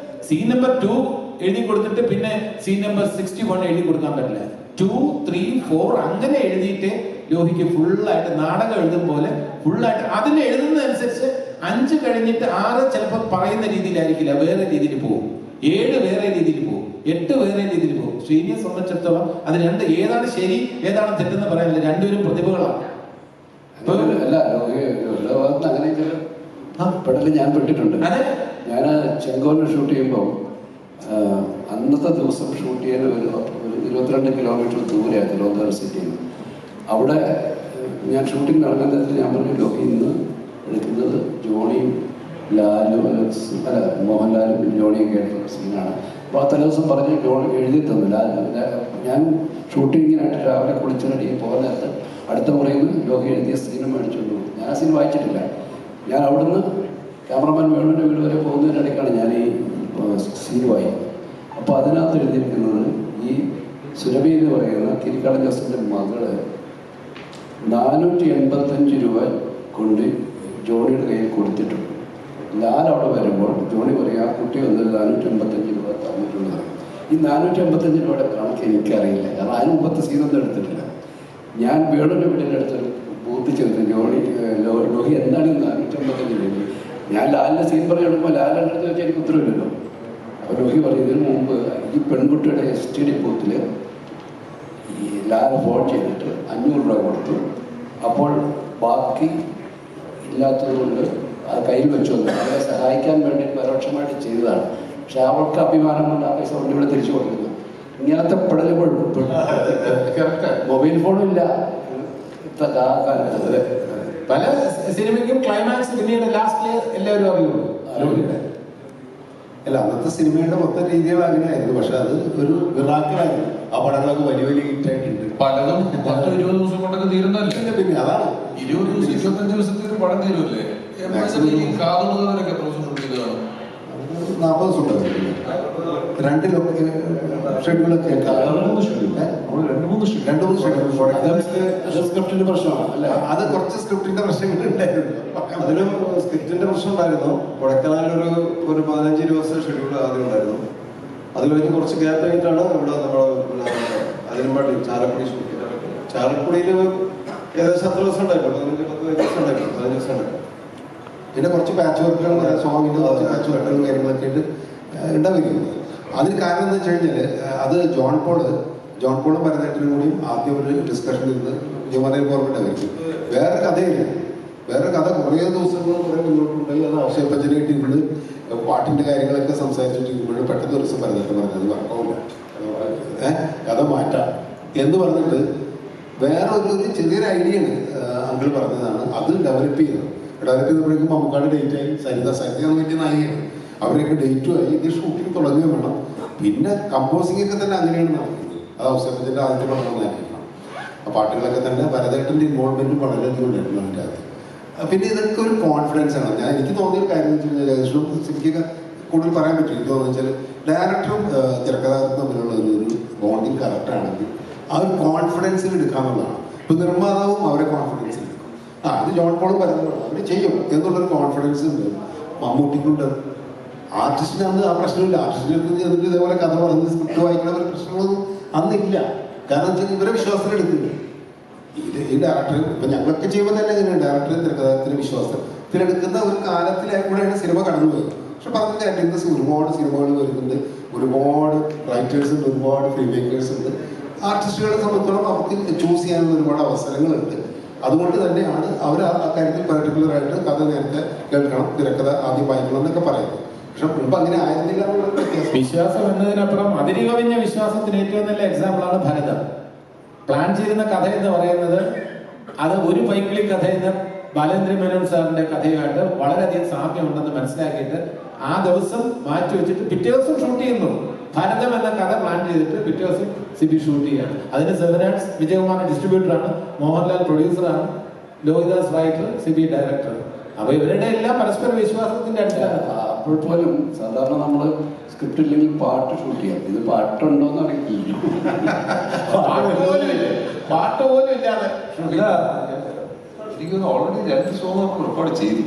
സീൻ നമ്പർ 2 എഴുതി കൊടുത്തിട്ട് പിന്നെ സീൻ നമ്പർ 61 എഴുതി കൊടുക്കാൻ പറ്റില്ല. 2, 3, 4 അങ്ങനെ എഴുതിയിട്ട് ലോഹിക്ക് ഫുള്ളായിട്ട് നാടകം എഴുതും പോലെ ഫുള്ളായിട്ട് അതിന് എഴുതുന്നതനുസരിച്ച് 5 കഴിഞ്ഞിട്ട് 6 ചിലപ്പോൾ പറയുന്ന രീതിയിലായിരിക്കില്ല, വേറെ രീതിയിൽ പോകും. 7 വേറെ രീതിയിൽ പോകും, 8 വേറെ രീതിയിൽ പോകും. ശ്രീനിയെ സംബന്ധിച്ചിടത്തോളം അത് ഏതാണ് ശരി ഏതാണ് തെറ്റെന്ന് പറയാനില്ല. രണ്ടുപേരും പ്രതിഭകളാണ്. അല്ല അങ്ങനെ പെടല് ഞാൻ പെട്ടിട്ടുണ്ട്. ഞാൻ ചെങ്കോലിൽ ഷൂട്ട് ചെയ്യുമ്പോൾ അന്നത്തെ ദിവസം ഷൂട്ട് ചെയ്യാൻ ഒരു 22 കിലോമീറ്റർ ദൂരെയാണ് തിരുവനന്തപുരം സിറ്റിയിൽ. അവിടെ ഞാൻ ഷൂട്ടിംഗ് നടക്കുന്ന തരത്തിൽ ഞാൻ പറഞ്ഞു ലോഹി ഇന്ന് എടുക്കുന്നത് ജോണിയും ലാലും മോഹൻലാലും ജോണിയൊക്കെ ആയിട്ടുള്ള സീനാണ്. അപ്പോൾ ആ തലേദിവസം പറഞ്ഞ് ജോണി എഴുതി തന്നില്ല. ഞാൻ ഷൂട്ടിങ്ങിനായിട്ട് രാവിലെ കുളിച്ച് റെഡി പോകുന്ന നേരത്ത് അടുത്ത മുറിയിൽ നിന്ന് ലോഹി എഴുതിയ സീനും മേടിച്ചുകൊണ്ട് പോകും. ഞാൻ ആ സീൻ വായിച്ചിട്ടില്ല. ഞാൻ അവിടുന്ന് ക്യാമറമാൻ വേണുവിൻ്റെ വീട് വരെ പോകുന്നതിനിടയ്ക്കാണ് ഞാൻ ഈ സീൻ വായിക്കുന്നത്. അപ്പോൾ അതിനകത്ത് എഴുതിയിരിക്കുന്നത് ഈ സുരഭി എന്ന് പറയുന്ന കിരിക്കാടൻ ജോസിൻ്റെ മകള് 485 രൂപ കൊണ്ട് ജോണിയുടെ കയ്യിൽ കൊടുത്തിട്ടുണ്ട്. ലാൽ അവിടെ വരുമ്പോൾ ജോണി പറയും ആ കുട്ടി വന്നത് 485 രൂപ തന്നിട്ടുള്ളത്. ഈ 455 രൂപയുടെ കണക്ക് എനിക്കറിയില്ല, കാരണം അതിന് മുമ്പത്തെ സീനൊന്നും എടുത്തിട്ടില്ല. ഞാൻ വേണുവിൻ്റെ വീടിൻ്റെ അടുത്ത് ബൂത്ത് ചെറുത്ത് ലോഹി എന്താണ് 455 രൂപ? ഞാൻ ലാലിൻ്റെ സീൻ പറയുമ്പോൾ ലാലിൻ്റെ അടുത്ത് വെച്ചാൽ എനിക്ക് ഉത്തരവില്ലല്ലോ. അപ്പോൾ ലോഹി പറഞ്ഞു, ഇതിനു മുമ്പ് ഈ പെൺകുട്ടിയുടെ STD ബൂത്തിൽ ഈ ലാൽ ഫോൺ ചെയ്തിട്ട് 500 രൂപ കൊടുത്തു. അപ്പോൾ ബാക്കി ഇല്ലാത്തതുകൊണ്ട് അത് കയ്യിൽ വെച്ചു വന്നു. അവരെ സഹായിക്കാൻ വേണ്ടി പരോക്ഷമായിട്ട് ചെയ്തതാണ്. പക്ഷെ അവൾക്ക് അഭിമാനം കൊണ്ട് ആ പൈസ കൊണ്ട് ഇവിടെ തിരിച്ചു കൊടുക്കുന്നു. ഇങ്ങനത്തെ പെടലുകൾ മൊബൈൽ ഫോണും ഇല്ല പല സിനിമയ്ക്കും ക്ലൈമാക്സ് പിന്നീട് ലാസ്റ്റില് എല്ലാവരും അറിയുള്ളൂ. അല്ല, അന്നത്തെ സിനിമയുടെ മൊത്തം രീതികൾ അങ്ങനെയായിരുന്നു. പക്ഷെ അത് ഒരു മിറാക്കിളായിരുന്നു. ആ പടങ്ങളൊക്കെ വലിയ വലിയ ഹിറ്റായിട്ടുണ്ട്. പലതും 10-20 ദിവസം കൊണ്ടൊക്കെ തീരുന്നല്ലേ. പിന്നെ അതാണ് 20 ദിവസം 25 ദിവസത്തിൽ ഒരു പടം തീരുമല്ലേ. കാതുകൊക്കെ എത്ര ദിവസം ഷൂട്ട് ചെയ്തതാണ്? 40 ദിവസം ഉണ്ടായിരുന്നു. 2 ഷെഡ്യൂളൊക്കെ 2-3 ഷെഡ്യൂൾ. സ്ക്രിപ്റ്റിന്റെ പ്രശ്നമാണ് അല്ല, അത് കുറച്ച് സ്ക്രിപ്റ്റിന്റെ പ്രശ്നങ്ങൾ ഉണ്ടായിരുന്നു. അതിലും സ്ക്രിപ്റ്റിന്റെ പ്രശ്നം ഉണ്ടായിരുന്നു. കൊടൈക്കനാലിൽ ഒരു 15 ദിവസം ഷെഡ്യൂൾ ആദ്യം ഉണ്ടായിരുന്നു. അത് കഴിഞ്ഞ് കുറച്ച് ഗ്യാപ്പ് കഴിഞ്ഞിട്ടാണ് ഇവിടെ നമ്മൾ അതിനുവേണ്ടി ചാലക്കുടി ഷൂട്ട് ചെയ്തത്. ചാലക്കുടിയിൽ ഏകദേശം 10 ദിവസം ഉണ്ടായിരുന്നു. 15 ദിവസം ഉണ്ടായിരുന്നു. പിന്നെ കുറച്ച് പാച്ച് വർക്കുകൾ, സോങ്ങിന്റെ കുറച്ച് പാച്ച് വർക്കുകൾ കാര്യങ്ങളൊക്കെ ആയിട്ട് ഉണ്ടാവുകയുണ്ട്. അതിന് കാരണം എന്താ വെച്ച് കഴിഞ്ഞാൽ, അത് ജോൺ പോളും ഭരതേട്ടനും കൂടിയും ആദ്യം ഒരു ഡിസ്കഷൻ ഇരുന്ന് വിജയമാലയിൽ ഗവൺമെന്റ് വേറെ കഥയില്ല. വേറെ കഥ കുറേ ദിവസങ്ങൾ കുറേ മുന്നോട്ടുണ്ടെങ്കിൽ അത് അവസരപ്പഞ്ചനായിട്ട് ഇരുന്ന് പാട്ടിന്റെ കാര്യങ്ങളൊക്കെ സംസാരിച്ചിട്ടിരിക്കുമ്പോഴും പെട്ടെന്ന് ഒരു ദിവസം ഭരതേട്ടൻ പറഞ്ഞത് വർക്കൗണ്ട് കഥ മാറ്റാം എന്ന് പറഞ്ഞിട്ട് വേറെ ഒരു ചെറിയൊരു ഐഡിയ ആണ് അങ്കിൾ പറഞ്ഞതാണ്. അത് ഡെവലപ്പ് ചെയ്തപ്പോഴേക്കും മമ്മൂക്കാട് ഡേറ്റ് ആയി. സരിതയാണ് വലിയ നായികയാണ്. അവരൊക്കെ ഡേറ്റും ആയി. ഇത് ഷൂട്ടിങ് തുടങ്ങുകയും വേണം. പിന്നെ കമ്പോസിംഗ് ഒക്കെ തന്നെ അങ്ങനെയാണ് നടക്കുന്നത്. അത് അവസരത്തിന്റെ ആദ്യത്തെ പടം നന്നായിരിക്കണം. ആ പാട്ടുകളൊക്കെ തന്നെ ഭരതേട്ടൻ്റെ ഇൻവോൾവ്മെന്റും വളരെയധികം ഉണ്ടായിരുന്നു അതിൻ്റെ അകത്ത്. പിന്നെ ഇതൊക്കെ ഒരു കോൺഫിഡൻസ് ആണ്. എനിക്ക് തോന്നിയൊരു കാര്യം എന്ന് വെച്ച് കഴിഞ്ഞാൽ, ഏകദേശം സിനിമയ്ക്കൊക്കെ കൂടുതൽ പറയാൻ പറ്റും. എനിക്ക് തോന്നുന്നു വെച്ചാൽ ഡയറക്ടറും തിരക്കഥാകൃത്തും തമ്മിലുള്ള ഒരു ബോണ്ടിങ് കറക്റ്റാണെങ്കിൽ ആ ഒരു കോൺഫിഡൻസിൽ എടുക്കാമെന്നുള്ളതാണ്. ഇപ്പൊ നിർമ്മാതാവും അവരെ കോൺഫിഡൻസിൽ എടുക്കും. ഇത് ജോൺ പോളും പറയുന്നതാണ്, അവർ ചെയ്യും എന്നുള്ളൊരു കോൺഫിഡൻസ് ഉണ്ട്. മമ്മൂട്ടിക്കുണ്ട്. ആർട്ടിസ്റ്റിന് അന്ന് ആ പ്രശ്നമില്ല. ആർട്ടിസ്റ്റിന് എന്നിട്ട് ഇതേപോലെ കഥ പറഞ്ഞ് സ്ക്രിപ്റ്റ് വായിക്കുന്ന ഒരു പ്രശ്നങ്ങളൊന്നും അന്നില്ല. കാരണം വെച്ചാൽ ഇവരെ വിശ്വാസത്തിലെടുക്കില്ല. ഈ ഡയറക്ടർ ഇപ്പൊ ഞങ്ങളൊക്കെ ചെയ്യുമ്പോൾ തന്നെ ഇങ്ങനെ ഡയറക്ടറെ തിരക്കഥാകൃത്തിന് വിശ്വാസത്തിലെടുക്കുന്ന ഒരു കാലത്തിലേക്കൂടെയാണ് സിനിമ കടന്നുപോയത്. പക്ഷെ പറഞ്ഞ കാര്യം ഇന്ന് ഒരുപാട് സിനിമകൾ വരുന്നുണ്ട്, ഒരുപാട് റൈറ്റേഴ്സ് ഉണ്ട്, ഒരുപാട് ഫിലിം മേക്കേഴ്സ് ഉണ്ട്. ആർട്ടിസ്റ്റുകളെ സംബന്ധിച്ചോളം അവർക്ക് ചൂസ് ചെയ്യാനുള്ള ഒരുപാട് അവസരങ്ങളുണ്ട്. അതുകൊണ്ട് തന്നെയാണ് അവർ ആ കാര്യത്തിൽ പെർട്ടിക്കുലറായിട്ട് കഥ നേരത്തെ കേൾക്കണം, തിരക്കഥ ആദ്യം വായിക്കണം എന്നൊക്കെ പറയുന്നത്. പക്ഷെ മുമ്പ് അങ്ങനെ ആയിരുന്നില്ല എന്നുള്ള വ്യത്യാസം. വിശ്വാസം എന്നതിനപ്പുറം അതിന് കവിഞ്ഞ വിശ്വാസത്തിന് ഏറ്റവും നല്ല എക്സാമ്പിളാണ് ഭരതം. പ്ലാൻ ചെയ്യുന്ന കഥ എന്ന് പറയുന്നത് അത് ഒരു പൈക്കിളി കഥയെന്ന് ബാലേന്ദ്ര മേനോൻ സാറിന്റെ കഥയുമായിട്ട് വളരെയധികം സാമ്യമുണ്ടെന്ന് മനസ്സിലാക്കിയിട്ട് ആ ദിവസം മാറ്റി വെച്ചിട്ട് പിറ്റേ ദിവസം ഷൂട്ട് ചെയ്യുന്നു. ഭരതം എന്ന കഥ പ്ലാൻ ചെയ്തിട്ട് പിറ്റേ ദിവസം സിബി ഷൂട്ട് ചെയ്യാണ്. അതിന് സെവനാർട്സ് വിജയകുമാർ ഡിസ്ട്രിബ്യൂട്ടറാണ്, മോഹൻലാൽ പ്രൊഡ്യൂസറാണ്, ലോഹിദാസ് റൈറ്റർ, സിബി ഡയറക്ടർ. അപ്പൊ ഇവരുടെ എല്ലാം പരസ്പര വിശ്വാസത്തിന്റെ അടുത്താണ്. അപ്പോൾ പോലും സാധാരണ നമ്മൾ സ്ക്രിപ്റ്റ് ഇല്ലെങ്കിൽ പാട്ട് ഷൂട്ട് ചെയ്യാം. ഇത് പാട്ടുണ്ടോന്ന് അറിയില്ല. പാട്ട് പോലും ഇല്ലാതെ എനിക്ക് ഓൾറെഡി 2 സോങ് നമ്മൾ റെക്കോർഡ് ചെയ്തു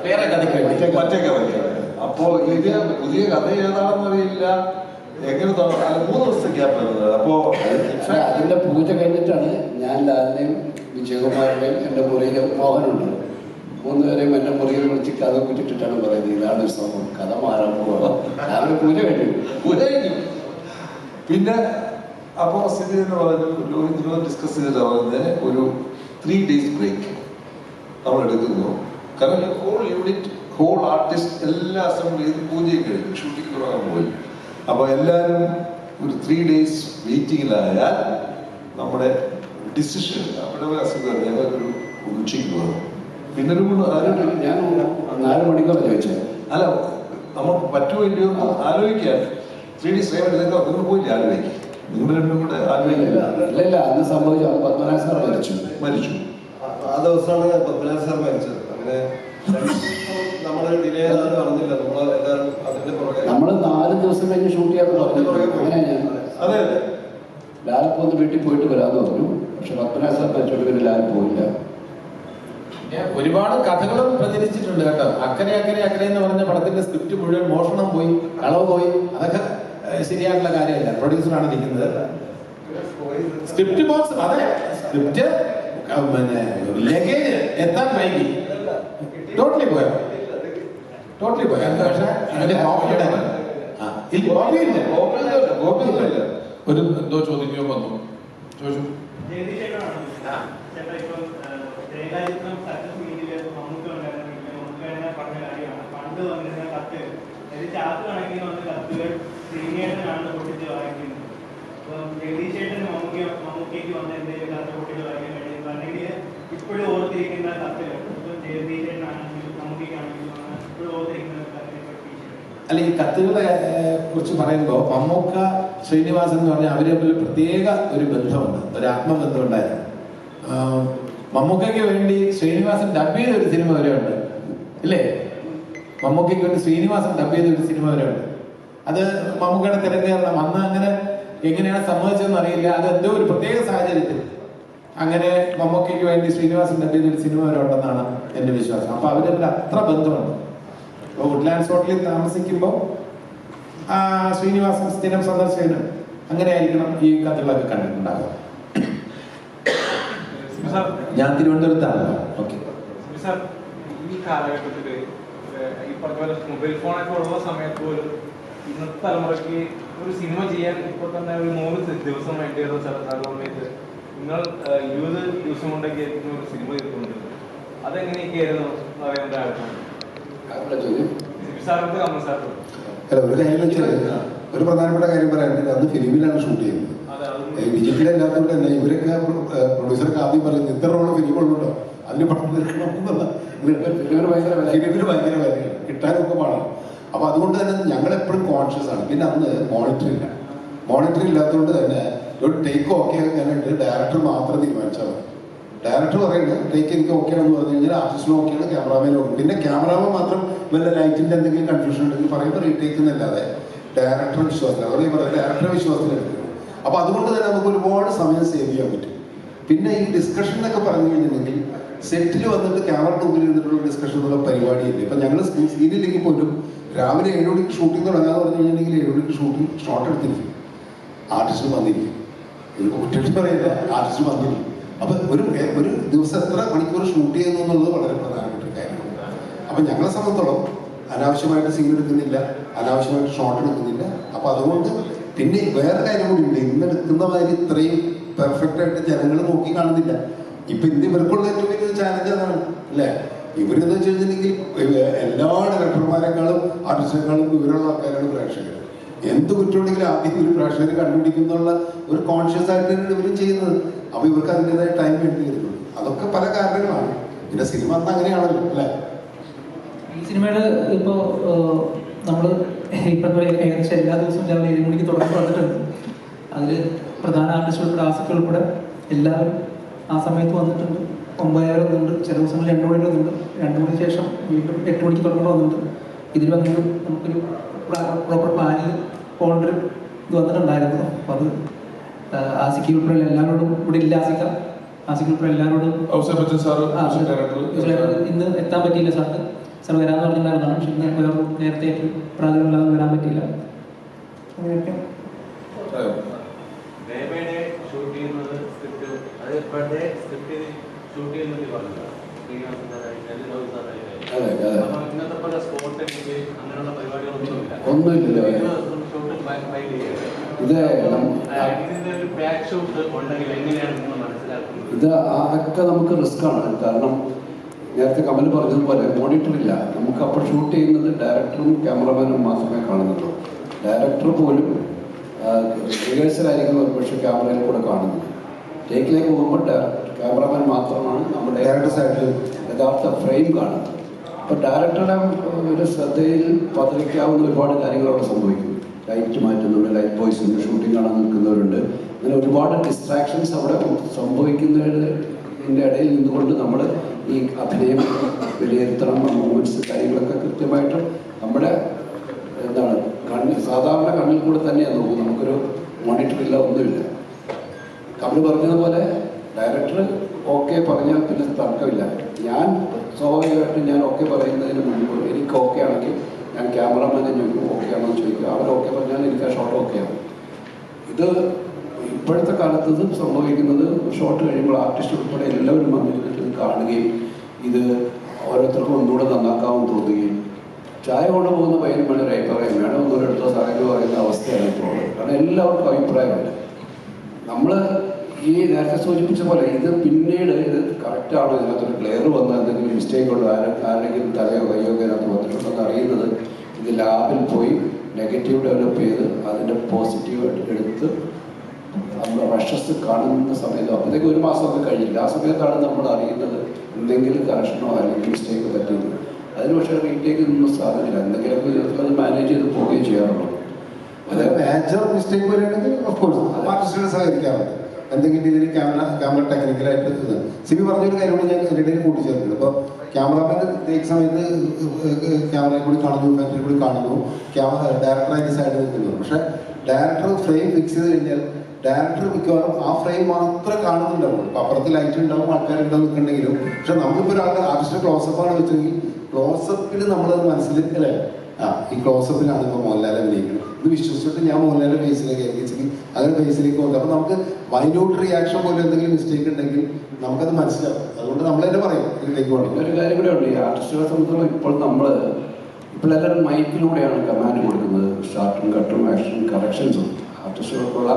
വേറെ കഥയ്ക്ക് മറ്റേ കഥയ്ക്ക്. അപ്പോ ഇത് പുതിയ കഥ ഏതാണെന്ന് അറിയില്ല. എങ്ങനെ 3 ദിവസത്തെ ഗ്യാപ്പ് വരുന്നത്. അപ്പോ അതിന്റെ പൂജ കഴിഞ്ഞിട്ടാണ് ഞാൻ ലാലിനെയും വിജയകുമാറിനെയും എൻ്റെ മുറിയിൽ മോഹനുണ്ട് 3 പേരെയും എൻ്റെ മുറിയിൽ വിളിച്ച് കഥ കുറ്റിട്ടിട്ടാണ് പറയുന്നത് ഇതാണ് ഒരു സംഭവം, കഥ മാറാൻ പോവാ. രാവിലെ പൂജ കഴിഞ്ഞു. പിന്നെ അപ്പോ സ്ഥിതി എന്ന് പറഞ്ഞു ഡിസ്കസ് ചെയ്തിട്ട് പറയുന്നത് ഒരു 3 days ബ്രേക്ക് നമ്മൾ എടുക്കുന്നു. കാരണം ഹോൾ യൂണിറ്റ്, ഹോൾ ആർട്ടിസ്റ്റ് എല്ലാം അസംബിൾ ചെയ്ത് പൂജയും കഴിഞ്ഞു, ഷൂട്ടിംഗ് തുടങ്ങാൻ പോയി. അപ്പോൾ എല്ലാവരും ഒരു 3 days വെയിറ്റിങ്ങിലായാൽ നമ്മുടെ ഡിസിഷൻ അവിടെ അസുഖം ഞങ്ങൾക്കൊരു ഉച്ചയ്ക്ക് പോകണം. പിന്നെ ഞാൻ 4 മണിക്കൂർ ചോദിച്ചത്. അല്ല, നമുക്ക് പറ്റുമോ ഇല്ലയോ എന്ന് ആലോചിക്കാൻ 3 days ടൈം എടുത്തേക്കാം. നിങ്ങൾ പോയില്ലേ ആലോചിക്കും? നിങ്ങൾ രണ്ടും കൂടെ ആലോചിക്കില്ല. ഇല്ല, അന്ന് സംഭവിച്ചു. പത്മനാഭ സാർ മരിച്ചു. ആ ദിവസമാണ് പത്മനാഭ സാർ മരിച്ചത്. അങ്ങനെ നമ്മള് ഡിലേ ചെയ്താലും അറിഞ്ഞില്ല. നമ്മളെല്ലാവരും അതിന്റെ പുറകെ 4 ദിവസം കഴിഞ്ഞ് ഷൂട്ട് ചെയ്യാന്ന് പറഞ്ഞു. അതെ, ലാലിപ്പോ ഒന്ന് വീട്ടിൽ പോയിട്ട് വരാമെന്ന് പറഞ്ഞു. പക്ഷെ പത്മനാഭ സാർ മരിച്ചോണ്ട് പിന്നെ ലാൽ പോയില്ല. ഒരുപാട് കഥകളും പ്രചരിച്ചിട്ടുണ്ട് കേട്ടോ. അക്കരെ അക്കരെ അക്കരെ എന്ന് പറഞ്ഞ പടത്തിന്റെ സ്ക്രിപ്റ്റ് മുഴുവൻ മോഷണം പോയി, കളവ് പോയി, അതൊക്കെ ശരിയായിട്ടുള്ള കാര്യമല്ല. പ്രൊഡ്യൂസറാണ് ഇരിക്കുന്നത്. സ്ക്രിപ്റ്റ് ബോക്സ്, അതെ, സ്ക്രിപ്റ്റ് പിന്നെ ലഗേജ് എത്താൻ വൈകി. ടോട്ടലി പോയോ? പക്ഷേ അതിന്റെ കോപ്പി ഒരു എന്തോ ചോദിക്കുകയോ വന്നു ചോദിച്ചു. പണ്ട് വന്നിരുന്ന കത്ത് ചാക്ക് കണക്കിന് വന്ന കത്തുകൾ ശ്രീനിയേട്ടനാണ് പൊട്ടിച്ച് വായിക്കുന്നത്. അപ്പം ജഗദീശേട്ടന് മമ്മൂക്കയ്ക്ക് വന്ന എന്തെങ്കിലും കത്ത് പൊട്ടിച്ച് വായിക്കാൻ കഴിയുമ്പോൾ അല്ലെങ്കിൽ ഇപ്പോഴും ഓർത്തിരിക്കുന്ന കത്തുകൾ ഇപ്പം ജഗദീശേട്ടനാണെങ്കിലും മമ്മൂക്കയ്ക്കാണെങ്കിലും ഇപ്പോഴും ഓർത്തിരിക്കുന്ന കത്തിനെ പറ്റി. അല്ല, ഈ കത്തുകളെ കുറിച്ച് പറയുമ്പോൾ മമ്മൂക്ക ശ്രീനിവാസൻ എന്ന് പറഞ്ഞാൽ അവരെ തമ്മിൽ പ്രത്യേക ഒരു ബന്ധമുണ്ട്, ഒരു ആത്മബന്ധം ഉണ്ടായിരുന്നു. മമ്മൂക്കയ്ക്ക് വേണ്ടി ശ്രീനിവാസൻ ഡബ് ചെയ്ത ഒരു സിനിമ വരെ ഉണ്ട്, ഇല്ലേ? മമ്മൂക്കയ്ക്ക് വേണ്ടി ശ്രീനിവാസൻ ഡബ് ചെയ്ത ഒരു സിനിമ വരെ ഉണ്ട്. അത് മമ്മൂക്കയുടെ തിരക്കേറണം അന്ന് അങ്ങനെ എങ്ങനെയാണ് സമ്മതിച്ചതെന്ന് അറിയില്ല. അത് എന്തോ ഒരു പ്രത്യേക സാഹചര്യത്തിൽ അങ്ങനെ മമ്മൂക്കയ്ക്ക് വേണ്ടി ശ്രീനിവാസൻ ഡബ് ചെയ്ത ഒരു സിനിമ വരെ ഉണ്ടെന്നാണ് എൻ്റെ വിശ്വാസം. അപ്പൊ അവര് തമ്മിൽ അത്ര ബന്ധമുണ്ട്. ഇപ്പോൾ വുഡ്ലാൻഡ്സ് ഹോട്ടലിൽ താമസിക്കുമ്പോൾ ശ്രീനിവാസൻ സ്ഥിരം സന്ദർശകനും അങ്ങനെ ആയിരിക്കണം ഈ കഥകളൊക്കെ കണ്ടിട്ടുണ്ടാകുക. ഞാൻ തിരുവനന്തപുരത്താണല്ലോ. ഓക്കെ സാർ, ഈ കാലഘട്ടത്തിൽ ഈ പറഞ്ഞ പോലെ മൊബൈൽ ഫോണൊക്കെ ഉള്ള സമയത്ത് പോലും ഇന്നത്തെ തലമുറയ്ക്ക് ഒരു സിനിമ ചെയ്യാൻ ഇപ്പോൾ തന്നെ ഒരു 100 ദിവസം വേണ്ടി വരുന്ന സമയത്ത് നിങ്ങൾ 20 ദിവസം കൊണ്ടൊക്കെ ആയിരിക്കും ഒരു സിനിമ തീർക്കുന്നത്. അതെങ്ങനെയൊക്കെയായിരുന്നു അറിയേണ്ട ആൾക്കാർ? സാറിന്റെ കമൽ സാർ. അല്ല, ഒരു കാര്യം വെച്ചാൽ ഒരു പ്രധാനപ്പെട്ട കാര്യം പറയാനുണ്ട്. അന്ന് ഫിലിമിലാണ് ഷൂട്ട് ചെയ്യുന്നത്, ഡിജിറ്റലല്ലാത്തതുകൊണ്ട് തന്നെ ഇവരൊക്കെ പ്രൊഡ്യൂസർക്ക് ആദ്യം പറയുന്നത് ഇത്ര റോള് ഫിലിമുള്ളൂട്ടോ, അതിന് പണം തീർക്കണം എന്നുള്ള ഫിലിമിന് ഭയങ്കര വിലയാണ്, കിട്ടാനൊക്കെ പാടാണ്. അപ്പൊ അതുകൊണ്ട് തന്നെ ഞങ്ങൾ എപ്പോഴും കോൺഷ്യസ് ആണ്. പിന്നെ അന്ന് മോണിറ്റർ ഇല്ലാത്തതുകൊണ്ട് തന്നെ ഒരു ടേക്ക് ഓക്കെ ആക്കാനായിട്ട് ഡയറക്ടർ മാത്രം തീരുമാനിച്ചാൽ മതി. ഡയറക്ടർ പറയുന്നത് ടേക്ക് എനിക്ക് ഓക്കെ ആണെന്ന് പറഞ്ഞു കഴിഞ്ഞാൽ ആർട്ടിസ്റ്റിനും ഓക്കെയാണ്, ക്യാമറാമാനും ഓക്കെ. പിന്നെ ക്യാമറാമാൻ മാത്രം വല്ല ലൈറ്റിന്റെ എന്തെങ്കിലും കൺഫ്യൂഷൻ ഉണ്ടെങ്കിൽ പറയുമ്പോൾ റീടേക്ക് എന്നല്ലാതെ ഡയറക്ടറെ വിശ്വാസത്തിൽ, അതോടെ പറയുന്നത് ഡയറക്ടറെ വിശ്വാസത്തിൽ എടുക്കുന്നത്. അപ്പൊ അതുകൊണ്ട് തന്നെ നമുക്ക് ഒരുപാട് സമയം സേവ് ചെയ്യാൻ പറ്റും. പിന്നെ ഈ ഡിസ്കഷൻ എന്നൊക്കെ പറഞ്ഞു കഴിഞ്ഞിട്ടുണ്ടെങ്കിൽ സെറ്റിൽ വന്നിട്ട് ക്യാമറ മുമ്പിൽ ഇരുന്നിട്ടുള്ള ഡിസ്കഷൻ എന്നുള്ള പരിപാടിയില്ല. ഇപ്പൊ ഞങ്ങൾ സീനിലേക്ക് പോലും രാവിലെ 7 മണിക്ക് ഷൂട്ടിംഗ് തുടങ്ങാന്ന് പറഞ്ഞു കഴിഞ്ഞിട്ടുണ്ടെങ്കിൽ 7 മണിക്ക് ഷൂട്ടിംഗ് ഷോട്ട് എടുത്തിരിക്കും, ആർട്ടിസ്റ്റ് വന്നിരിക്കും. ഇതിപ്പോ കുട്ടികൾ പറയുന്നത് ആർട്ടിസ്റ്റ് വന്നിരിക്കും. അപ്പൊ ഒരു ദിവസം എത്ര മണിക്കൂർ ഷൂട്ട് ചെയ്യുന്നു എന്നുള്ളത് വളരെ പ്രധാനപ്പെട്ട ഒരു കാര്യമാണ്. അപ്പൊ ഞങ്ങളെ സംബന്ധിച്ചോളം അനാവശ്യമായിട്ട് സീൻ എടുക്കുന്നില്ല, അനാവശ്യമായിട്ട് ഷോട്ട് എടുക്കുന്നില്ല. അപ്പൊ അതുകൊണ്ട് പിന്നെ വേറെ കാര്യം കൂടി ഉണ്ട്, ഇന്ന് എടുക്കുന്ന മാതിരി ഇത്രയും പെർഫെക്റ്റ് ആയിട്ട് ജനങ്ങൾ നോക്കി കാണുന്നില്ല. ഇപ്പൊ ഇന്ന് ഇവർക്കുള്ള ഏറ്റവും വലിയൊരു ചാലഞ്ച് അതാണ്, അല്ലേ? ഇവരെന്ന് വെച്ച് കഴിഞ്ഞിട്ടുണ്ടെങ്കിൽ എല്ലാ ഡയറക്ടർമാരെക്കാളും ആർട്ടിസ്റ്റിനേക്കാളും വിവരമുള്ള ആൾക്കാരാണ് പ്രേക്ഷകർ. എന്ത് കുറ്റമുണ്ടെങ്കിലും ആദ്യം ഒരു പ്രേക്ഷകർ കണ്ടുപിടിക്കുന്നുള്ള ഒരു കോൺഷ്യസ് ആയിട്ടാണ് ഇവർ ചെയ്യുന്നത്. അപ്പൊ ഇവർക്ക് അതിൻ്റെതായ ടൈം വേണ്ടി വരുന്നു. അതൊക്കെ പല കാരണങ്ങളാണ്. പിന്നെ സിനിമ അന്ന് അങ്ങനെയാണല്ലോ, അല്ലേ? ഈ സിനിമയുടെ ഇപ്പോ നമ്മള് ഇപ്പം ഏകദേശം എല്ലാ ദിവസവും രാവിലെ 7 മണിക്ക് തുടങ്ങി വന്നിട്ടുണ്ട്. അതിൽ പ്രധാന ആർട്ടിസ്റ്റ് ഉൾപ്പെടെ ആസിഫ് ഉൾപ്പെടെ എല്ലാവരും ആ സമയത്ത് വന്നിട്ടുണ്ട്. 9 വന്നുണ്ട്, ചില ദിവസങ്ങളിൽ 2 മണി വന്നിട്ടുണ്ട്, 2 മണിക്ക് ശേഷം വീണ്ടും 8 മണിക്ക് തുടങ്ങേണ്ടി വന്നിട്ടുണ്ട്. ഇതിൽ വന്നിട്ട് നമുക്കൊരു പ്രോപ്പർ പ്ലാനിൽ പോകേണ്ടൊരു ഇത് വന്നിട്ടുണ്ടായിരുന്നു. അപ്പം അത് ആസിക്ക് ഉൾപ്പെടെ എല്ലാവരോടും ഇവിടെ ഇല്ല, ആസിക്ക് ഉൾപ്പെടെ എല്ലാവരോടും ഇന്ന് എത്താൻ പറ്റിയില്ല. സാർ വരാമെന്ന് പറഞ്ഞിട്ടുണ്ടായിരുന്നതാണ്, പക്ഷെ ഇന്ന് നേരത്തെ പ്രാധാന്യമില്ലാതെ വരാൻ പറ്റിയില്ല. അങ്ങനെയൊക്കെ ഷൂട്ട് ചെയ്യുന്നത് സ്ക്രിപ്റ്റ് അത് ഇപ്പോഴത്തെ സ്ക്രിപ്റ്റ് ഷൂട്ട് ചെയ്യുന്നത് പറഞ്ഞില്ല ഇന്നത്തെ പോലെ സ്പോട്ട് അങ്ങനെയുള്ള പരിപാടികളൊന്നുമില്ല. ഇത് അതൊക്കെ നമുക്ക് റിസ്ക് ആണ്. കാരണം നേരത്തെ കമൽ പറഞ്ഞതുപോലെ മോണിറ്റർ ഇല്ല. നമുക്ക് അപ്പോൾ ഷൂട്ട് ചെയ്യുന്നത് ഡയറക്ടറും ക്യാമറമാനും മാത്രമേ കാണുന്നുള്ളൂ. ഡയറക്ടർ പോലും റിഹേഴ്സലായിരിക്കും പക്ഷേ ക്യാമറയിൽ കൂടെ കാണുന്നത്. ടേക്കിലേക്ക് പോകുമ്പോൾ ക്യാമറമാൻ മാത്രമാണ് നമ്മുടെ യഥാർത്ഥ ഫ്രെയിം കാണുന്നത്. അപ്പോൾ ഡയറക്ടറുടെ ഒരു ശ്രദ്ധയിൽ പതിരിക്കാവുന്ന ഒരുപാട് കാര്യങ്ങൾ അവിടെ സംഭവിക്കും. ലൈറ്റ് മാറ്റുന്നുണ്ട്, ലൈറ്റ് ബോയ്സ് ഉണ്ട്, ഷൂട്ടിംഗ് കാണാൻ നിൽക്കുന്നവരുണ്ട്. അങ്ങനെ ഒരുപാട് ഡിസ്ട്രാക്ഷൻസ് അവിടെ സംഭവിക്കുന്നതിൻ്റെ ഇടയിൽ നിന്നുകൊണ്ട് നമ്മൾ ഈ അഭിനയം വിലയിരുത്തണം. മൂവ്മെൻറ്റ്സ് കാര്യങ്ങളൊക്കെ കൃത്യമായിട്ട് നമ്മുടെ എന്താണ് സാധാരണ കണ്ണിൽ കൂടെ തന്നെയാണ് നോക്കും. നമുക്കൊരു മോണിറ്ററില്ല, ഒന്നുമില്ല. കമൽ പറഞ്ഞതുപോലെ ഡയറക്ടർ ഓക്കെ പറഞ്ഞാൽ പിന്നെ തർക്കമില്ല. ഞാൻ സ്വാഭാവികമായിട്ടും ഞാൻ ഓക്കെ പറയുന്നതിന് മുൻപ് എനിക്ക് ഓക്കെ ആണെങ്കിൽ ഞാൻ ക്യാമറമാനെ ചോദിക്കും ഓക്കെ ആണോ എന്ന് ചോദിക്കും. അവർ ഓക്കെ പറഞ്ഞാൽ എനിക്ക് ആ ഷോട്ട് ഓക്കെ ആവും. ഇത് ഇപ്പോഴത്തെ കാലത്ത് ഇത് സംഭവിക്കുന്നത് ഷോട്ട് കഴിയുമ്പോൾ ആർട്ടിസ്റ്റ് ഉൾപ്പെടെ എല്ലാവരും വന്നിരുന്നിട്ട് ഇത് കാണുകയും ഇത് ഓരോരുത്തർക്കും ഒന്നുകൂടെ നന്നാക്കാമെന്ന് തോന്നുകയും ചായ കൊണ്ടുപോകുന്ന പയ്യൻ വേണം അഭിപ്രായം വേണം ഒന്നുകൂടെ എടുത്തോ സാറെന്ന് പറയുന്ന അവസ്ഥയാണ് ഇപ്പോൾ. കാരണം എല്ലാവർക്കും അഭിപ്രായമുണ്ട്. നമ്മൾ ഈ നേരത്തെ സൂചിപ്പിച്ച പോലെ ഇത് പിന്നീട് ഇത് കറക്റ്റാണോ, ഇതിനകത്തൊരു ക്ലിയർ വന്ന എന്തെങ്കിലും മിസ്റ്റേക്ക് ഉണ്ടോ, ആരെങ്കിലും തലയോ കയ്യോ ഇതിനകത്ത് വന്നിട്ടുണ്ടെന്ന് അറിയുന്നത് ഇത് ലാബിൽ പോയി നെഗറ്റീവ് ഡെവലപ്പ് ചെയ്ത് അതിൻ്റെ പോസിറ്റീവ് എടുത്ത് നമ്മൾ റഷസ് കാണുന്ന സമയത്ത് അപ്പോഴത്തേക്ക് 1 മാസമൊക്കെ കഴിഞ്ഞില്ല. ആ സമയത്താണ് നമ്മൾ അറിയുന്നത് എന്തെങ്കിലും കറക്ഷനോ അല്ലെങ്കിൽ മിസ്റ്റേക്ക് പറ്റിയത്. അതിന് പക്ഷേ റീടേക്ക് ഒന്നും സാധ്യതയില്ല. എന്തെങ്കിലുമൊക്കെ വിധത്തിൽ അത് മാനേജ് ചെയ്ത് പോവുകയും ചെയ്യാറുള്ളൂ. അതെ, മേജർ മിസ്റ്റേക്ക് വരികയാണെങ്കിൽ ഓഫ്കോഴ്സ് ആർട്ടിസ്റ്റിനെ സഹകരിക്കാറുണ്ട്. എന്തെങ്കിലും രീതിയിൽ ക്യാമറ ടെക്നിക്കലായിട്ട് സിബി പറഞ്ഞൊരു കാര്യമാണ് ഞാൻ ഇടയിൽ കൂട്ടിച്ചേർക്കുന്നത്. അപ്പോൾ ക്യാമറാമാൻ ടേക്ക് സമയത്ത് ക്യാമറയിൽ കൂടി കാണുന്നു, ഫാക്ടറിയിൽ കൂടി കാണുന്നു, ഡയറക്ടർ അതിൻ്റെ സൈഡിൽ നിൽക്കുന്നു. പക്ഷേ ഡയറക്ടർ ഫ്രെയിം ഫിക്സ് ചെയ്ത് കഴിഞ്ഞാൽ ഡയറക്ടർ മിക്കവാറും ആ ഫ്രെയിം മാത്രമേ കാണുന്നുണ്ടാവുള്ളൂ. ഇപ്പോൾ അപ്പുറത്ത് ലൈറ്റ് ഉണ്ടാവും, ആൾക്കാരുണ്ടാവും നിൽക്കുന്നുണ്ടെങ്കിലും. പക്ഷെ നമ്മളിപ്പോൾ ഒരാളുടെ ആർട്ടിസ്റ്റ് ക്ലോസപ്പാണ് വെച്ചെങ്കിൽ ക്ലോസപ്പിൽ നമ്മളത് മനസ്സിൽ അല്ലേ ഈ ക്ലോസപ്പിലാണ് ഇപ്പോൾ മോഹൻലാൽ അഭിനയിക്കുന്നത് ഇത് വിശ്വസിച്ചിട്ട് ഞാൻ മോഹൻലാലിൻ്റെ ഫേസിലേക്ക് ആയിരിക്കും അങ്ങനെ ഫേസിലേക്ക് നോക്കുക. അപ്പോൾ നമുക്ക് മൈന്യൂട്ട് റിയാക്ഷൻ പോലെ എന്തെങ്കിലും മിസ്റ്റേക്ക് ഉണ്ടെങ്കിൽ നമുക്കത് മനസ്സിലാവും. അതുകൊണ്ട് നമ്മൾ തന്നെ പറയും ഇതിലേക്ക് പോകണം. ഒരു കാര്യം കൂടെ ഉണ്ട്, ഈ ആർട്ടിസ്റ്റുകളെ സംബന്ധിച്ചോളം ഇപ്പോൾ എല്ലാവരും മൈക്കിലൂടെയാണ് കമാൻഡ് കൊടുക്കുന്നത്. ഷാർട്ടും കട്ടും ആക്ഷനും കറക്ഷൻസും ആർട്ടിസ്റ്റുകൾക്കുള്ള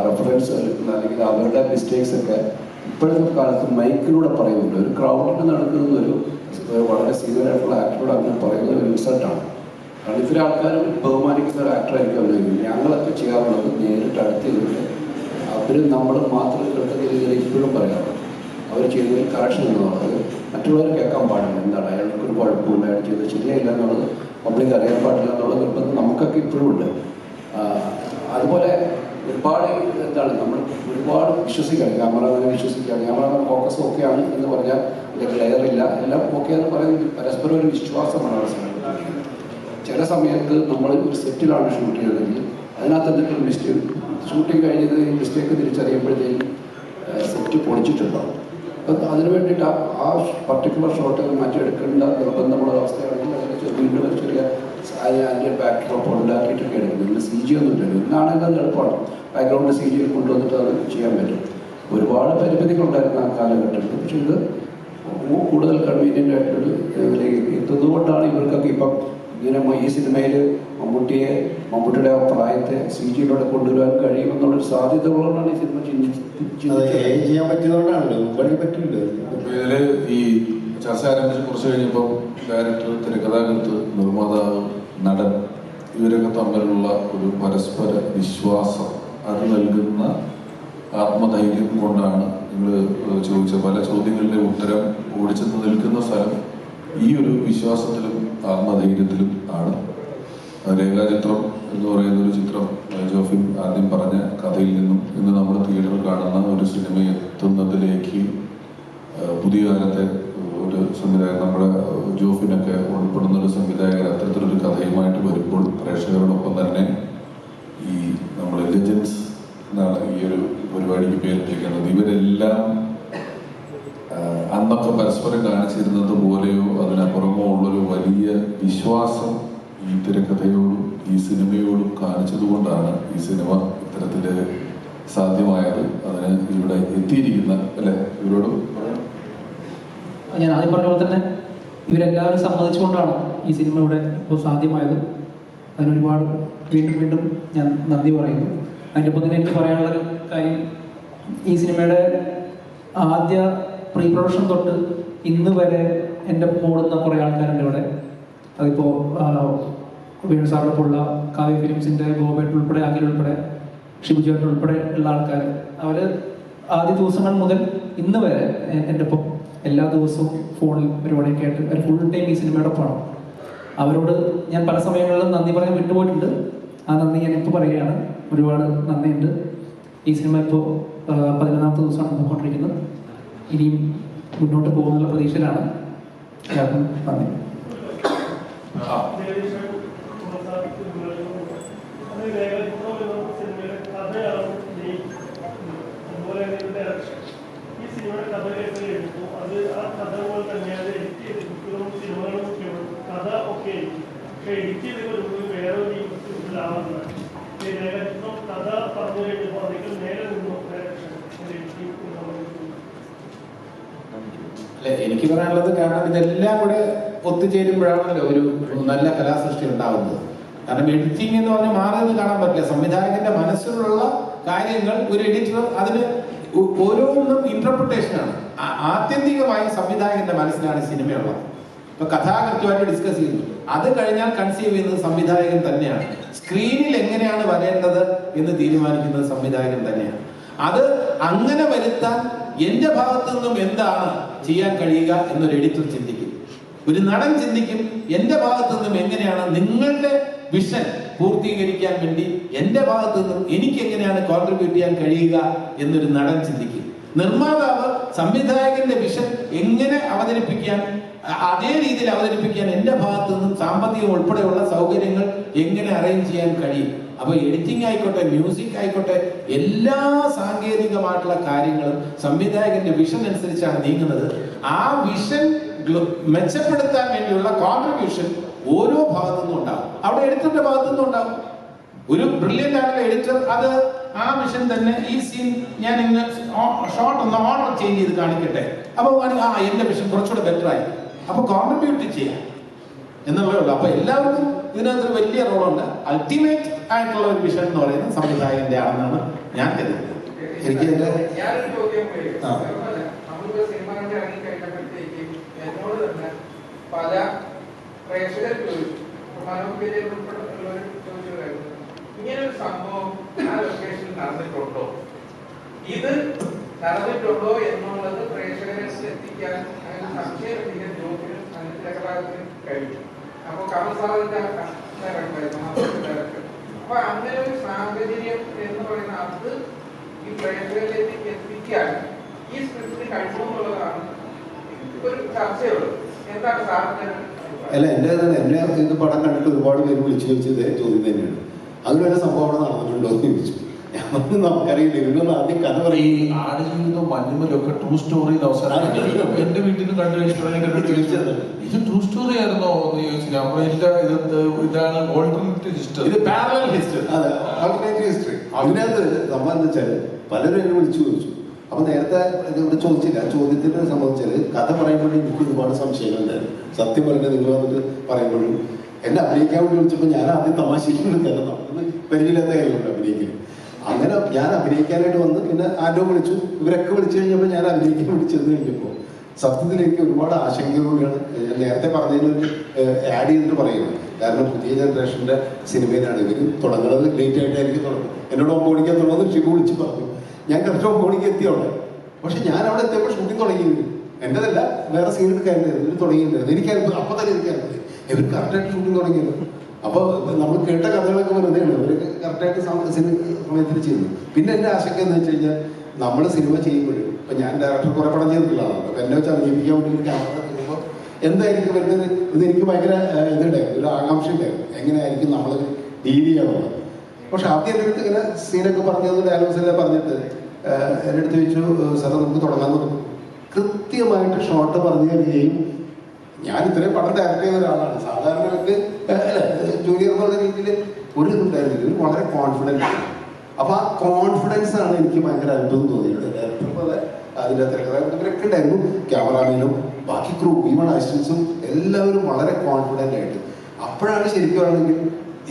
റെഫറൻസ് അല്ലെങ്കിൽ അവരുടെ മിസ്റ്റേക്സ് ഒക്കെ ഇപ്പോഴത്തെ കാലത്ത് മൈക്കിലൂടെ പറയുന്നുണ്ട്. ഒരു ക്രൗഡിന് നടക്കുന്ന ഒരു വളരെ സീനിയർ ആയിട്ടുള്ള ആക്ടറോട് അങ്ങനെ പറയുന്ന ഒരു ഇൻസൾട്ടാണ്. കാരണം ഇത്തരം ആൾക്കാരും ബഹുമാനിക്കുന്ന ഒരു ആക്ടറായിരിക്കും അഭിനയിക്കുന്നത്. ഞങ്ങളൊക്കെ ചെയ്യാറുള്ളത് നേരിട്ട് അടുത്തിരുന്നിട്ട് അവരും നമ്മൾ മാത്രം കേൾക്കുന്ന രീതിയിൽ ഇപ്പോഴും പറയാറുണ്ട്. അവർ ചെയ്തതിൽ കറക്ഷൻ എന്നുള്ളത് മറ്റുള്ളവർ കേൾക്കാൻ പാടില്ല. എന്താണ് അയാൾക്കൊരു കുഴപ്പമില്ല, അയാൾ ചെയ്തത് ശരിയായില്ല എന്നുള്ളത് പബ്ലിക് അറിയാൻ പാടില്ല എന്നുള്ള നിർബന്ധം നമുക്കൊക്കെ ഇപ്പോഴും ഉണ്ട്. അതുപോലെ ഒരുപാട് നമ്മൾ ഒരുപാട് വിശ്വസിക്കാം, ക്യാമറമാനെ വിശ്വസിക്കാം. ക്യാമറമാൻ ഫോക്കസ് ഓക്കെയാണ് എന്ന് പറഞ്ഞാൽ അല്ലെങ്കിൽ ലെയർ ഇല്ല എല്ലാം ഓക്കെ എന്ന് പറയുന്നത് പരസ്പരം ഒരു വിശ്വാസമാണ് അവിടെ സംഘടിപ്പിക്കുന്നത്. ചില സമയത്ത് നമ്മൾ ഒരു സെറ്റിലാണ് ഷൂട്ട് ചെയ്തതെങ്കിൽ അതിനകത്ത് എന്തെങ്കിലും മിസ്റ്റേക്ക് ഷൂട്ടിങ് കഴിഞ്ഞത് മിസ്റ്റേക്ക് തിരിച്ചറിയുമ്പോഴത്തേക്കും സെറ്റ് പൊളിച്ചിട്ടുണ്ടാവും. അപ്പം അതിന് വേണ്ടിയിട്ട് ആ പർട്ടിക്കുലർ ഷോട്ട് മാറ്റിയെടുക്കേണ്ട നിർബന്ധമുള്ള അവസ്ഥയാണെങ്കിൽ അതിന് വീണ്ടും ഒരു ചെറിയ അതിൻ്റെ ബാക്ക്ഡ്രോപ്പ് ഉണ്ടാക്കിയിട്ടൊക്കെ എടുക്കുന്നത്. ഇതിൽ CG ഒന്നും ഇല്ലല്ലോ. ഇന്നാണെങ്കിൽ എളുപ്പമാണ്, ബാക്ക്ഗ്രൗണ്ട് CG കൊണ്ടുവന്നിട്ട് അത് ചെയ്യാൻ പറ്റും. ഒരുപാട് പരിമിതികളുണ്ടായിരുന്നു ആ കാലഘട്ടത്തിൽ. പക്ഷേ ഇത് കൂടുതൽ കൺവീനിയൻ്റ് ആയിട്ടൊരു ഇതിലേക്ക് എത്തുന്നതുകൊണ്ടാണ് ഇവർക്കൊക്കെ ഇപ്പം ഇങ്ങനെ ഈ സിനിമയിൽ മമ്മൂട്ടിയുടെ ആ പ്രായത്തെ CGയിലൂടെ കൊണ്ടുവരാൻ കഴിയുമെന്നുള്ളൊരു സാധ്യത ഉള്ളതുകൊണ്ടാണ് ഈ സിനിമ ചെയ്യാൻ പറ്റിയതുകൊണ്ടാണല്ലോ പണി പറ്റില്ല. ഇതില് ഈ ചർച്ച ആരംഭിച്ച് കുറച്ച് കഴിഞ്ഞപ്പോൾ ഡയറക്ടർ, തിരക്കഥാകൃത്ത്, നിർമ്മാതാവ്, നടൻ ഇവരൊക്കെ തമ്മിലുള്ള ഒരു പരസ്പര വിശ്വാസം അത് നൽകുന്ന ആത്മധൈര്യം കൊണ്ടാണ് നിങ്ങൾ ചോദിച്ച പല ചോദ്യങ്ങളുടെ ഉത്തരം ഓടിച്ചെന്ന് നിൽക്കുന്ന സ്ഥലം ഈ ഒരു വിശ്വാസത്തിലും ആത്മധൈര്യത്തിലും ആണ്. രേഖാചിത്രം എന്ന് പറയുന്ന ഒരു ചിത്രം ജോഫിൻ ആദ്യം പറഞ്ഞ കഥയിൽ നിന്നും ഇന്ന് നമ്മൾ തിയേറ്ററിൽ കാണുന്ന ഒരു സിനിമ എത്തുന്നതിലേക്ക് പുതിയ കാലത്തെ ഒരു സംവിധായകൻ, നമ്മുടെ ജോഫിനൊക്കെ ഉൾപ്പെടുന്ന ഒരു സംവിധായകൻ അത്തരത്തിലൊരു കഥയുമായിട്ട് വരുമ്പോൾ പ്രേക്ഷകരോടൊപ്പം തന്നെ ഈ നമ്മൾ ലെജൻസ് എന്നാണ് ഈ ഒരു പരിപാടിക്ക് പേരിട്ടിരിക്കുന്നത്. ഇവരെല്ലാം അന്നൊക്കെ പരസ്പരം കാണിച്ചിരുന്നത് പോലെയോ അതിനപ്പുറമോ ഉള്ളൊരു വലിയ വിശ്വാസം ഈ തിരക്കഥയോടും ഈ സിനിമയോടും കാണിച്ചതുകൊണ്ടാണ് ഈ സിനിമ ഇത്തരത്തില് സാധ്യമായത്. അതിന് ഇവിടെ എത്തിയിരിക്കുന്ന അല്ലെ ഇവരോടും ഞാൻ ആദ്യം പറഞ്ഞ പോലെ തന്നെ ഇവരെല്ലാവരും സമ്മതിച്ചുകൊണ്ടാണ് ഈ സിനിമ ഇവിടെ ഇപ്പോൾ സാധ്യമായത്. അതിനൊരുപാട് വീണ്ടും ഞാൻ നന്ദി പറയുന്നു. അതിൻ്റെ ഒപ്പം തന്നെ എനിക്ക് പറയാനുള്ളൊരു കാര്യം, ഈ സിനിമയുടെ ആദ്യ പ്രീ പ്രൊഡക്ഷൻ തൊട്ട് ഇന്ന് വരെ എൻ്റെ ഓടുന്ന കുറേ ആൾക്കാരുണ്ട് ഇവിടെ. അതിപ്പോൾ വേണു സാറിനൊപ്പമുള്ള കാവ്യ ഫിലിംസിൻ്റെ ഗോപേട്ട് ഉൾപ്പെടെ, അഖിൽ ഉൾപ്പെടെ, ഷിബുചേട്ടൻ ഉൾപ്പെടെ ഉള്ള ആൾക്കാർ, അവർ ആദ്യ ദിവസങ്ങൾ മുതൽ ഇന്ന് വരെ എൻ്റെ ഒപ്പം എല്ലാ ദിവസവും ഫോണിൽ പരിപാടിയൊക്കെ ആയിട്ട് അവർ ഫുൾ ടൈം ഈ സിനിമയുടെ ഒപ്പമാണ്. അവരോട് ഞാൻ പല സമയങ്ങളിലും നന്ദി പറയാൻ വിട്ടുപോയിട്ടുണ്ട്. ആ നന്ദി ഞാനിപ്പോൾ പറയുകയാണ്. ഒരുപാട് നന്ദിയുണ്ട്. ഈ സിനിമ ഇപ്പോൾ 11ാമത്തെ ദിവസമാണ് പോയിക്കൊണ്ടിരിക്കുന്നത്. ഇനിയും മുന്നോട്ട് പോകുന്നുള്ള പ്രതീക്ഷയിലാണ്. എല്ലാവർക്കും നന്ദി. എഡിറ്റ് ചെയ്ത് വരുമ്പോൾ വേറെ ഒരു ഇതിലാവുന്നത് ഇപ്പം കഥ പറഞ്ഞു കഴിഞ്ഞപ്പോൾ അതിൽ നേരെ നിന്നു ഡയറക്ഷൻ എഡിറ്റിംഗ്. അല്ലെ, എനിക്ക് പറയാനുള്ളത് കാരണം ഇതെല്ലാം കൂടെ ഒത്തുചേരുമ്പോഴാണല്ലോ ഒരു നല്ല കലാസൃഷ്ടി ഉണ്ടാകുന്നത്. കാരണം എഡിറ്റിംഗ് എന്ന് പറഞ്ഞാൽ മാറിയെന്ന് കാണാൻ പറ്റില്ല. സംവിധായകന്റെ മനസ്സിലുള്ള കാര്യങ്ങൾ ഒരു എഡിറ്റർ അതിന് ഓരോന്നും ഇന്റർപ്രിട്ടേഷനാണ്. ആത്യന്തികമായി സംവിധായകന്റെ മനസ്സിലാണ് സിനിമയുള്ളത്. ഇപ്പൊ കഥാകൃത്യമായിട്ട് ഡിസ്കസ് ചെയ്യുന്നു, അത് കഴിഞ്ഞാൽ കൺസീവ് ചെയ്യുന്നത് സംവിധായകൻ തന്നെയാണ്. സ്ക്രീനിൽ എങ്ങനെയാണ് വരേണ്ടത് എന്ന് തീരുമാനിക്കുന്നത് സംവിധായകൻ തന്നെയാണ്. അത് അങ്ങനെ വരുത്താൻ എന്റെ ഭാഗത്തു നിന്നും എന്താണ് ചെയ്യാൻ കഴിയുക എന്നൊരു എഡിറ്റർ ചിന്തിക്കും. ഒരു നടൻ ചിന്തിക്കും, എന്റെ ഭാഗത്തു നിന്നും എങ്ങനെയാണ് നിങ്ങളുടെ വിഷൻ പൂർത്തീകരിക്കാൻ വേണ്ടി എന്റെ ഭാഗത്തു നിന്നും എനിക്ക് എങ്ങനെയാണ് കോൺട്രിബ്യൂട്ട് ചെയ്യാൻ കഴിയുക എന്നൊരു നടൻ ചിന്തിക്കും. നിർമ്മാതാവ് സംവിധായകന്റെ വിഷൻ എങ്ങനെ അവതരിപ്പിക്കാൻ, അതേ രീതിയിൽ അവതരിപ്പിക്കാൻ എന്റെ ഭാഗത്തു നിന്നും സാമ്പത്തികം ഉൾപ്പെടെയുള്ള സൗകര്യങ്ങൾ എങ്ങനെ അറേഞ്ച് ചെയ്യാൻ കഴിയും. അപ്പൊ എഡിറ്റിംഗ് ആയിക്കോട്ടെ, മ്യൂസിക് ആയിക്കോട്ടെ, എല്ലാ സാങ്കേതികമായിട്ടുള്ള കാര്യങ്ങളും സംവിധായകന്റെ വിഷൻ അനുസരിച്ചാണ് നീങ്ങുന്നത്. ആ വിഷൻ മെച്ചപ്പെടുത്താൻ വേണ്ടിയുള്ള കോൺട്രിബ്യൂഷൻ ഓരോ ഭാഗത്തു നിന്നും ഉണ്ടാകും. അവിടെ എഡിറ്ററിന്റെ ഭാഗത്തു നിന്നും ഉണ്ടാകും. ഒരു ബ്രില്യൻ്റ് ആയിട്ടുള്ള എഡിറ്റർ അത് ആ വിഷൻ തന്നെ, ഈ സീൻ ഞാൻ ഇന്ന് ഷോർട്ട് ഒന്ന് ഓർഡർ ചേഞ്ച് ചെയ്ത് കാണിക്കട്ടെ, അപ്പൊ എന്റെ വിഷൻ കുറച്ചുകൂടെ ബെറ്റർ ആയി, അപ്പൊ കോൺട്രിബ്യൂട്ട് ചെയ്യാം എന്നുള്ളതേ ഉള്ളൂ. അപ്പൊ എല്ലാവർക്കും ഇതിനകത്തൊരു വലിയ റോളുണ്ട്. അൾട്ടിമേറ്റ് ആയിട്ടുള്ള ഒരു വിഷൻ എന്ന് പറയുന്നത് സംവിധായകന്റെ ആണെന്നാണ് ഞാൻ കരുതുന്നത്. എനിക്ക് ഞാനൊരു ചോദ്യം നമ്മളിപ്പോ സിനിമ കണ്ട് ഇറങ്ങി കഴിഞ്ഞപ്പോഴത്തേക്ക് എന്നോട് തന്നെ പല പ്രേക്ഷകർ ചോദിച്ചു, മനോപിലെ ഉൾപ്പെടെയുള്ളവർ ചോദിച്ചതായിരുന്നു, ഇങ്ങനൊരു സംഭവം ആ ലൊക്കേഷനിൽ നടന്നിട്ടുണ്ടോ, ഇത് നടന്നിട്ടുണ്ടോ എന്നുള്ളത് പ്രേക്ഷകരെ എത്തിക്കാൻ അങ്ങനെ സംശയം എത്തിക്കാൻ ജോബിനും തിരക്കഥാകൃത്തിനും കഴിഞ്ഞു. അപ്പൊ കമൽസാറിന്റെ അപ്പൊ അങ്ങനെ ഒരു സാഹചര്യം എന്ന് പറയുന്ന അത് ഈ പ്രേക്ഷകരിലേക്ക് എത്തിക്കാൻ ഈ സ്ക്രിപ്റ്റിന് കഴിയുമെന്നുള്ളതാണ് ഒരു ചർച്ചയുള്ളത്. എന്താണ് സാറിന്റെ? അല്ല, എന്നെ ഇത് പടം കണ്ടിട്ട് ഒരുപാട് പേര് വിളിച്ചു ചോദിച്ചത് ചോദ്യം തന്നെയാണ്. അങ്ങനെ ഒരു സംഭവം അവിടെ നടന്നിട്ടുണ്ടോ എന്ന് ചോദിച്ചു. നമുക്കറിയില്ല. ഇവരൊന്നും ആദ്യം കഥ പറയും. ആടുജീവിതം മഞ്ഞുമലൊക്കെ ട്രൂ സ്റ്റോറി അവസാനം എന്റെ വീട്ടിൽ നിന്ന് കണ്ടു ചോദിച്ചത് ഇത് ട്രൂ സ്റ്റോറി ആയിരുന്നോ എന്ന് ചോദിച്ചു. അപ്പൊ ഇതാണ് ഓൾട്ടർനേറ്റീവ് ഹിസ്റ്ററി, ഇത് പാരലൽ ഹിസ്റ്ററി. അതെ, ആൾട്ടർനേറ്റീവ് ഹിസ്റ്ററി. അതിനകത്ത് നമ്മൾ എന്താ വെച്ചാൽ പലരും എന്നെ വിളിച്ചു ചോദിച്ചു. അപ്പൊ നേരത്തെ ഇവിടെ ചോദിച്ചില്ല. ചോദ്യത്തിനെ സംബന്ധിച്ചാൽ കഥ പറയുമ്പോഴും എനിക്ക് ഒരുപാട് സംശയങ്ങളുണ്ടായിരുന്നു. സത്യം പറഞ്ഞാൽ നിങ്ങൾ വന്നിട്ട് പറയുമ്പോഴും എന്നെ അഭിനയിക്കാൻ വേണ്ടി വിളിച്ചപ്പോൾ ഞാൻ ആദ്യം തമാശയിലൂടെ കാരണം നമുക്ക് പരിചയമില്ലാത്ത കാര്യമുണ്ട് അഭിനയിക്കാൻ. അങ്ങനെ ഞാൻ അഭിനയിക്കാനായിട്ട് വന്ന് പിന്നെ ആരോ വിളിച്ചു, ഇവരൊക്കെ വിളിച്ചു കഴിഞ്ഞപ്പോൾ ഞാൻ അഭിനയിക്കാൻ വേണ്ടി ചെന്ന് കഴിഞ്ഞപ്പോൾ സത്യത്തിൽ എനിക്ക് ഒരുപാട് ആശങ്കയോടെയാണ് ഞാൻ നേരത്തെ പറഞ്ഞതിനൊരു ആഡ് ചെയ്തിട്ട് പറയുന്നത്. കാരണം പുതിയ ജനറേഷൻ്റെ സിനിമയിലാണ് ഇവർ തുടങ്ങുന്നത്. ലേറ്റ് ആയിട്ടായിരിക്കും തുടങ്ങും. എന്നോട് 9 മണിക്കാൻ തുടങ്ങുന്നത് ഷിബു വിളിച്ച് പറഞ്ഞു. ഞാൻ കറക്റ്റ് 9 മണിക്ക് എത്തിയോടെ. പക്ഷെ ഞാൻ അവിടെ എത്തിയപ്പോൾ ഷൂട്ടിംഗ് തുടങ്ങിയിരുന്നു. എൻ്റെതല്ല, വേറെ സീൻ എടുക്കാനായിരുന്നു. ഇവർ തുടങ്ങിയിട്ടുണ്ടായിരുന്നു. എനിക്കറിയാം, അപ്പം തന്നെ എനിക്കറിയാം ഇവർ കറക്റ്റായിട്ട് ഷൂട്ടിംഗ് തുടങ്ങിയത്. അപ്പോൾ നമ്മൾ കേട്ട കഥകളൊക്കെ വെറുതെയാണ്. അവരൊക്കെ കറക്റ്റായിട്ട് സമയത്തിന് ചെയ്യുന്നു. പിന്നെ എൻ്റെ ആശങ്ക എന്ന് വെച്ച് കഴിഞ്ഞാൽ നമ്മൾ സിനിമ ചെയ്യുമ്പോഴും ഇപ്പം ഞാൻ ഡയറക്ടർ കുറേ പടം ചെയ്തിട്ടുള്ളതാണ്. അപ്പം എന്നെ വെച്ച് അഭിനയിപ്പിക്കാൻ വേണ്ടി ക്യാമറ ചെയ്യുമ്പോൾ എന്തായിരിക്കും വരുന്നത് ഇത് എനിക്ക് ഭയങ്കര ഇതുണ്ടായിരുന്നു, ഒരു ആകാംക്ഷ ഉണ്ടായിരുന്നു എങ്ങനെയായിരിക്കും നമ്മൾ ഡീൽ ചെയ്യാനുള്ളത്. പക്ഷെ ആദ്യം എൻ്റെ അടുത്ത് ഇങ്ങനെ സീനൊക്കെ പറഞ്ഞത് ഡയലോഗ്സ് എല്ലാം പറഞ്ഞിട്ട് എൻ്റെ അടുത്ത് ചോദിച്ചു, സാറേ നമുക്ക് തുടങ്ങാൻ തുടങ്ങും. കൃത്യമായിട്ട് ഷോർട്ട് പറഞ്ഞു തരികയും ഞാൻ ഇത്രയും പടം ഡയറക്റ്റ് ചെയ്ത ഒരാളാണ്. സാധാരണ ജൂനിയർ എന്നുള്ള രീതിയിൽ ഒരു ഇതുണ്ടായിരുന്നില്ല. വളരെ കോൺഫിഡൻസ് ആണ്. അപ്പൊ ആ കോൺഫിഡൻസ് ആണ് എനിക്ക് ഭയങ്കര അത്ഭുതം തോന്നിയത്. ഡയറക്ടർ പോലെ അതിൻ്റെ തിരക്കഥാകൃത്തവരൊക്കെ ഉണ്ടായിരുന്നു, ക്യാമറാമാനും ബാക്കി ക്രൂ, ഈവൺ അസിസ്റ്റൻസും എല്ലാവരും വളരെ കോൺഫിഡൻ്റ് ആയിട്ട്. അപ്പോഴാണ് ശരിക്കും ആണെങ്കിൽ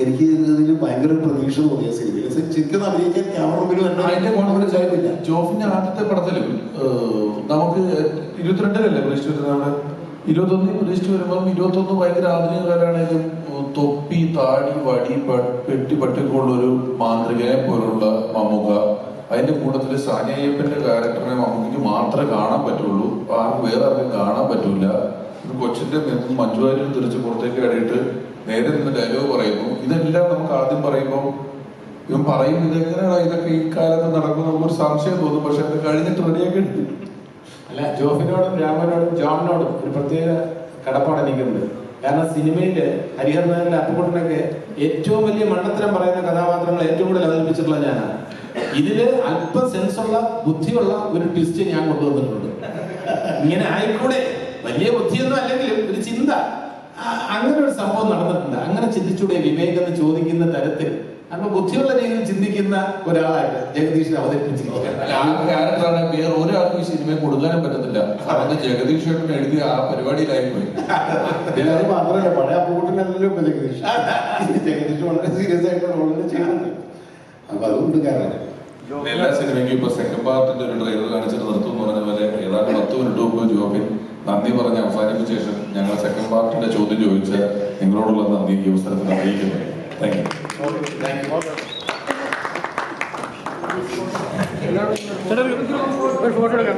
എനിക്ക് ഇതിൽ ഭയങ്കര പ്രതീക്ഷ തോന്നിയ സിനിമയിൽ ശരിക്കും അഭിനയിക്കാൻ ക്യാമറ മുമ്പിൽ അതിന്റെ കോൺഫിഡൻസ് ആയിട്ടില്ല. ജോഫിന്റെ ആദ്യത്തെ പടത്തിലും നമുക്ക് 22-ലല്ലേ പ്രതീക്ഷിച്ചു വരുന്നത്, അവിടെ 21 പ്രതീക്ഷിച്ചു വരുമ്പോൾ 21 ഭയങ്കര ആധുനിക കാലാണെങ്കിലും തൊപ്പി, താടി, വടി, പെട്ടി, പട്ടിക്കുള്ളൊരു മാന്ത്രികനെ പോലുള്ള മമ്മൂക്ക, അതിന്റെ കൂട്ടത്തിൽ സാനിയപ്പന്റെ ക്യാരക്ടറിനെ മമ്മൂക്ക് മാത്രമേ കാണാൻ പറ്റുള്ളൂ, ആർക്കും വേറെ ആർക്കും കാണാൻ പറ്റൂല. ഒരു കൊച്ചിന്റെ മഞ്ജു വാര്യർ തിരിച്ച് പുറത്തേക്ക് അടിയിട്ട് നേരെ നിന്ന് ഡയലോഗ് പറയുന്നു. ഇതെല്ലാം നമുക്ക് ആദ്യം പറയുമ്പോൾ ഇവൻ പറയും ഇതെങ്ങനെയാണ് ഇതൊക്കെ ഈ കാലത്ത് നടക്കും നമുക്കൊരു സംശയം തോന്നും. പക്ഷെ അത് കഴിഞ്ഞിട്ട് റെഡിയാക്കി എടുക്കും. അല്ല, ജോഫിനോടും രാമനോടും ജോണിനോടും ഒരു പ്രത്യേക കടപ്പാട് എനിക്കുണ്ട്. കാരണം സിനിമയില് ഹരിഹരനാഥിലെ അപ്പുകുട്ടനൊക്കെ ഏറ്റവും വലിയ മണ്ടത്തരം പറയുന്ന കഥാപാത്രങ്ങൾ ഏറ്റവും കൂടുതൽ അവതരിപ്പിച്ചിട്ടുള്ള ഞാനാണ്. ഇതില് അല്പം സെൻസുള്ള ബുദ്ധിയുള്ള ഒരു ട്വിസ്റ്റ് ഞാൻ കൊണ്ടുവന്നിട്ടുണ്ട്. ഇങ്ങനെ ആയിക്കൂടെ, വലിയ ബുദ്ധിയൊന്നും അല്ലെങ്കിലും ഒരു ചിന്ത, അങ്ങനെ ഒരു സംഭവം നടന്നിട്ടുണ്ട്. അങ്ങനെ ചിന്തിച്ചൂടെ വിവേക് എന്ന് ചോദിക്കുന്ന തരത്തിൽ അങ്ങനെ ബുദ്ധിയുള്ള രീതിയിൽ ചിന്തിക്കുന്ന ഒരാളായിട്ട് ജഗദീഷിനെ അവതരിപ്പിച്ചിരിക്കുകയാണ്. ആ ക്യാരക്ടറാണ് വേറെ ഒരാൾക്കും ഈ സിനിമയെ കൊടുക്കാനും പറ്റത്തില്ല. കാരണം ജഗദീഷ് ചേട്ടൻ എഴുതിയ ആ പരിപാടിയിലായി പോയി. അത് മാത്രമല്ല, പഴയ പൂട്ടിനല്ലല്ലോ ഇപ്പൊ ജഗദീഷ്. ജഗദീഷ് വളരെ സീരിയസ് ആയിട്ട് റോളിൽ ചെയ്യുന്നുണ്ട്. അപ്പൊ അതുകൊണ്ട് കാരണം എല്ലാ സിനിമയ്ക്കും ഇപ്പൊ സെക്കൻഡ് പാർട്ടിന്റെ ഒരു ട്രെയിലർ കാണിച്ചിട്ട് നിർത്തും എന്ന് പറഞ്ഞ പോലെ ഏതാണ്ട് 10 മിനിറ്റ് മുമ്പ് ജോബിൻ നന്ദി പറഞ്ഞ് അവസാനിപ്പിച്ച ശേഷം ഞങ്ങൾ സെക്കൻഡ് പാർട്ടിന്റെ ചോദ്യം ചോദിച്ച നിങ്ങളോടുള്ള നന്ദി ഈ അവസരത്തിൽ അറിയിക്കുന്നു. Thank you. ഫോട്ടോ എടുക്കാം.